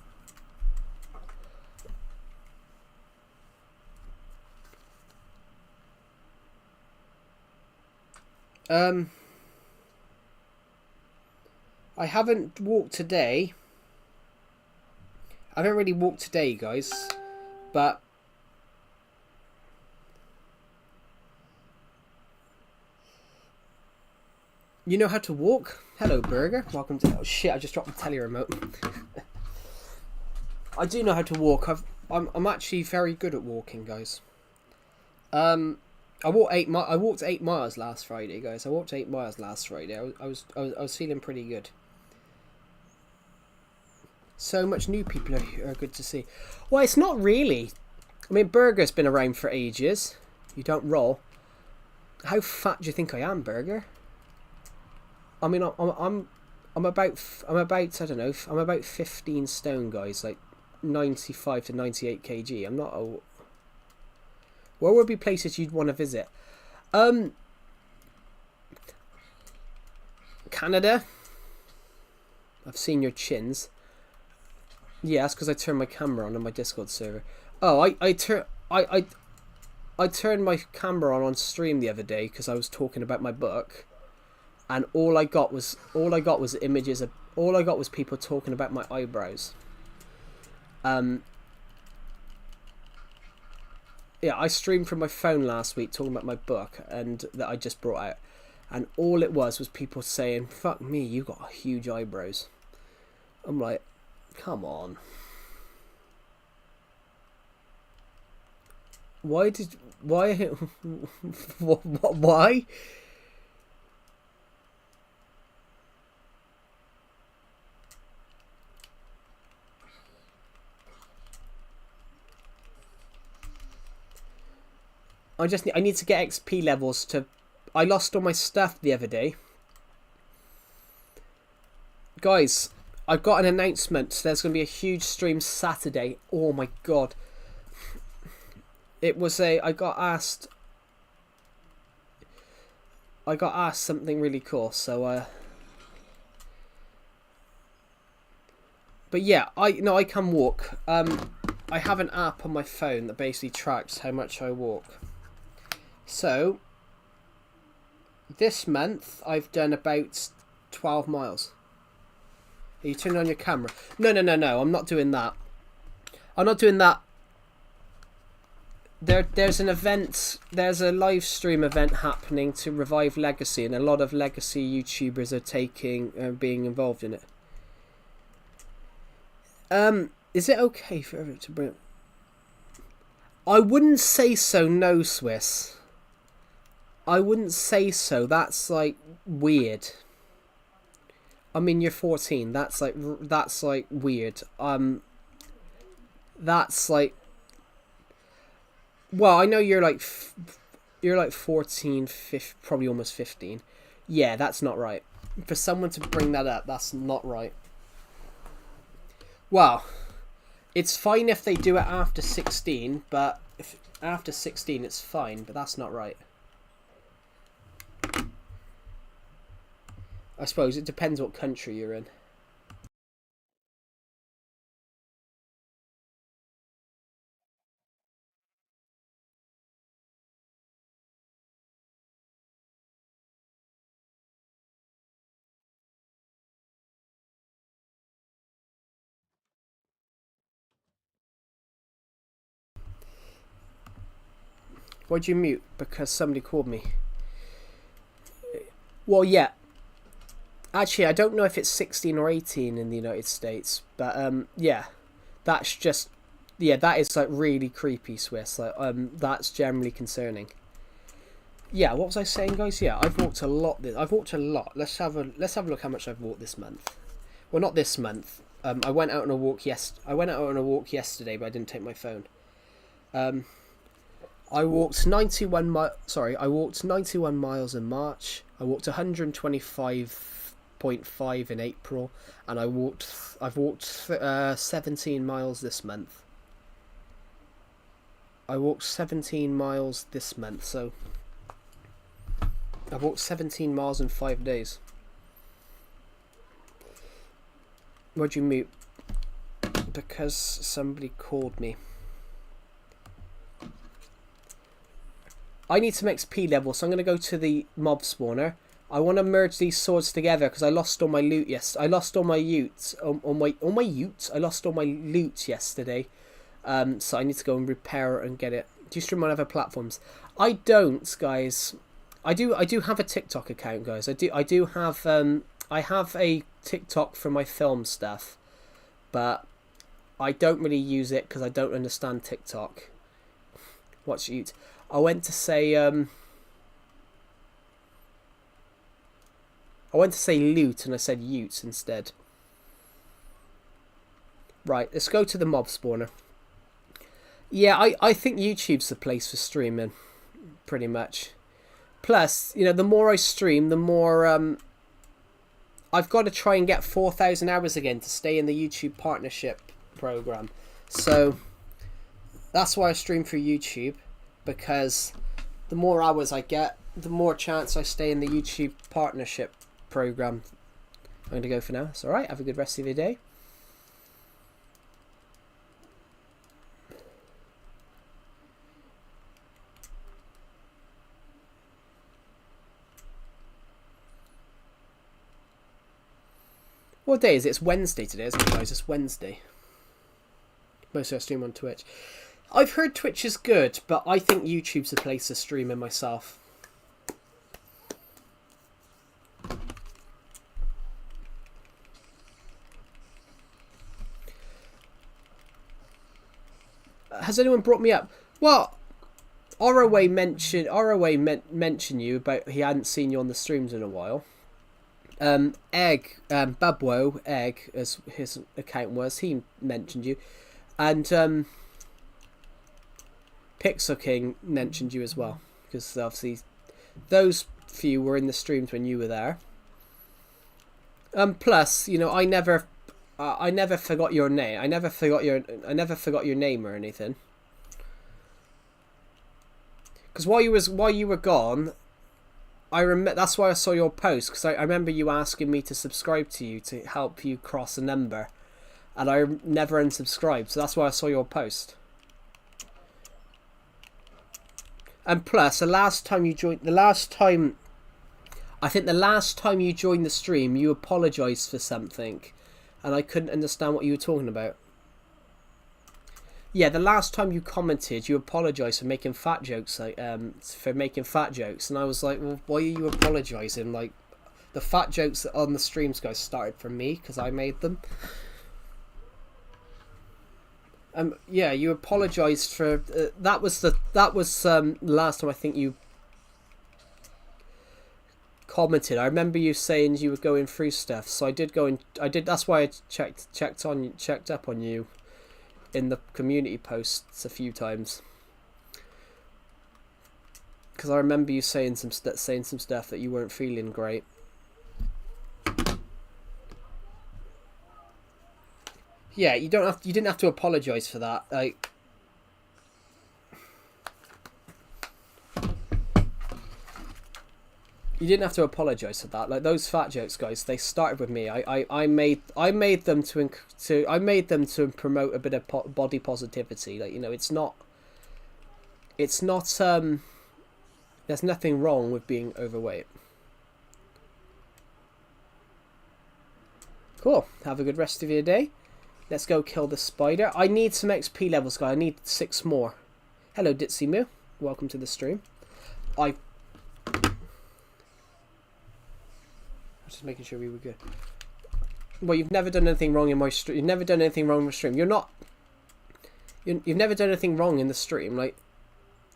I haven't walked today. I haven't really walked today, guys. But you know how to walk? Hello, Burger. Welcome to... Oh, shit, I just dropped the telly remote. I do know how to walk. I'm actually very good at walking, guys. I walked 8 miles last Friday, guys. I walked 8 miles last Friday. I was feeling pretty good. So much new people are good to see. Well, it's not really. I mean, Burger's been around for ages. You don't roll. How fat do you think I am, Burger? I mean, I'm about I don't know. I'm about 15 stone, guys. Like 95 to 98 kg. I'm not a... Where would be places you'd want to visit? Canada. I've seen your chins. Yeah, that's because I turned my camera on my Discord server. Oh, I turned my camera on stream the other day because I was talking about my book, and all I got was images of... All I got was people talking about my eyebrows. Yeah, I streamed from my phone last week talking about my book and that I just brought out, and all it was people saying, "Fuck me, you got huge eyebrows." I'm like, come on. Why did... Why... Why? I need to get XP levels to... I lost all my stuff the other day. Guys, I've got an announcement. There's going to be a huge stream Saturday. Oh my god. It was I got asked something really cool, so but yeah, I can walk. I have an app on my phone that basically tracks how much I walk. So this month I've done about 12 miles. Are you turning on your camera? No, I'm not doing that. I'm not doing that. There's an event, there's a live stream event happening to revive Legacy, and a lot of Legacy YouTubers are being involved in it. Is it okay for everyone to bring... I wouldn't say so, no, Swiss. I wouldn't say so. That's like weird. I mean, you're 14. That's like weird. That's like... Well, I know you're like 14, 15, probably almost 15. Yeah, that's not right. For someone to bring that up, that's not right. Well, it's fine if they do it after 16, but if after 16 it's fine, but that's not right. I suppose it depends what country you're in. Why'd you mute? Because somebody called me. Well, yeah. Actually, I don't know if it's 16 or 18 in the United States, but yeah, that's just, yeah, that is like really creepy, Swiss. Like that's generally concerning. Yeah, what was I saying, guys? Yeah, I've walked a lot. I've walked a lot. Let's have a look how much I've walked this month. Well, not this month. I went out on a walk yesterday, but I didn't take my phone. I walked 91 miles in March. I walked 125.5 in April, and I've walked 17 miles this month. I walked 17 miles this month, so I've walked 17 miles in 5 days. Why'd you mute? Because somebody called me. I need some XP level, so I'm going to go to the mob spawner. I want to merge these swords together because I lost all my loot I lost all my utes. I lost all my loot yesterday. So I need to go and repair it and get it. Do you stream on other platforms? I don't, guys. I do have a TikTok account, guys. I have a TikTok for my film stuff, but I don't really use it because I don't understand TikTok. What's ute? I went to say loot and I said utes instead. Right, let's go to the mob spawner. Yeah, I think YouTube's the place for streaming, pretty much. Plus, you know, the more I stream, the more I've got to try and get 4,000 hours again to stay in the YouTube partnership program. So that's why I stream for YouTube, because the more hours I get, the more chance I stay in the YouTube partnership program. I'm going to go for now. It's alright. Have a good rest of your day. What day is it? It's Wednesday today, isn't it, guys? It's Wednesday. Mostly I stream on Twitch. I've heard Twitch is good, but I think YouTube's the place to stream in myself. Has anyone brought me up? Well, mentioned you about he hadn't seen you on the streams in a while. Bubwo Egg, as his account was, he mentioned you, and Pixel King mentioned you as well, because obviously those few were in the streams when you were there. Plus, you know, I never forgot your name. I never forgot your name or anything. Because while you were gone, that's why I saw your post, because I remember you asking me to subscribe to you to help you cross a number, and I never unsubscribed, so that's why I saw your post. And plus, the last time you joined the stream, you apologised for something, and I couldn't understand what you were talking about. Yeah, the last time you commented, you apologised for making fat jokes, and I was like, well, why are you apologising? Like, the fat jokes on the streams, guys, started from me because I made them. Yeah, you apologised for that was the last time I think you commented. I remember you saying you were going through stuff, so I did. That's why I checked up on you in the community posts a few times, because I remember you saying some stuff that you weren't feeling great. Yeah, you didn't have to apologize for that. Like, you didn't have to apologize for that. Like, those fat jokes, guys, they started with me. I made them to promote a bit of body positivity. Like, you know, it's not there's nothing wrong with being overweight. Cool. Have a good rest of your day. Let's go kill the spider. I need some XP levels, guys. I need 6 more. Hello, Ditsymoo. Welcome to the stream. I'm just making sure we were good. Well, you've never done anything wrong in my stream. You've never done anything wrong in the stream. You've never done anything wrong in the stream. Like,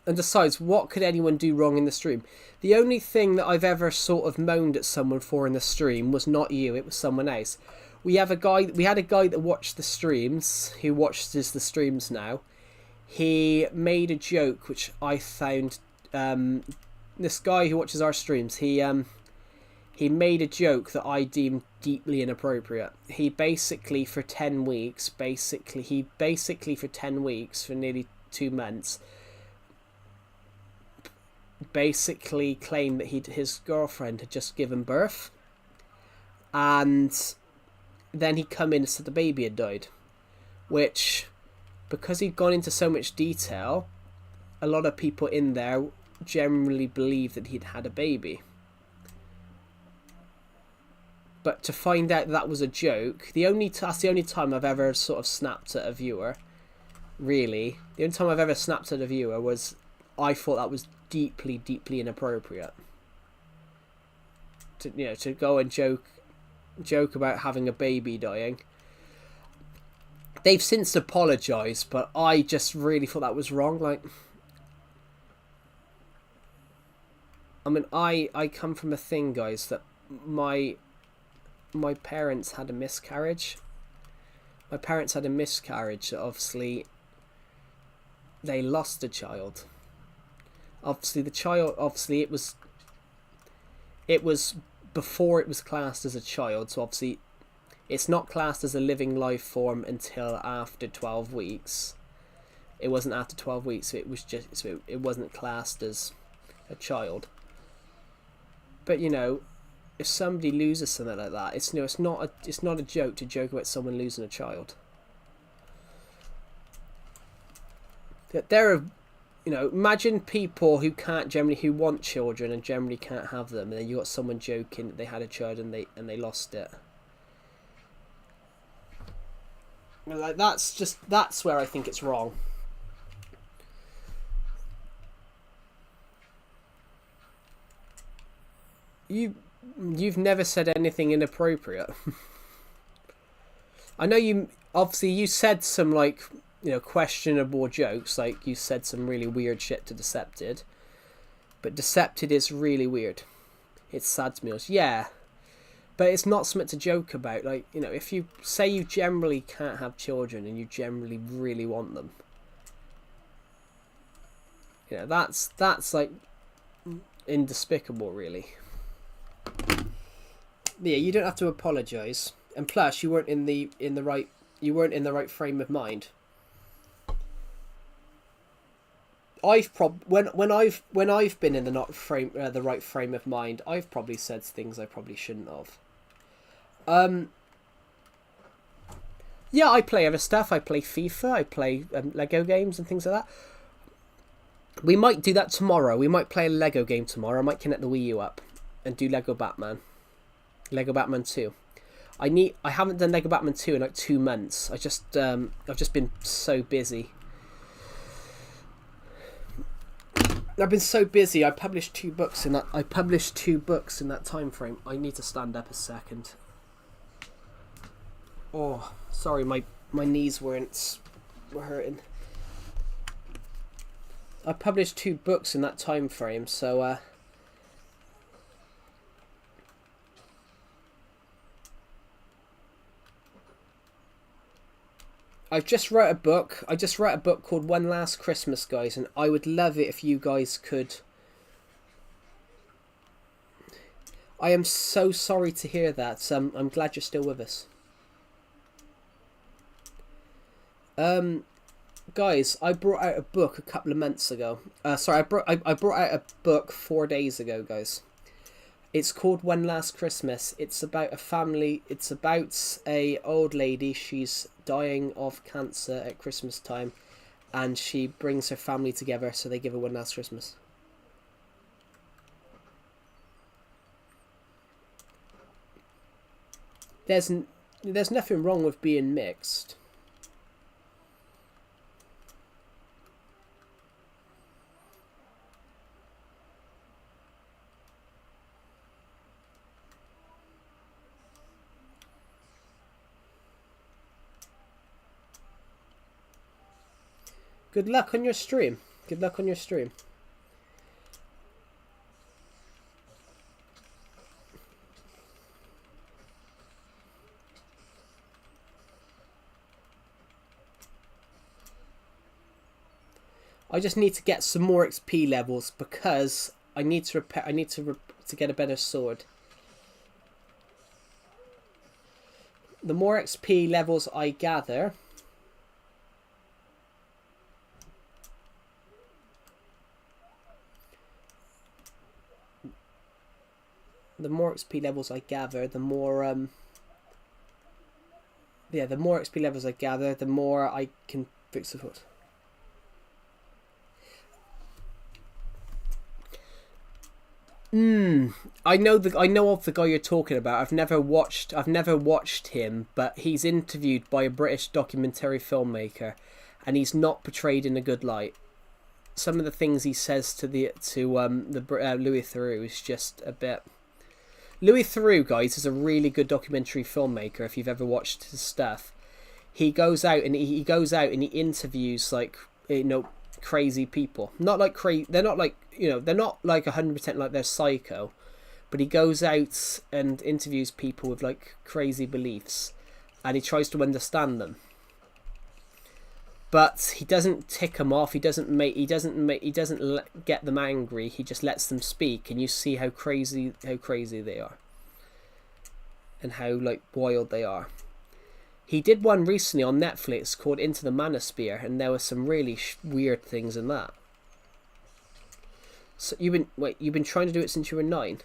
and besides, what could anyone do wrong in the stream? The only thing that I've ever sort of moaned at someone for in the stream was not you. It was someone else. We had a guy that watched the streams, who watches the streams now. He made a joke which I found, this guy who watches our streams, he made a joke that I deemed deeply inappropriate. He basically for 10 weeks, for nearly 2 months, basically claimed that his girlfriend had just given birth, and then he come in and said the baby had died, which, because he'd gone into so much detail, a lot of people in there generally believed that he'd had a baby. But to find out that was a joke, that's the only time I've ever sort of snapped at a viewer, really. The only time I've ever snapped at a viewer was, I thought that was deeply, deeply inappropriate. To go and joke about having a baby dying. They've since apologised, but I just really thought that was wrong. Like, I mean, I come from a thing, guys, that my parents had a miscarriage. My parents had a miscarriage, so obviously they lost a child. Obviously it was before it was classed as a child, so obviously it's not classed as a living life form until after 12 weeks. It wasn't after 12 weeks, so it wasn't classed as a child. But, you know, if somebody loses something like that, it's not a joke to joke about someone losing a child. There are, you know, imagine people who want children and generally can't have them, and then you got someone joking that they had a child and they lost it. Like, that's where I think it's wrong. You've never said anything inappropriate. I know you said some, like, questionable jokes. Like, you said some really weird shit to Decepted. But Decepted is really weird. It's sad meals. Yeah. But it's not something to joke about. Like, if you say you generally can't have children and you generally really want them, that's like indespicable, really. Yeah, you don't have to apologize. And plus, you weren't in the right frame of mind. When I've been in the right frame of mind, I've probably said things I probably shouldn't have. Yeah, I play other stuff. I play FIFA. I play Lego games and things like that. We might do that tomorrow. We might play a Lego game tomorrow. I might connect the Wii U up and do Lego Batman 2. I haven't done Lego Batman 2 in like 2 months. I've just been so busy. I've been so busy. I published 2 books in that time frame. I need to stand up a second. Oh, sorry, my knees were hurting. I published 2 books in that time frame, so I just wrote a book called One Last Christmas, guys, and I would love it if you guys could. I am so sorry to hear that. I'm glad you're still with us. Guys, I brought out a book a couple of months ago. Sorry, I brought out a book 4 days ago, guys. It's called One Last Christmas. It's about a family. It's about a old lady. She's dying of cancer at Christmas time, and she brings her family together so they give her one last Christmas. There's nothing wrong with being mixed. Good luck on your stream. Good luck on your stream. I just need to get some more XP levels because I need to repair. I need to get a better sword. The more XP levels I gather, the more XP levels I gather, the more the more XP levels I gather, the more I can fix the foot. I know of the guy you're talking about. I've never watched him, but he's interviewed by a British documentary filmmaker, and he's not portrayed in a good light. Some of the things he says to Louis Theroux is just a bit. Louis Theroux, guys, is a really good documentary filmmaker. If you've ever watched his stuff, he goes out and he interviews crazy people. Not like they're not like 100% like they're psycho, but he goes out and interviews people with like crazy beliefs, and he tries to understand them. But he doesn't tick them off. He doesn't get them angry. He just lets them speak, and you see how crazy they are, and how like wild they are. He did one recently on Netflix called Into the Manosphere, and there were some really weird things in that. So you've been trying to do it since you were 9?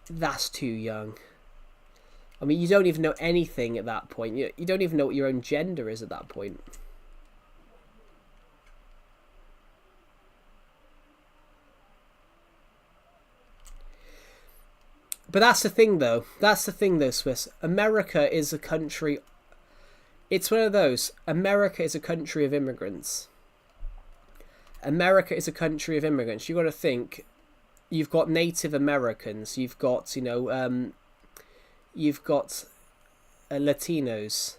That's too young. I mean, you don't even know anything at that point. You don't even know what your own gender is at that point. But that's the thing, though. Swiss. America is a country. It's one of those. America is a country of immigrants. You've got to think. You've got Native Americans. You've got Latinos.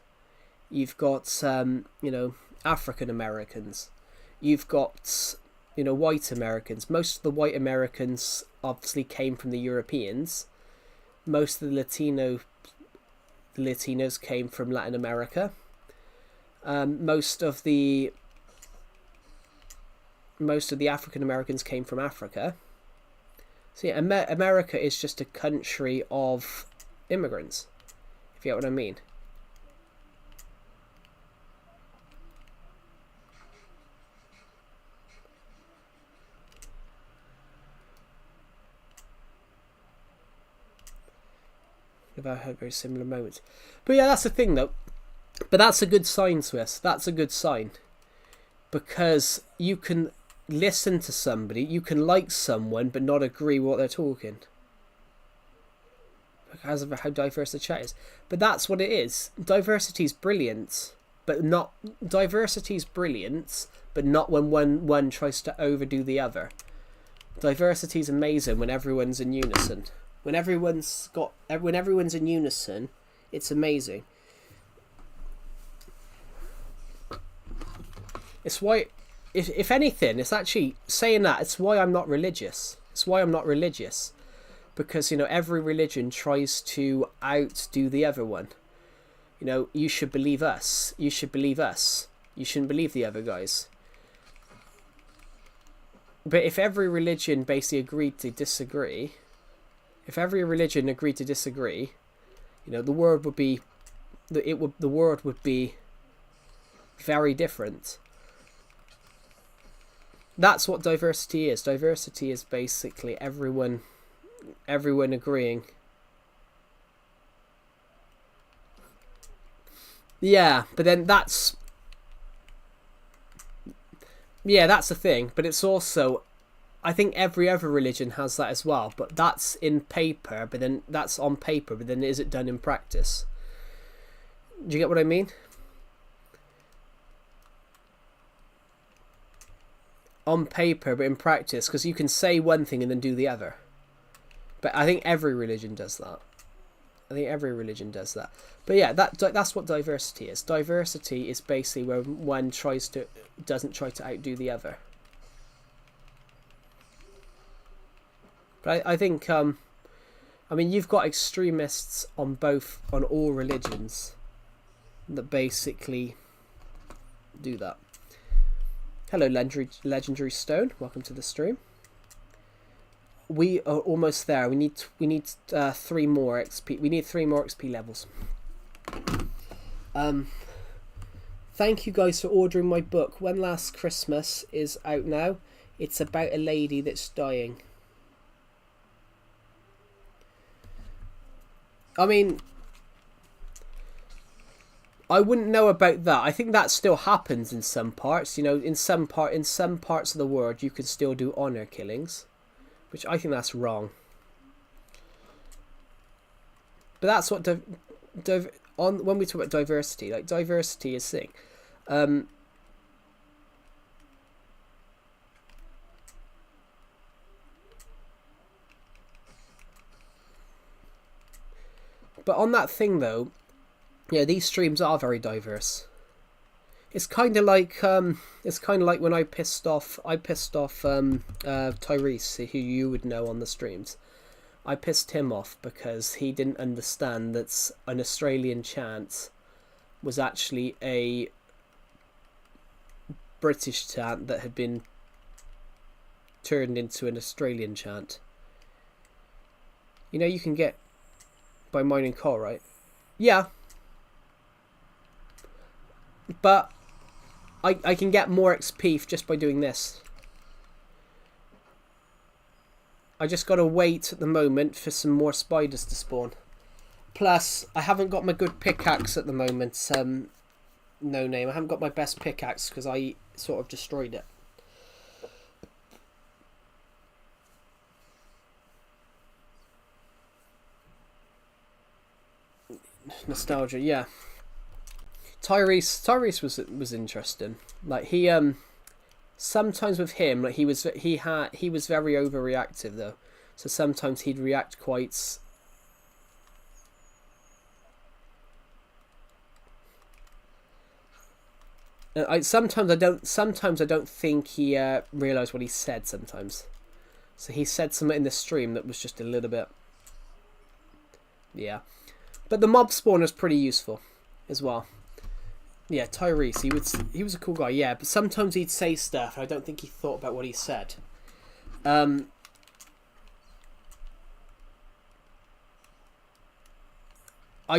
You've got you know, African Americans. You've got, you know, white Americans. Most of the white Americans obviously came from the Europeans. Most of the Latinos came from Latin America. Most of the African Americans came from Africa. So yeah, America is just a country of immigrants, if you get what I mean. I've had very similar moments. But yeah, that's the thing though. But that's a good sign, Swiss. That's a good sign. Because you can listen to somebody, you can like someone, but not agree with what they're talking. Because of how diverse the chat is. But that's what it is. Diversity is brilliant, but not... Diversity is brilliant, but not when one tries to overdo the other. Diversity is amazing when everyone's in unison. When everyone's in unison, it's amazing. It's why, if anything, it's actually saying that. It's why I'm not religious. It's why I'm not religious, because, you know, every religion tries to outdo the other one. You know, you should believe us. You should believe us. You shouldn't believe the other guys. But if every religion basically agreed to disagree. If every religion agreed to disagree, you know, the world would be very different. That's what diversity is. Diversity is basically everyone agreeing. Yeah, but then that's the thing. But it's also, I think every other religion has that as well, but that's in paper, but then that's on paper, but then is it done in practice? Do you get what I mean? On paper, but in practice, because you can say one thing and then do the other. But I think every religion does that. But yeah, that's what diversity is. Diversity is basically where one doesn't try to outdo the other. But I think, I mean, you've got extremists on all religions that basically do that. Hello, Legendary Stone. Welcome to the stream. We are almost there. We need 3 more XP. We need 3 more XP levels. Thank you guys for ordering my book. When Last Christmas is out now. It's about a lady that's dying. I mean, I wouldn't know about that. I think that still happens in some parts. You know, in some parts of the world, you can still do honor killings, which I think that's wrong. But that's what when we talk about diversity, like diversity is thing. But on that thing though, yeah, these streams are very diverse. It's kind of like when I pissed off Tyrese, who you would know on the streams. I pissed him off because he didn't understand that an Australian chant was actually a British chant that had been turned into an Australian chant. You know, you can get by mining coal, right? Yeah. But I can get more XP just by doing this. I just gotta wait at the moment for some more spiders to spawn. Plus, I haven't got my good pickaxe at the moment. No name. I haven't got my best pickaxe because I sort of destroyed it. Nostalgia, yeah. Tyrese was interesting. Like he sometimes with him, like he was very overreactive though. So sometimes he'd react Sometimes I don't think he realised what he said. Sometimes, so he said something in the stream that was just a little bit, yeah. But the mob spawner is pretty useful, as well. Yeah, Tyrese, he was a cool guy. Yeah, but sometimes he'd say stuff, and I don't think he thought about what he said. I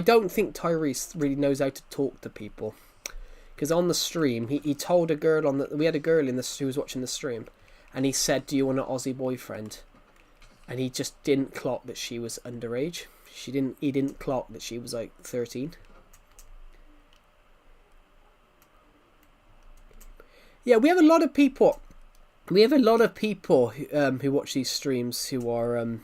don't think Tyrese really knows how to talk to people. Because on the stream, he told a girl we had a girl who was watching the stream, and he said, "Do you want an Aussie boyfriend?" And he just didn't clock that she was underage. He didn't clock that she was like 13. Yeah, we have a lot of people. We have a lot of people who watch these streams who are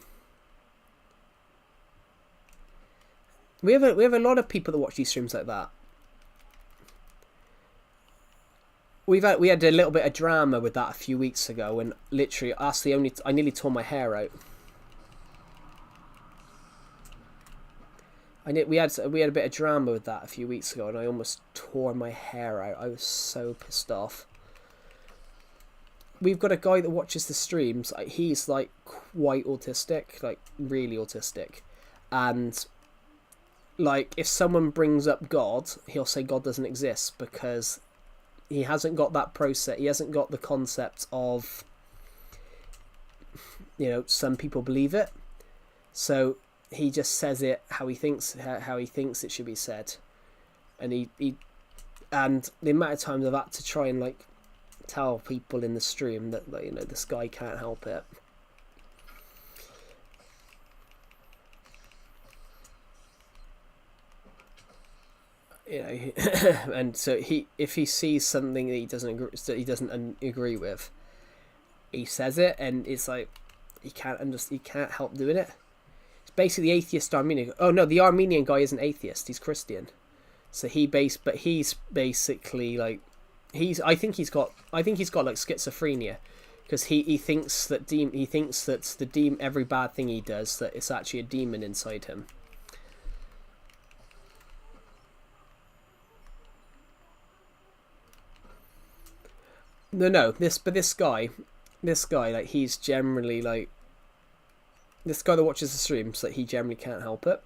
we have a lot of people that watch these streams like that. We had a little bit of drama with that a few weeks ago, and literally I nearly tore my hair out. We had a bit of drama with that a few weeks ago, and I almost tore my hair out. I was so pissed off. We've got a guy that watches the streams. He's like quite autistic, like really autistic, and like if someone brings up God, he'll say God doesn't exist because he hasn't got that process. He hasn't got the concept of, some people believe it, so he just says it how he thinks it should be said, and and the amount of times I've had to try and like tell people in the stream that this guy can't help it. And so if he sees something that he doesn't agree with, he says it, and it's like he can't help doing it. It's basically the atheist Armenian. Oh no, the Armenian guy isn't atheist; he's Christian. So but he's basically like I think he's got like schizophrenia, because he thinks that every bad thing he does, that it's actually a demon inside him. No, this guy, like he's generally like this guy that watches the streams, like he generally can't help it.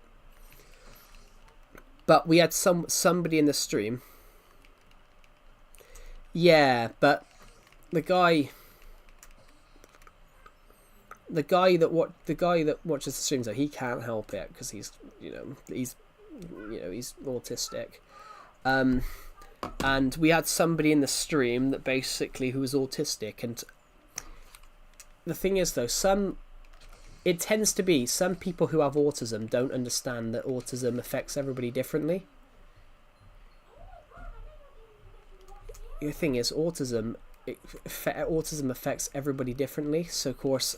But we had somebody in the stream. Yeah, but the guy that watches the streams, though, he can't help it because he's autistic. And we had somebody in the stream that basically who was autistic, and the thing is though, it tends to be some people who have autism don't understand that autism affects everybody differently. The thing is, autism affects everybody differently. So of course,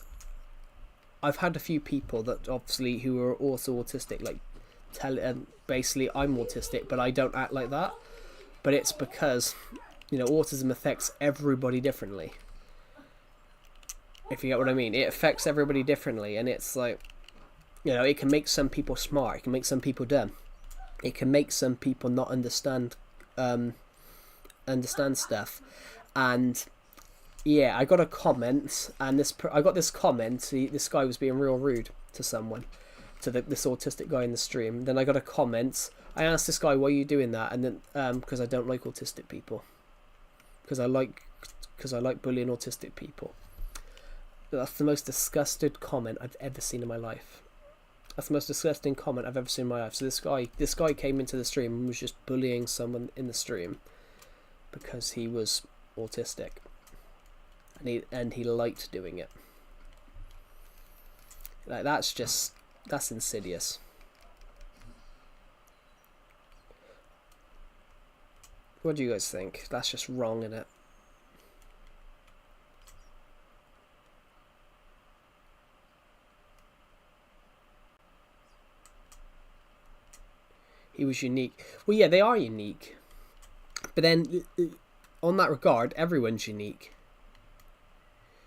I've had a few people that obviously who are also autistic, like basically I'm autistic, but I don't act like that. But it's because autism affects everybody differently. If you get what I mean, it affects everybody differently, and it's like it can make some people smart, it can make some people dumb, it can make some people not understand stuff. And yeah, I got a comment, and this guy was being real rude to someone, to this autistic guy in the stream. Then I got a comment. I asked this guy, why are you doing that? And then because I don't like autistic people, because I like bullying autistic people. That's the most disgusted comment I've ever seen in my life. That's the most disgusting comment I've ever seen in my life. So this guy came into the stream and was just bullying someone in the stream because he was autistic, and he liked doing it. Like that's insidious. What do you guys think? That's just wrong, isn't it? He was unique. Well, yeah, they are unique. But then, on that regard, everyone's unique.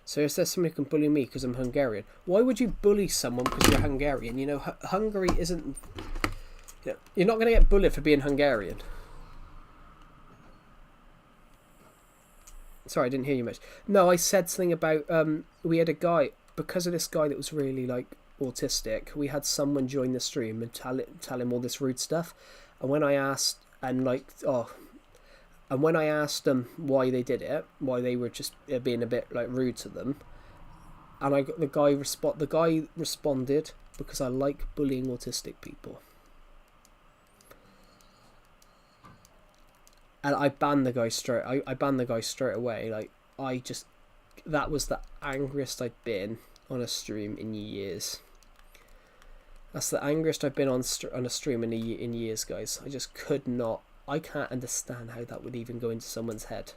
So if there's somebody who can bully me because I'm Hungarian, why would you bully someone because you're Hungarian? Hungary isn't... you're not going to get bullied for being Hungarian. Sorry, I didn't hear you much. No, I said something about we had a guy, because of this guy that was really like autistic. We had someone join the stream and tell him all this rude stuff, and when I asked and when I asked them why they did it, why they were just being a bit like rude to them, and the guy responded, because I like bullying autistic people. And I banned the guy straight. I banned the guy straight away. Like, that was the angriest I'd been on a stream in years. That's the angriest I've been on a stream in years, guys. I just could not. I can't understand how that would even go into someone's head.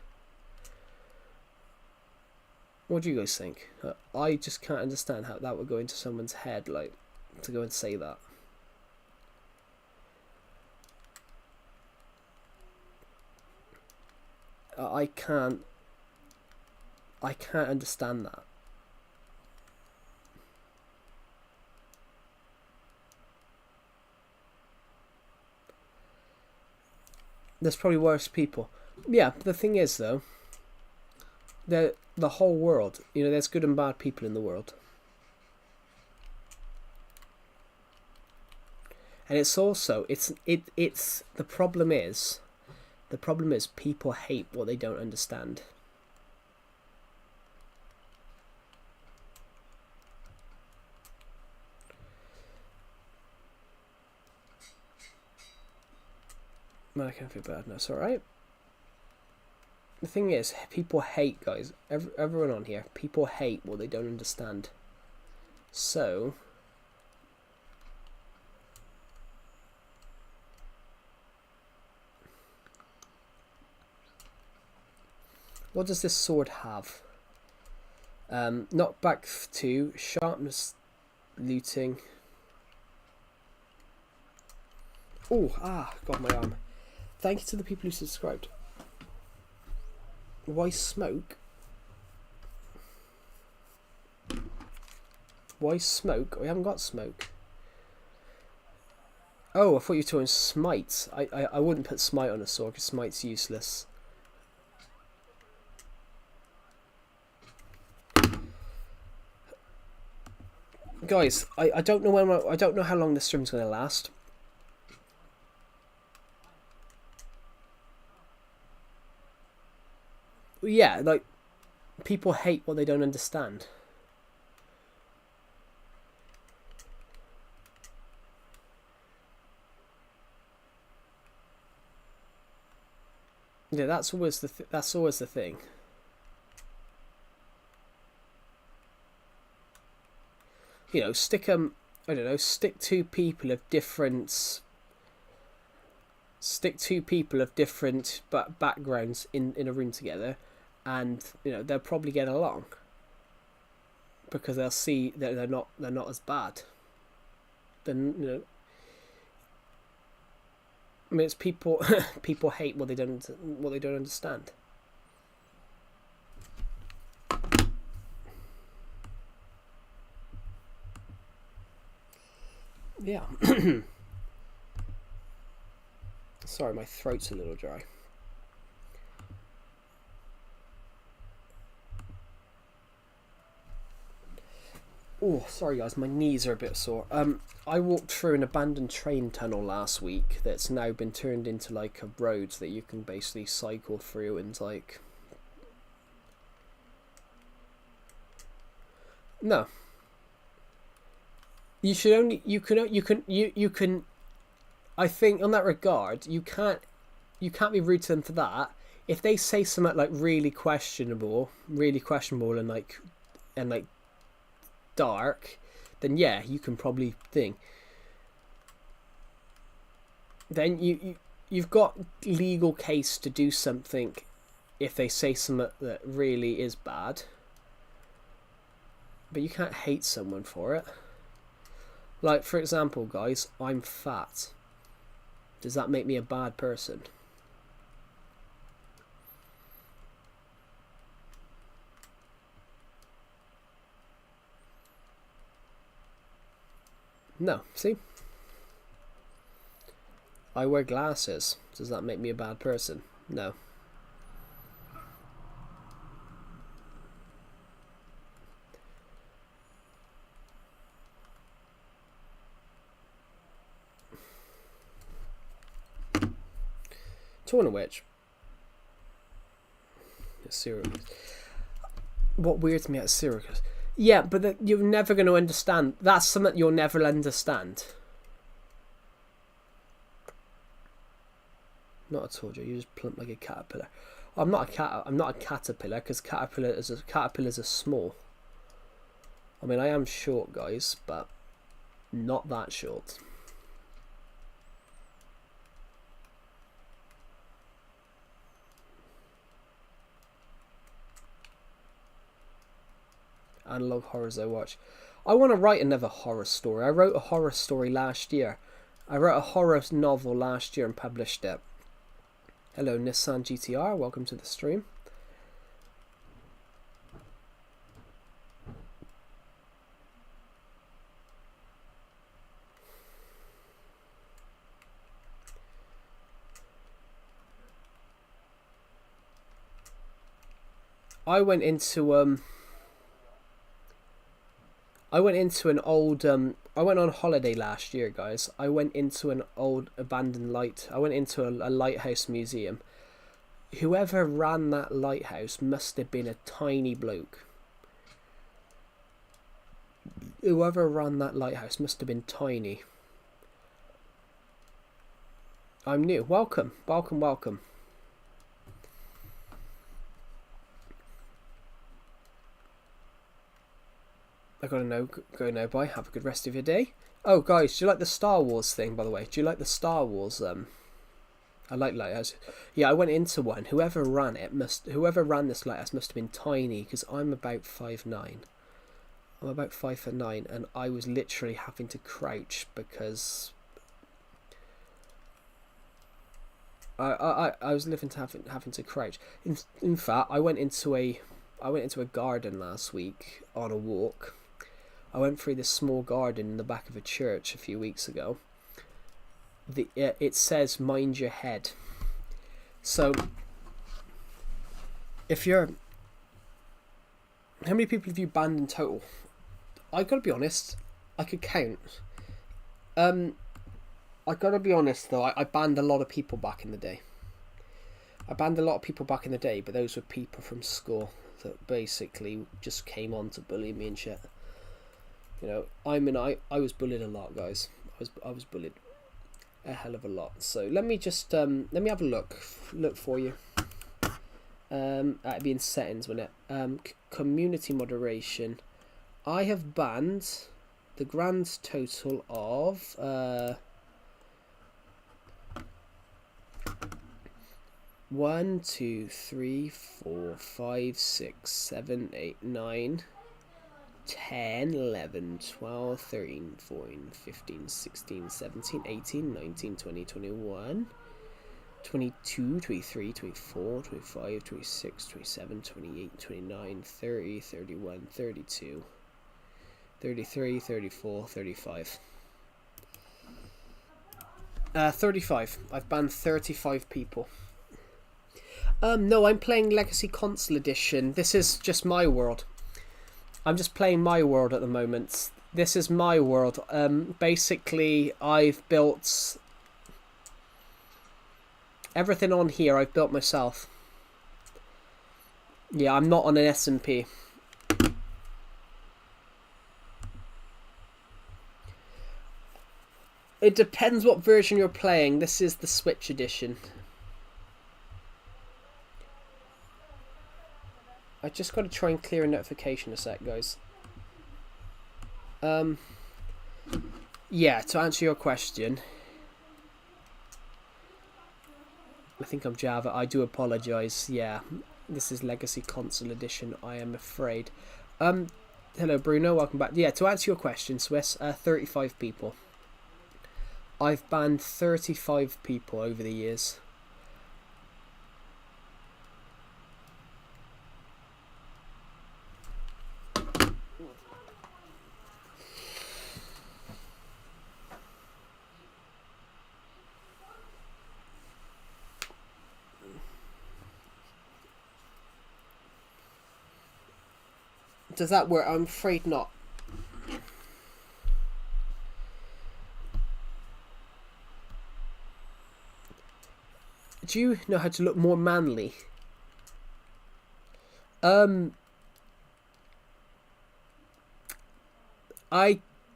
What do you guys think? I just can't understand how that would go into someone's head, like, to go and say that. I can't understand that. There's probably worse people. Yeah, the thing is though, the whole world, you know, there's good and bad people in the world. And it's also it's the problem is people hate what they don't understand. I can't feel bad. No, it's alright. The thing is, people hate, guys. Everyone on here, people hate what they don't understand. So, what does this sword have? Knockback 2, sharpness, looting. Got my arm. Thank you to the people who subscribed. Why smoke? Why smoke? We haven't got smoke. Oh, I thought you were talking smite. I wouldn't put smite on a sword because smite's useless. Guys, I don't know I don't know how long this stream's gonna last. Yeah, like, people hate what they don't understand. Yeah, that's always the thing. You know, stick two people of different backgrounds in a room together, and you know they'll probably get along because they'll see that they're not as bad. Then, you know, I mean, it's people people hate what they don't understand. Yeah. Sorry, my throat's a little dry. Oh, sorry guys, my knees are a bit sore. I walked through an abandoned train tunnel last week that's now been turned into like a road that you can basically cycle through, and like, no. You should only you can I think on that regard you can't be rude to them for that. If they say something like really questionable and like dark, then yeah, you can probably think. Then you've got legal case to do something if they say something that really is bad. But you can't hate someone for it. Like, for example, guys, I'm fat. Does that make me a bad person? No, see? I wear glasses. Does that make me a bad person? No. Talking of which, Syracuse. What weirds me at Syracuse? Yeah, but you're never going to understand. That's something you'll never understand. Not at all, Joe. You just plump like a caterpillar. I'm not a cat. I'm not a caterpillar because caterpillars are small. I mean, I am short, guys, but not that short. Analog horrors I watch. I want to write another horror story. I wrote a horror story last year. I wrote a horror novel last year and published it. Hello, Nissan GTR. Welcome to the stream. I went into an old I went on holiday last year, guys. I went into an old abandoned I went into a lighthouse museum. Whoever ran that lighthouse must have been a tiny bloke. Whoever ran that lighthouse must have been tiny. I'm new. Welcome, welcome, welcome. I gotta go now. Bye. Have a good rest of your day. Oh, guys, do you like the Star Wars thing? By the way, do you like the Star Wars? I like lighthouses. Yeah, I went into one. Whoever ran this lighthouse must have been tiny because I'm about 5'9". I'm about 5'9", and I was literally having to crouch because I was having to crouch. In fact, I went into a garden last week on a walk. I went through this small garden in the back of a church a few weeks ago. It says mind your head. So how many people have you banned in total? I gotta be honest, I could count. I gotta be honest though, I banned a lot of people back in the day. But those were people from school that basically just came on to bully me and shit. You know, I was bullied a lot, guys. I was bullied a hell of a lot. So let me just let me have a look for you. That'd be in settings, wouldn't it? Community moderation. I have banned the grand total of 1, 2, 3, 4, 5, 6, 7, 8, 9, 10, 11, 12, 13, 14, 15, 16, 17, 18, 19, 20, 21, 22, 23, 24, 25, 26, 27, 28, 29, 30, 31, 32, 33, 34, 35. 35. I've banned 35 people. No, I'm playing Legacy Console Edition. This is just my world. I'm just playing my world at the moment. This is my world. Basically, I've built everything on here. I've built myself. Yeah, I'm not on an SMP. It depends what version you're playing. This is the Switch edition. I just got to try and clear a notification a sec, guys. Yeah, to answer your question, I think I'm Java. I do apologise. Yeah, this is Legacy Console Edition, I am afraid. Hello, Bruno. Welcome back. Yeah, to answer your question, Swiss, 35 people. I've banned 35 people over the years. Does that work? I'm afraid not. Do you know how to look more manly? I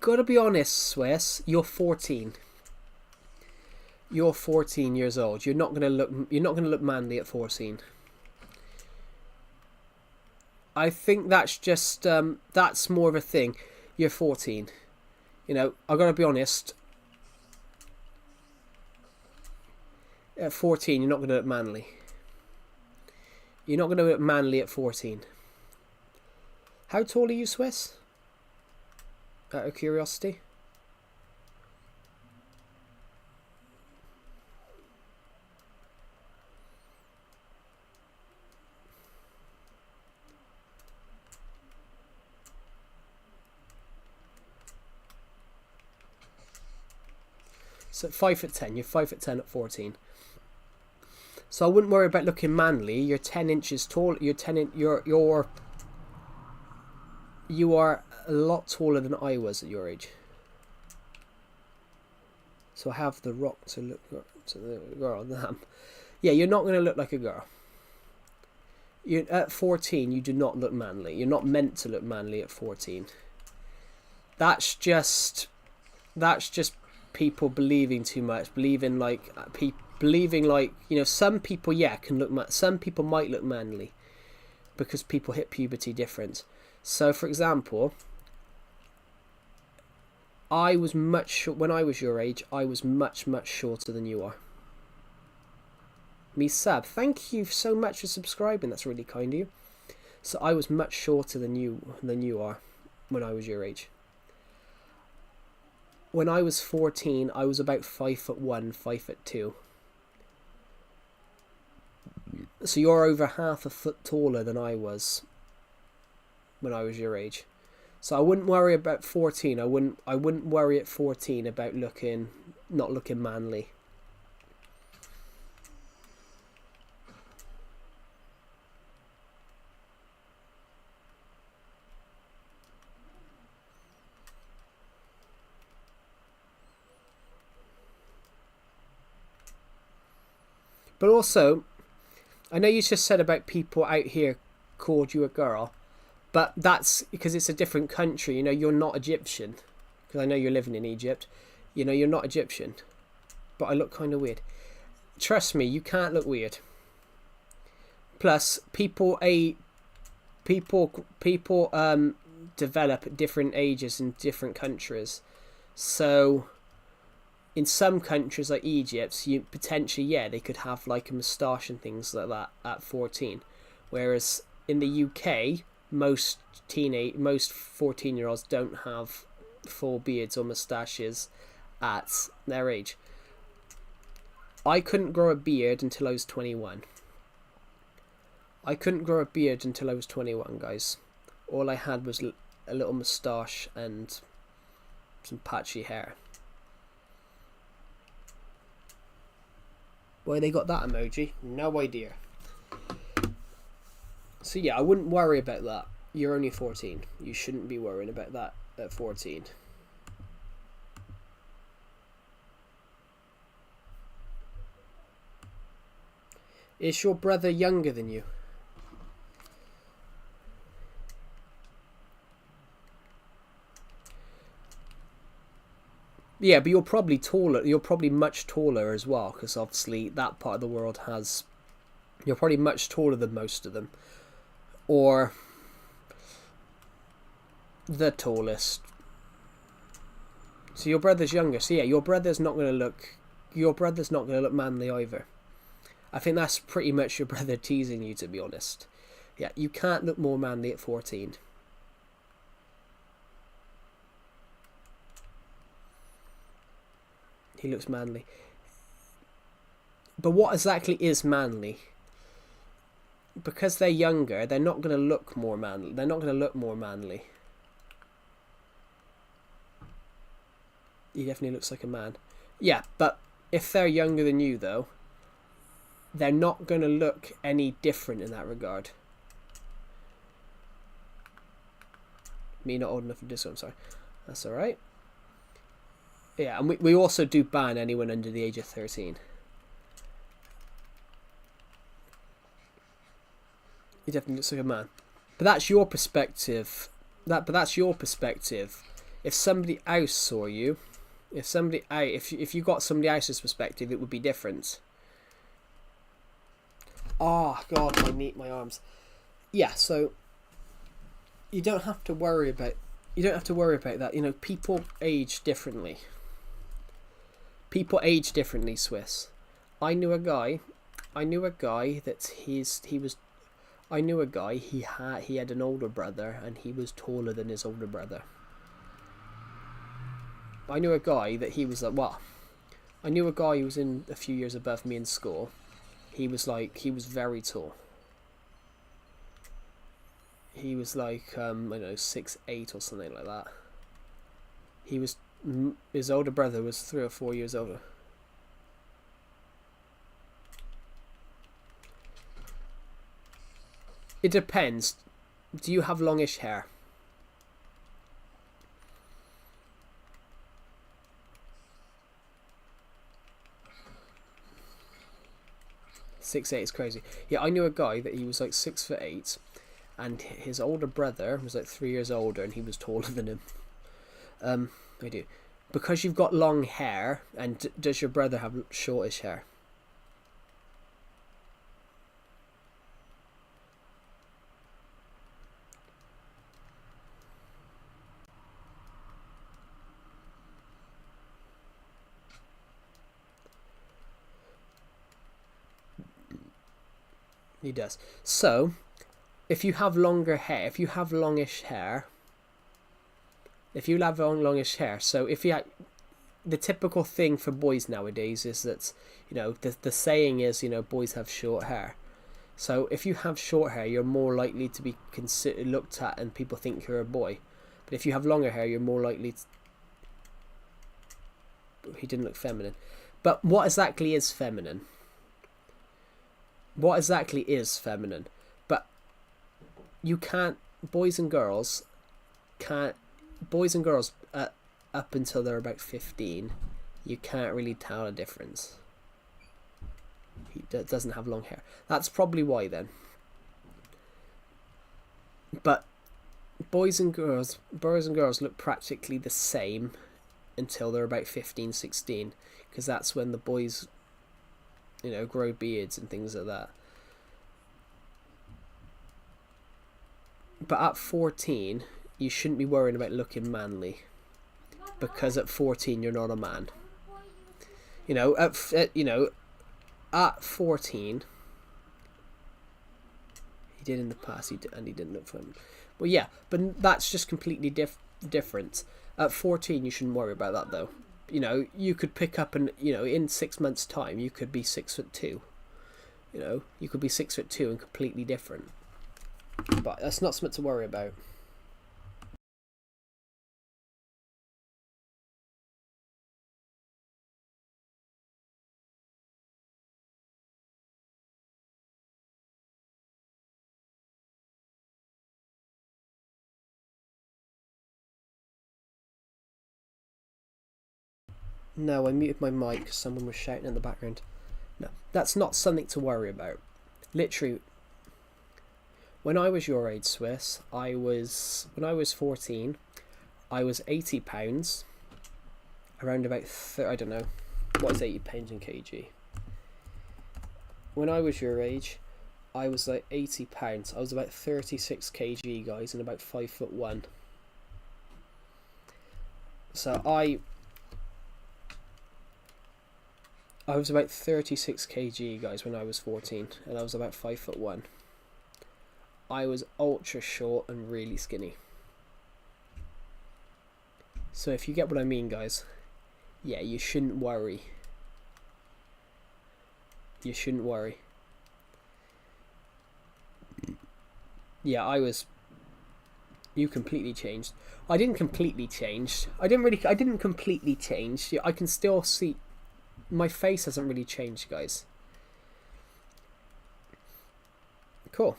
gotta be honest, Swiss. You're 14. You're 14 years old. You're not gonna look manly at 14. I think that's just that's more of a thing. You're 14. You know, I gotta be honest. At 14, you're not gonna look manly. You're not gonna look manly at 14. How tall are you, Swiss? Out of curiosity. So 5'10", you're 5'10" at 14. So I wouldn't worry about looking manly. You're 10 inches tall. You are a lot taller than I was at your age. So I have the rock to look to the girl. Yeah, you're not going to look like a girl. You at 14, you do not look manly. You're not meant to look manly at 14. That's just people believing too much, believing like you know, some people can look some people might look manly because people hit puberty different. So for example, I was when I was your age, I was much shorter than you are. Me Sab, thank you so much for subscribing. That's really kind of you. So I was much shorter than you are when I was your age. When I was 14, I was about 5'1", 5'2". So you're over half a foot taller than I was when I was your age. So I wouldn't worry about 14. I wouldn't worry at 14 about not looking manly. But also, I know you just said about people out here called you a girl, but that's because it's a different country. You know, you're not Egyptian. Because I know you're living in Egypt. You know, you're not Egyptian. But I look kind of weird. Trust me, you can't look weird. Plus, people develop at different ages in different countries. So in some countries like Egypt, you potentially, they could have like a moustache and things like that at 14. Whereas in the UK, most 14-year-olds don't have full beards or moustaches at their age. I couldn't grow a beard until I was 21. I couldn't grow a beard until I was 21, guys. All I had was a little moustache and some patchy hair. Why they got that emoji? No idea. So yeah, I wouldn't worry about that. You're only 14. You shouldn't be worrying about that at 14. Is your brother younger than you? Yeah, but you're probably taller. You're probably much taller as well, because obviously that part of the world has... You're probably much taller than most of them. Or the tallest. So your brother's younger. So yeah, your brother's not going to look manly either. I think that's pretty much your brother teasing you, to be honest. Yeah, you can't look more manly at 14. He looks manly. But what exactly is manly? Because they're younger, they're not going to look more manly. They're not going to look more manly. He definitely looks like a man. Yeah, but if they're younger than you, though, they're not going to look any different in that regard. Me not old enough to do so, I'm sorry. That's alright. Yeah, and we also do ban anyone under the age of 13. He definitely looks like a man. But that's your perspective. But that's your perspective. If somebody else saw you, if you got somebody else's perspective, it would be different. Oh God, my arms. Yeah, so you don't have to worry about that. You know, people age differently. People age differently, Swiss. I knew a guy that he had an older brother and he was taller than his older brother. I knew a guy that he was like, well, I knew a guy who was in a few years above me in school. He was very tall. He was like, I don't know, 6'8" or something like that. His older brother was 3 or 4 years older. It depends. Do you have longish hair? 6'8" is crazy. Yeah, I knew a guy that he was like 6'8", and his older brother was like 3 years older, and he was taller than him. I do. Because you've got long hair, and does your brother have shortish hair? He does. So, if you have longer hair, if you have longish hair, so if you the typical thing for boys nowadays is that, you know, the saying is, you know, boys have short hair. So if you have short hair, you're more likely to be looked at and people think you're a boy. But if you have longer hair, you're more likely to... He didn't look feminine. But what exactly is feminine? What exactly is feminine? But you can't... Boys and girls up until they're about 15, you can't really tell a difference. He doesn't have long hair. That's probably why then. But boys and girls look practically the same until they're about 15, 16, because that's when the boys, you know, grow beards and things like that. But at 14, you shouldn't be worrying about looking manly, because at 14 you're not a man. You know, at 14, he did in the past, and he didn't look for him. Well, yeah, but that's just completely different. At 14, you shouldn't worry about that, though. You know, you could pick up and, you know, in 6 months' time, you could be 6'2". You know, you could be 6'2" and completely different. But that's not something to worry about. No, I muted my mic because someone was shouting in the background. No, that's not something to worry about. Literally, when I was your age, Swiss, when I was 14, I was 80 pounds, around about, I don't know, what is 80 pounds in kg? When I was your age, I was like 80 pounds. I was about 36 kg, guys, and about 5'1". So I was about 36 kg, guys, when I was 14, and I was about 5'1". I was ultra short and really skinny. So if you get what I mean, guys, yeah, you shouldn't worry. You shouldn't worry. Yeah, you completely changed. I didn't completely change. I didn't completely change. I can still see... My face hasn't really changed, guys. Cool.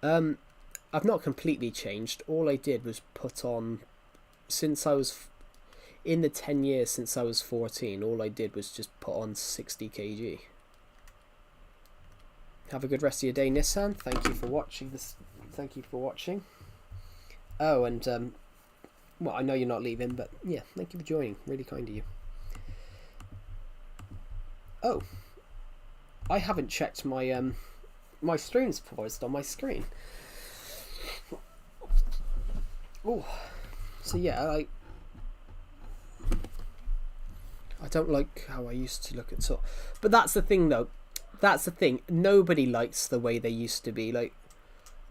I've not completely changed. All I did was put on... Since I was... In the 10 years since I was 14, all I did was just put on 60 kg. Have a good rest of your day, Nissan. Thank you for watching this. Thank you for watching. Oh, and well, I know you're not leaving, but yeah, thank you for joining. Really kind of you. Oh, I haven't checked my my streams paused on my screen. Oh, so yeah, I don't like how I used to look at so, but that's the thing though. That's the thing. Nobody likes the way they used to be. Like,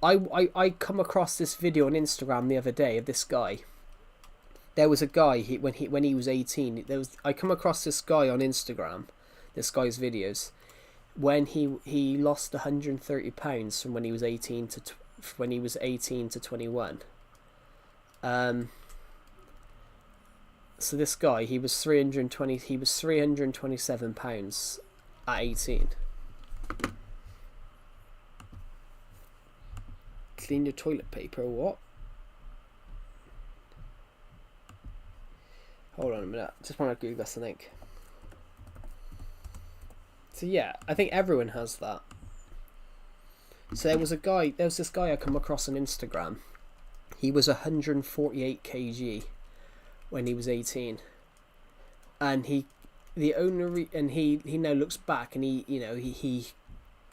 I come across this video on Instagram the other day of this guy. There was a guy when he was 18. I come across this guy on Instagram. This guy's videos when he lost 130 pounds from when he was 18 to 21. So this guy, he was 327 pounds at 18. Clean your toilet paper or what? Hold on a minute. Just want to Google something. So yeah, I think everyone has that. So there was this guy I come across on Instagram. He was 148 kg when he was 18, and he now looks back and he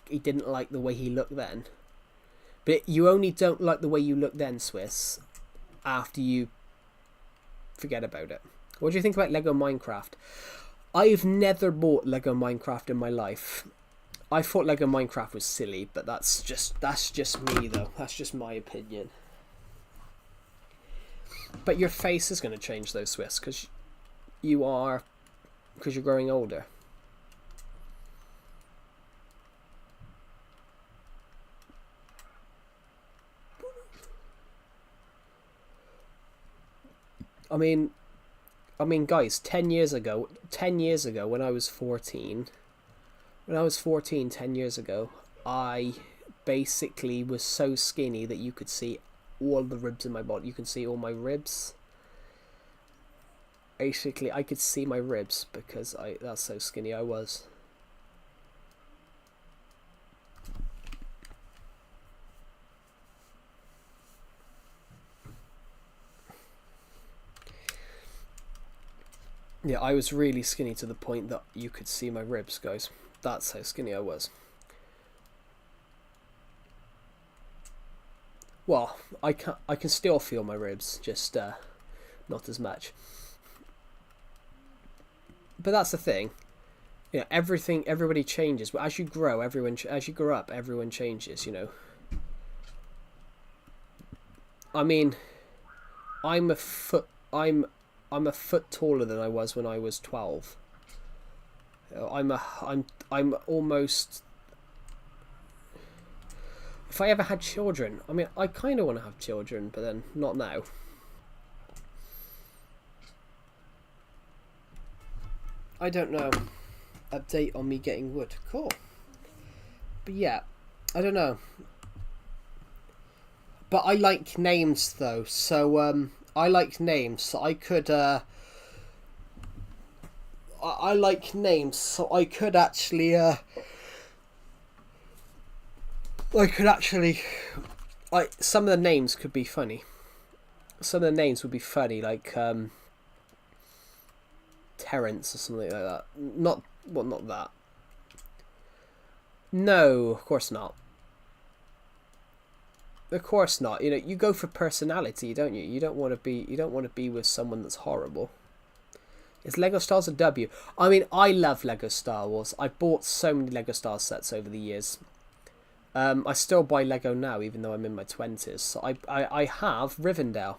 didn't like the way he looked then. But you only don't like the way you look then, Swiss, after you forget about it. What do you think about Lego Minecraft? I've never bought Lego Minecraft in my life. I thought Lego Minecraft was silly, but that's just me though. That's just my opinion. But your face is going to change though, Swiss, because you're growing older. I mean, guys, 10 years ago, when I was 14, 10 years ago, I basically was so skinny that you could see all the ribs in my body. You can see all my ribs. Basically, I could see my ribs because that's so skinny I was. Yeah, I was really skinny to the point that you could see my ribs, guys. That's how skinny I was. Well, I can still feel my ribs, just not as much. But that's the thing. You know, everybody changes. But as you grow, as you grow up, everyone changes. You know. I mean, I'm a foot taller than I was when I was 12. I'm almost. If I ever had children, I mean, I kind of want to have children, but then not now. I don't know. Update on me getting wood. Cool. But yeah, I don't know. But I like names though, so I like names, so I could I like names, so I could actually some of the names could be funny. Some of the names would be funny, like Terence or something like that. Not that. No, of course not. Of course not. You know, you go for personality, don't you? You don't want to be with someone that's horrible. Is Lego Star Wars a W? I mean, I love Lego Star Wars. I bought so many Lego Star sets over the years. I still buy Lego now, even though I'm in my 20s. So I have Rivendell.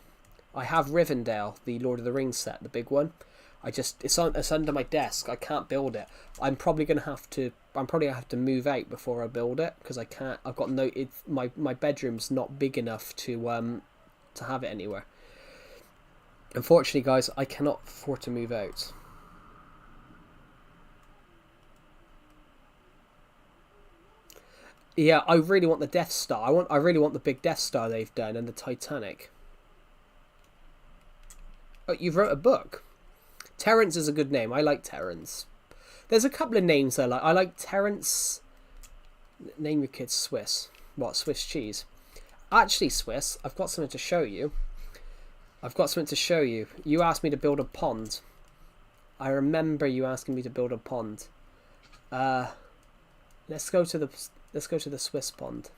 I have Rivendell, the Lord of the Rings set, the big one. It's under my desk. I can't build it. I'm probably gonna have to move out before I build it because I can't. I've got no. My bedroom's not big enough to have it anywhere. Unfortunately, guys, I cannot afford to move out. Yeah, I really want the Death Star. I really want the big Death Star they've done and the Titanic. Oh, you've wrote a book. Terence is a good name. I like Terence. There's a couple of names I like. I like Terence. Name your kids Swiss. What, Swiss cheese? Actually, Swiss, I've got something to show you. You asked me to build a pond. I remember you asking me to build a pond. Let's go to the Swiss pond.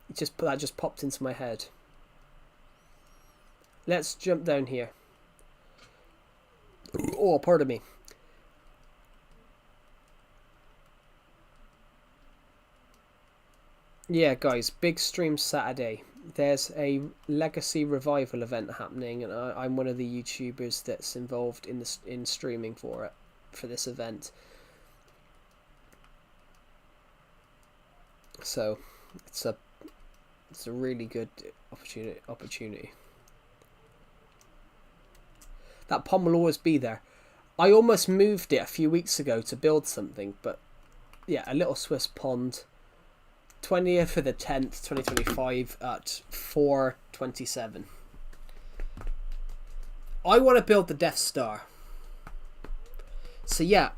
That just popped into my head. Let's jump down here. Oh, pardon me. Yeah, guys, big stream Saturday. There's a legacy revival event happening, and I'm one of the YouTubers that's involved in streaming for this event. So it's a really good opportunity. That pond will always be there. I almost moved it a few weeks ago to build something, but yeah, a little Swiss pond. 20th of the 10th, 2025 at 4:27. I want to build the Death Star. So yeah,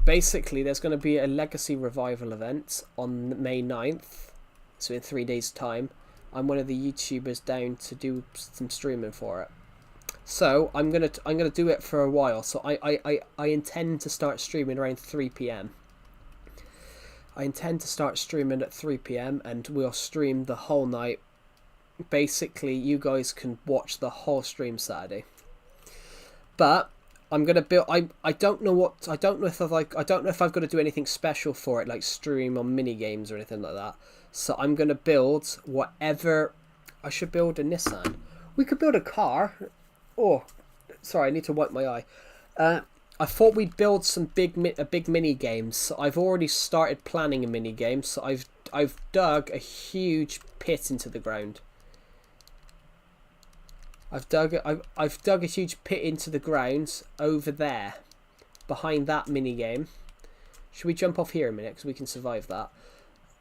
basically there's going to be a legacy revival event on May 9th. So in 3 days time, I'm one of the YouTubers down to do some streaming for it. So I'm gonna do it for a while. So I intend to start streaming around 3 p.m. I intend to start streaming at 3 p.m. and we'll stream the whole night. Basically, you guys can watch the whole stream Saturday. But I'm gonna build. I don't know if I've got to do anything special for it, like stream on mini games or anything like that. So I'm gonna build whatever. I should build a Nissan. We could build a car. Oh, sorry, I need to wipe my eye. I thought we'd build some big mini games. So I've already started planning a mini game. So I've dug a huge pit into the ground. I've dug a huge pit into the ground over there, behind that mini game. Should we jump off here a minute because we can survive that?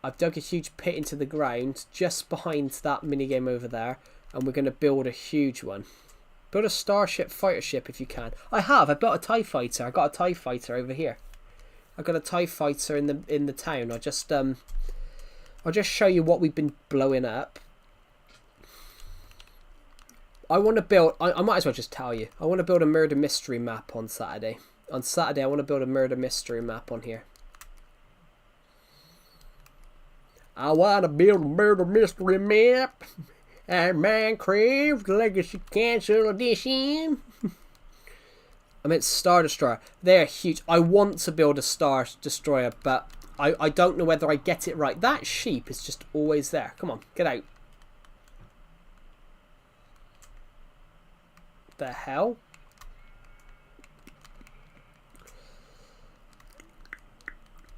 I've dug a huge pit into the ground just behind that mini game over there, and we're going to build a huge one. Build a starship fighter ship if you can. I built a TIE fighter. I got a TIE fighter over here. I got a TIE fighter in the town. I'll just show you what we've been blowing up. I want to build. I might as well just tell you. I want to build a murder mystery map on Saturday. On Saturday, I want to build a murder mystery map on here. I want to build a murder mystery map. And Minecraft Legacy Cancel Edition. I meant Star Destroyer. They're huge. I want to build a Star Destroyer, but I don't know whether I get it right. That sheep is just always there. Come on, get out. The hell?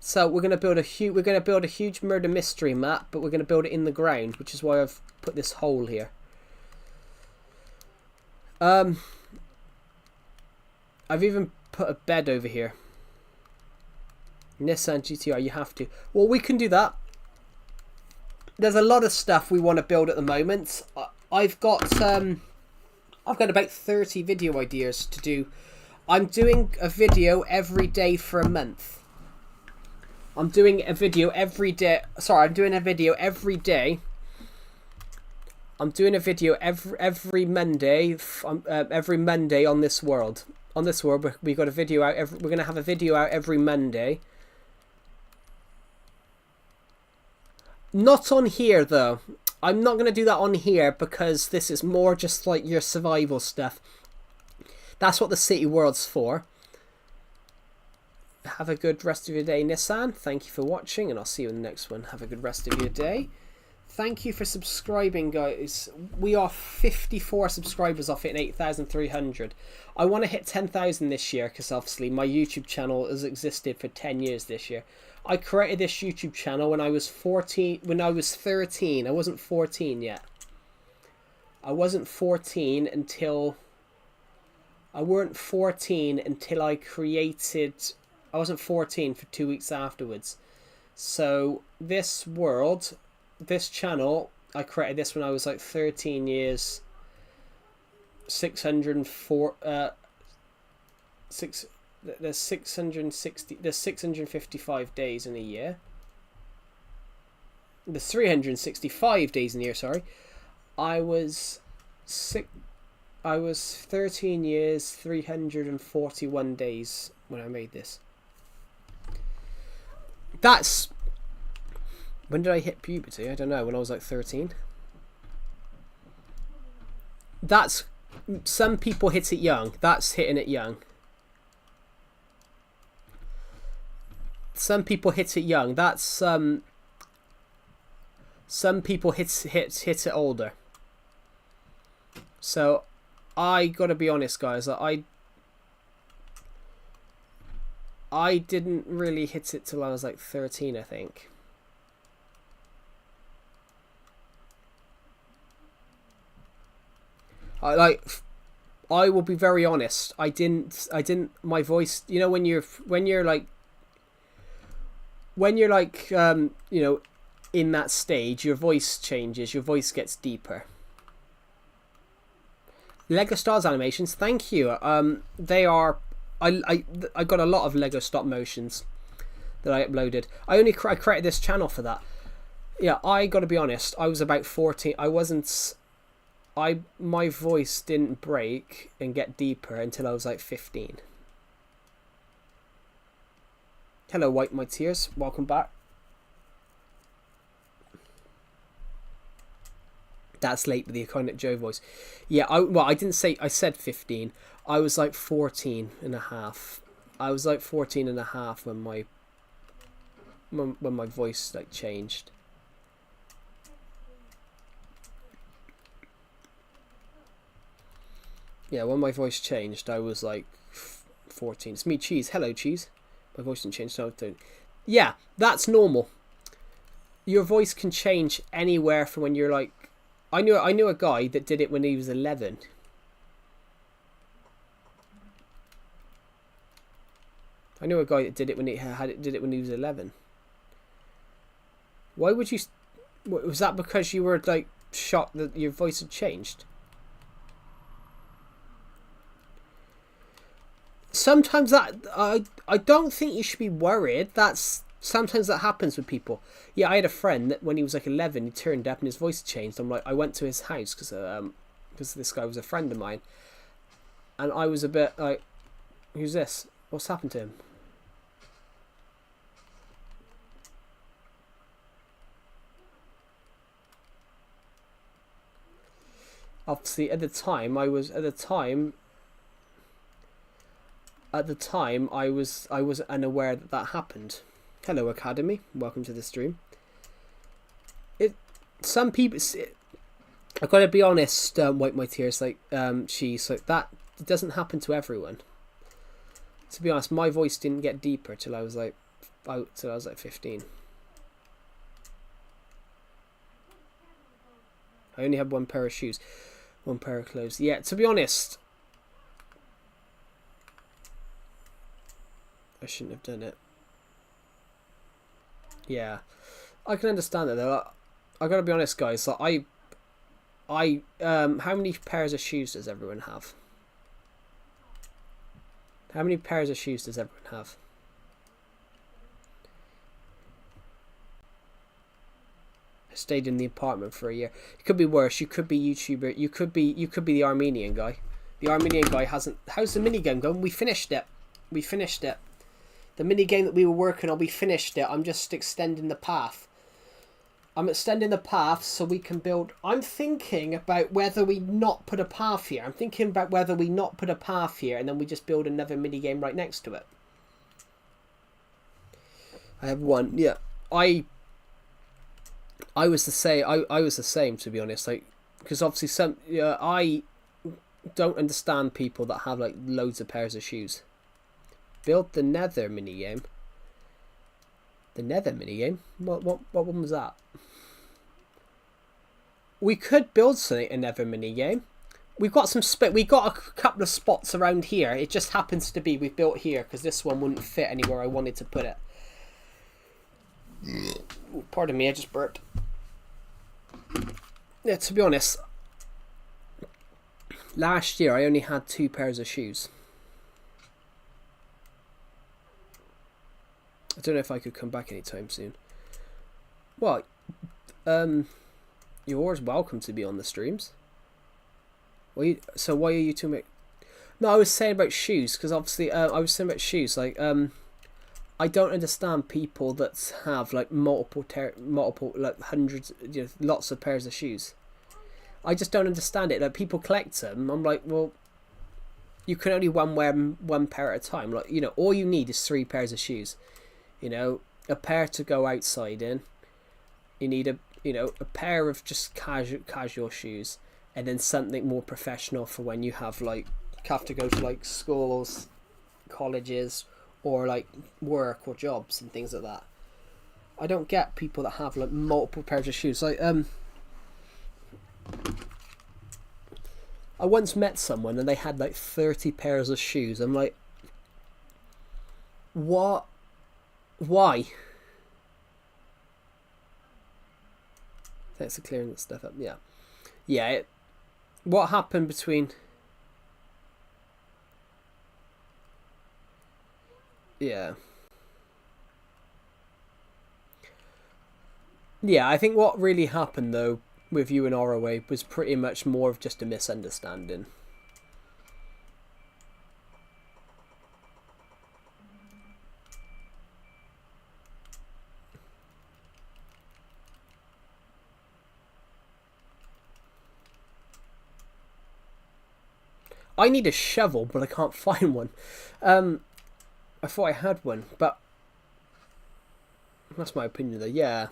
So we're gonna build a huge murder mystery map, but we're gonna build it in the ground, which is why I've put this hole here. I've even put a bed over here. Nissan GTR, you have to. Well, we can do that. There's a lot of stuff we want to build at the moment. I've got about 30 video ideas to do. I'm doing a video every day for a month. I'm doing a video every day. Sorry, I'm doing a video every day. I'm doing a video every Monday. Every Monday on this world. On this world, we got a video out. We're gonna have a video out every Monday. Not on here though. I'm not gonna do that on here because this is more just like your survival stuff. That's what the city world's for. Have a good rest of your day, Nissan. Thank you for watching, and I'll see you in the next one. Have a good rest of your day. Thank you for subscribing, guys. We are 54 subscribers off hitting 8,300. I want to hit 10,000 this year because obviously my YouTube channel has existed for 10 years this year. I created this YouTube channel when I was 13. I wasn't 14 yet. I weren't 14 until I created. I wasn't 14 for 2 weeks afterwards. So this channel, I created this when I was like 13 years, 604, there's 660. There's 655 days in a year. There's 365 days in a year. Sorry, I was 13 years, 341 days when I made this. That's... When did I hit puberty? I don't know. When I was like 13. That's... Some people hit it young. That's hitting it young. Some people hit it young. That's... Some people hit it older. So, I gotta be honest, guys. I didn't really hit it till I was like 13, I think. I will be very honest. I didn't. My voice. You know, when you're like, you know, in that stage, your voice changes. Your voice gets deeper. Lego Stars animations. Thank you. They are. I got a lot of Lego stop motions that I uploaded. I created this channel for that. Yeah, I got to be honest. I was about 14. I wasn't. My voice didn't break and get deeper until I was like 15. Hello, Wipe My Tears. Welcome back. That's late with the iconic Joe voice. Yeah, I didn't say... I said 15. I was like 14 and a half. I was like 14 and a half when my voice like changed. Yeah, when my voice changed, I was like 14. It's me, Cheese. Hello, Cheese. My voice didn't change, so I don't... Yeah, that's normal. Your voice can change anywhere from when you're like... I knew a guy that did it when he was 11. I knew a guy that did it when he was 11. Why would you... Was that because you were like shocked that your voice had changed? Sometimes that... I don't think you should be worried. Sometimes that happens with people. Yeah, I had a friend that when he was like 11, he turned up and his voice changed. I'm like, I went to his house because this guy was a friend of mine, and I was a bit like, who's this? What's happened to him? Obviously, at the time I was unaware that happened. Hello, Academy. Welcome to the stream. Some people... I've got to be honest, Wipe My Tears, like, Cheese, like, that doesn't happen to everyone. To be honest, my voice didn't get deeper till I was like 15. I only had one pair of shoes. One pair of clothes. Yeah, to be honest, I shouldn't have done it. Yeah, I can understand that though. I gotta be honest, guys. So how many pairs of shoes does everyone have? How many pairs of shoes does everyone have? I stayed in the apartment for a year. It could be worse. You could be YouTuber. You could be the Armenian guy. The Armenian guy hasn't... How's the minigame going? We finished it. The minigame that we were working on, we finished it. I'm just extending the path. I'm extending the path so we can build... I'm thinking about whether we not put a path here. and then we just build another minigame right next to it. I have one. Yeah. I was the same. I was the same, to be honest. Like, because obviously I don't understand people that have like loads of pairs of shoes. Build the Nether minigame. The Nether minigame? What one was that? We could build a Nether minigame. We've got we got a couple of spots around here. It just happens to be we built here because this one wouldn't fit anywhere I wanted to put it. Ooh, pardon me, I just burped. Yeah, to be honest, last year I only had 2 pairs of shoes. I don't know if I could come back anytime soon. Well, you're always welcome to be on the streams. So why are you two make? No, I was saying about shoes because obviously I was saying about shoes. Like I don't understand people that have like multiple like hundreds, lots of pairs of shoes. I just don't understand it. Like people collect them. I'm like, well, you can only wear one pair at a time. Like all you need is 3 pairs of shoes. A pair to go outside in. You need a pair of just casual shoes, and then something more professional for when you have to go to like schools, colleges, or like work or jobs and things like that. I don't get people that have like multiple pairs of shoes. Like I once met someone and they had like 30 pairs of shoes. I'm like, what? Why? Thanks for clearing that stuff up. Yeah. What happened between? Yeah. Yeah, I think what really happened though with you and ROA was pretty much more of just a misunderstanding. I need a shovel, but I can't find one. I thought I had one, but that's my opinion though. Yeah.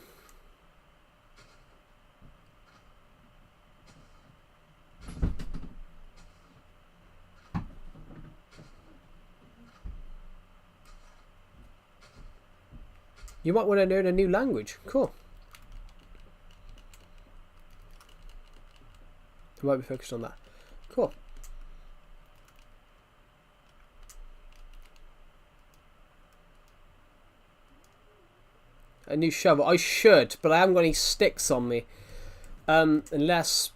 You might want to learn a new language. Cool. I might be focused on that. Cool. A new shovel. I should, but I haven't got any sticks on me. Unless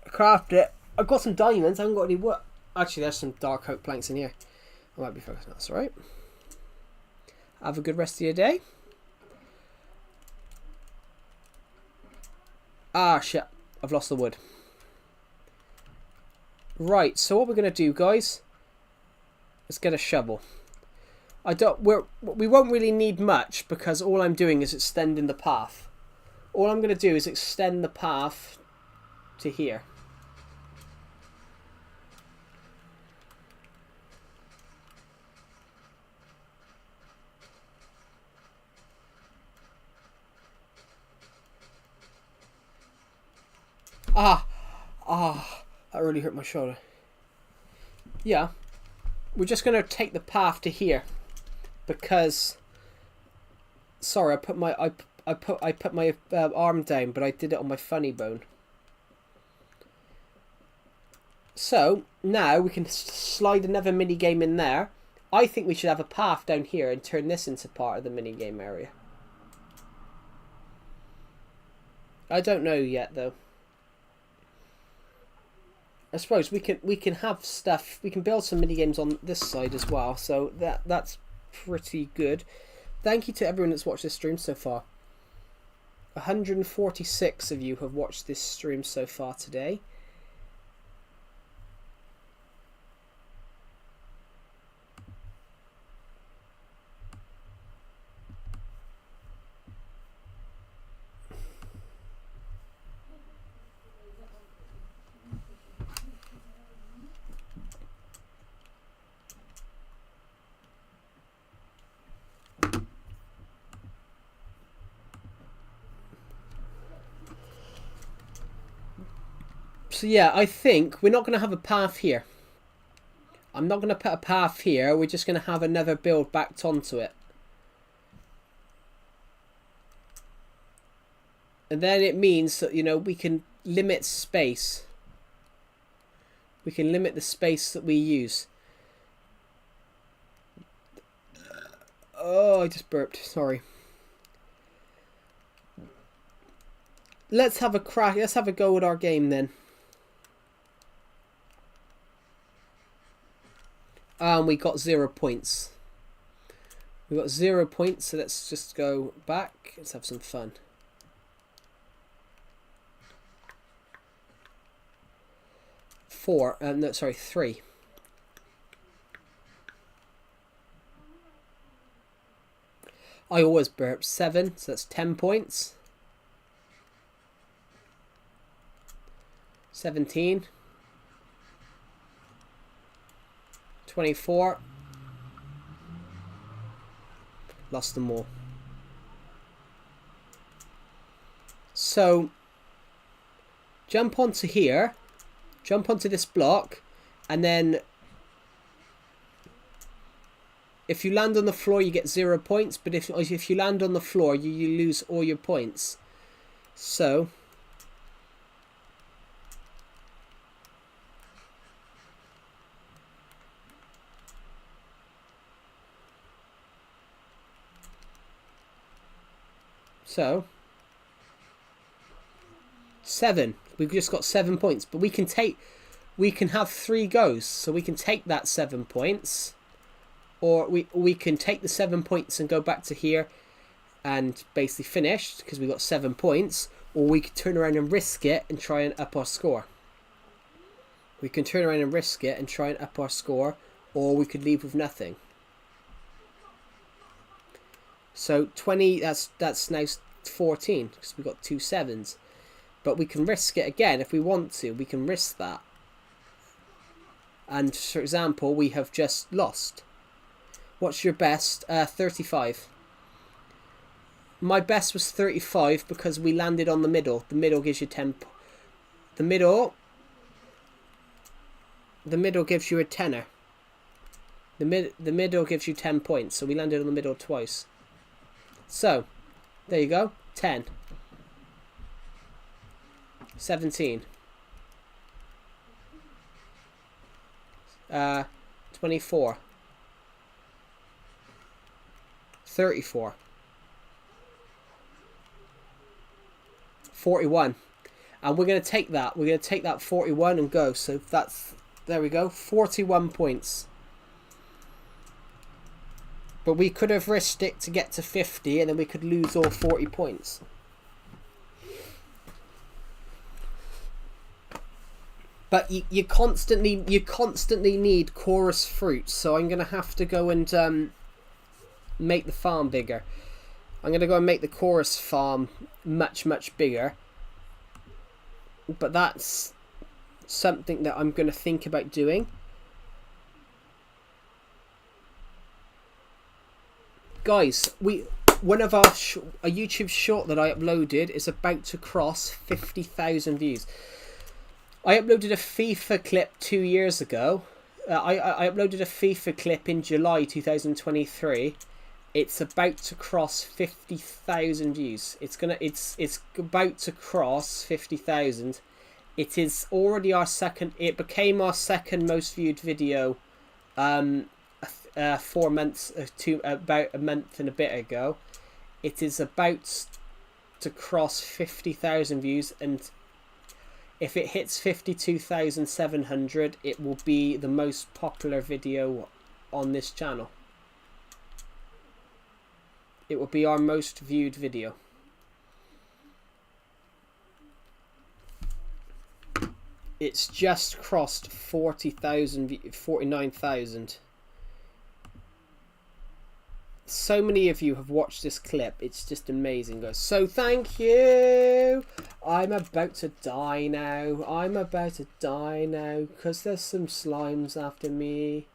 I craft it. I've got some diamonds. I haven't got any wood. Actually, there's some dark oak planks in here. I might be focused on that. That's alright. Have a good rest of your day. Ah, shit. I've lost the wood. Right, so what we're going to do, guys, let's get a shovel. We won't really need much because all I'm doing is extending the path. All I'm going to do is extend the path to here. That really hurt my shoulder. Yeah, we're just going to take the path to here because sorry, I put my arm down, but I did it on my funny bone. So now we can slide another mini game in there. I think we should have a path down here and turn this into part of the mini game area. I don't know yet though. I suppose we can have stuff. We can build some mini games on this side as well. So that's pretty good. Thank you to everyone that's watched this stream so far. 146 of you have watched this stream so far today. So yeah, I think we're not going to have a path here. I'm not going to put a path here. We're just going to have another build backed onto it. And then it means that, we can limit space. We can limit the space that we use. Oh, I just burped. Sorry. Let's have a crack. Let's have a go at our game then. And we got 0 points. We got 0 points, so let's just go back. Let's have some fun. No, sorry, 3. I always burp. 7, so that's 10 points. 17. 24. Lost them all. So jump onto here, jump onto this block, and then if you land on the floor you get 0 points, but if you land on the floor you lose all your points. So So 7. We've just got 7 points, but we can have 3 goes, so we can take that 7 points, or we can take the 7 points and go back to here and basically finish because we got 7 points, or we could turn around and risk it and try and up our score. We can turn around and risk it and try and up our score, or we could leave with nothing. So 20, that's now 14 because we've got 2 7s. But we can risk it again if we want to. We can risk that. And for example, we have just lost. What's your best? 35. My best was 35 because we landed on the middle. The middle gives you 10. The middle gives you a tenner. The middle gives you 10 points. So we landed on the middle twice. So, there you go. 10. 17. 24. 34. 41. And we're going to take that. We're going to take that 41 and go. So that's, there we go. 41 points. But we could have risked it to get to 50 and then we could lose all 40 points. But you constantly need chorus fruits. So I'm going to have to go and make the farm bigger. I'm going to go and make the chorus farm much bigger. But that's something that I'm going to think about doing. Guys, one of our a YouTube short that I uploaded is about to cross 50,000 views. I uploaded a FIFA clip 2 years ago. I uploaded a FIFA clip in July 2023. It's about to cross 50,000 views. It's about to cross 50,000. It is already our second. It became our second most viewed video. 4 months about a month and a bit ago. It is about to cross 50,000 views, and if it hits 52,700 it will be the most popular video on this channel. It will be our most viewed video. It's just crossed 49,000. So many of you have watched this clip. It's just amazing, guys. So thank you. I'm about to die now. I'm about to die now because there's some slimes after me.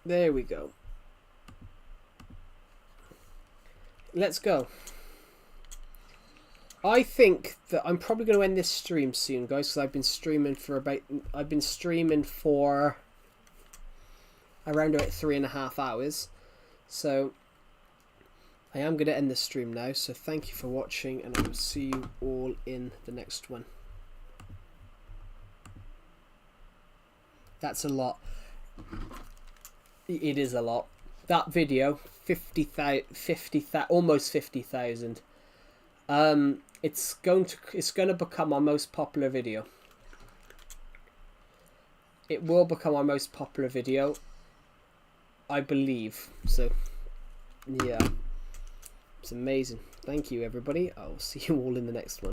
There we go. Let's go. I think that I'm probably going to end this stream soon, guys, because I've been streaming for around about 3.5 hours. So I am going to end the stream now. So thank you for watching, and I will see you all in the next one. That's a lot. It is a lot. that video, 50,000, almost 50,000. It's going to become our most popular video. It will become our most popular video, I believe. So, yeah, it's amazing. Thank you, everybody. I'll see you all in the next one.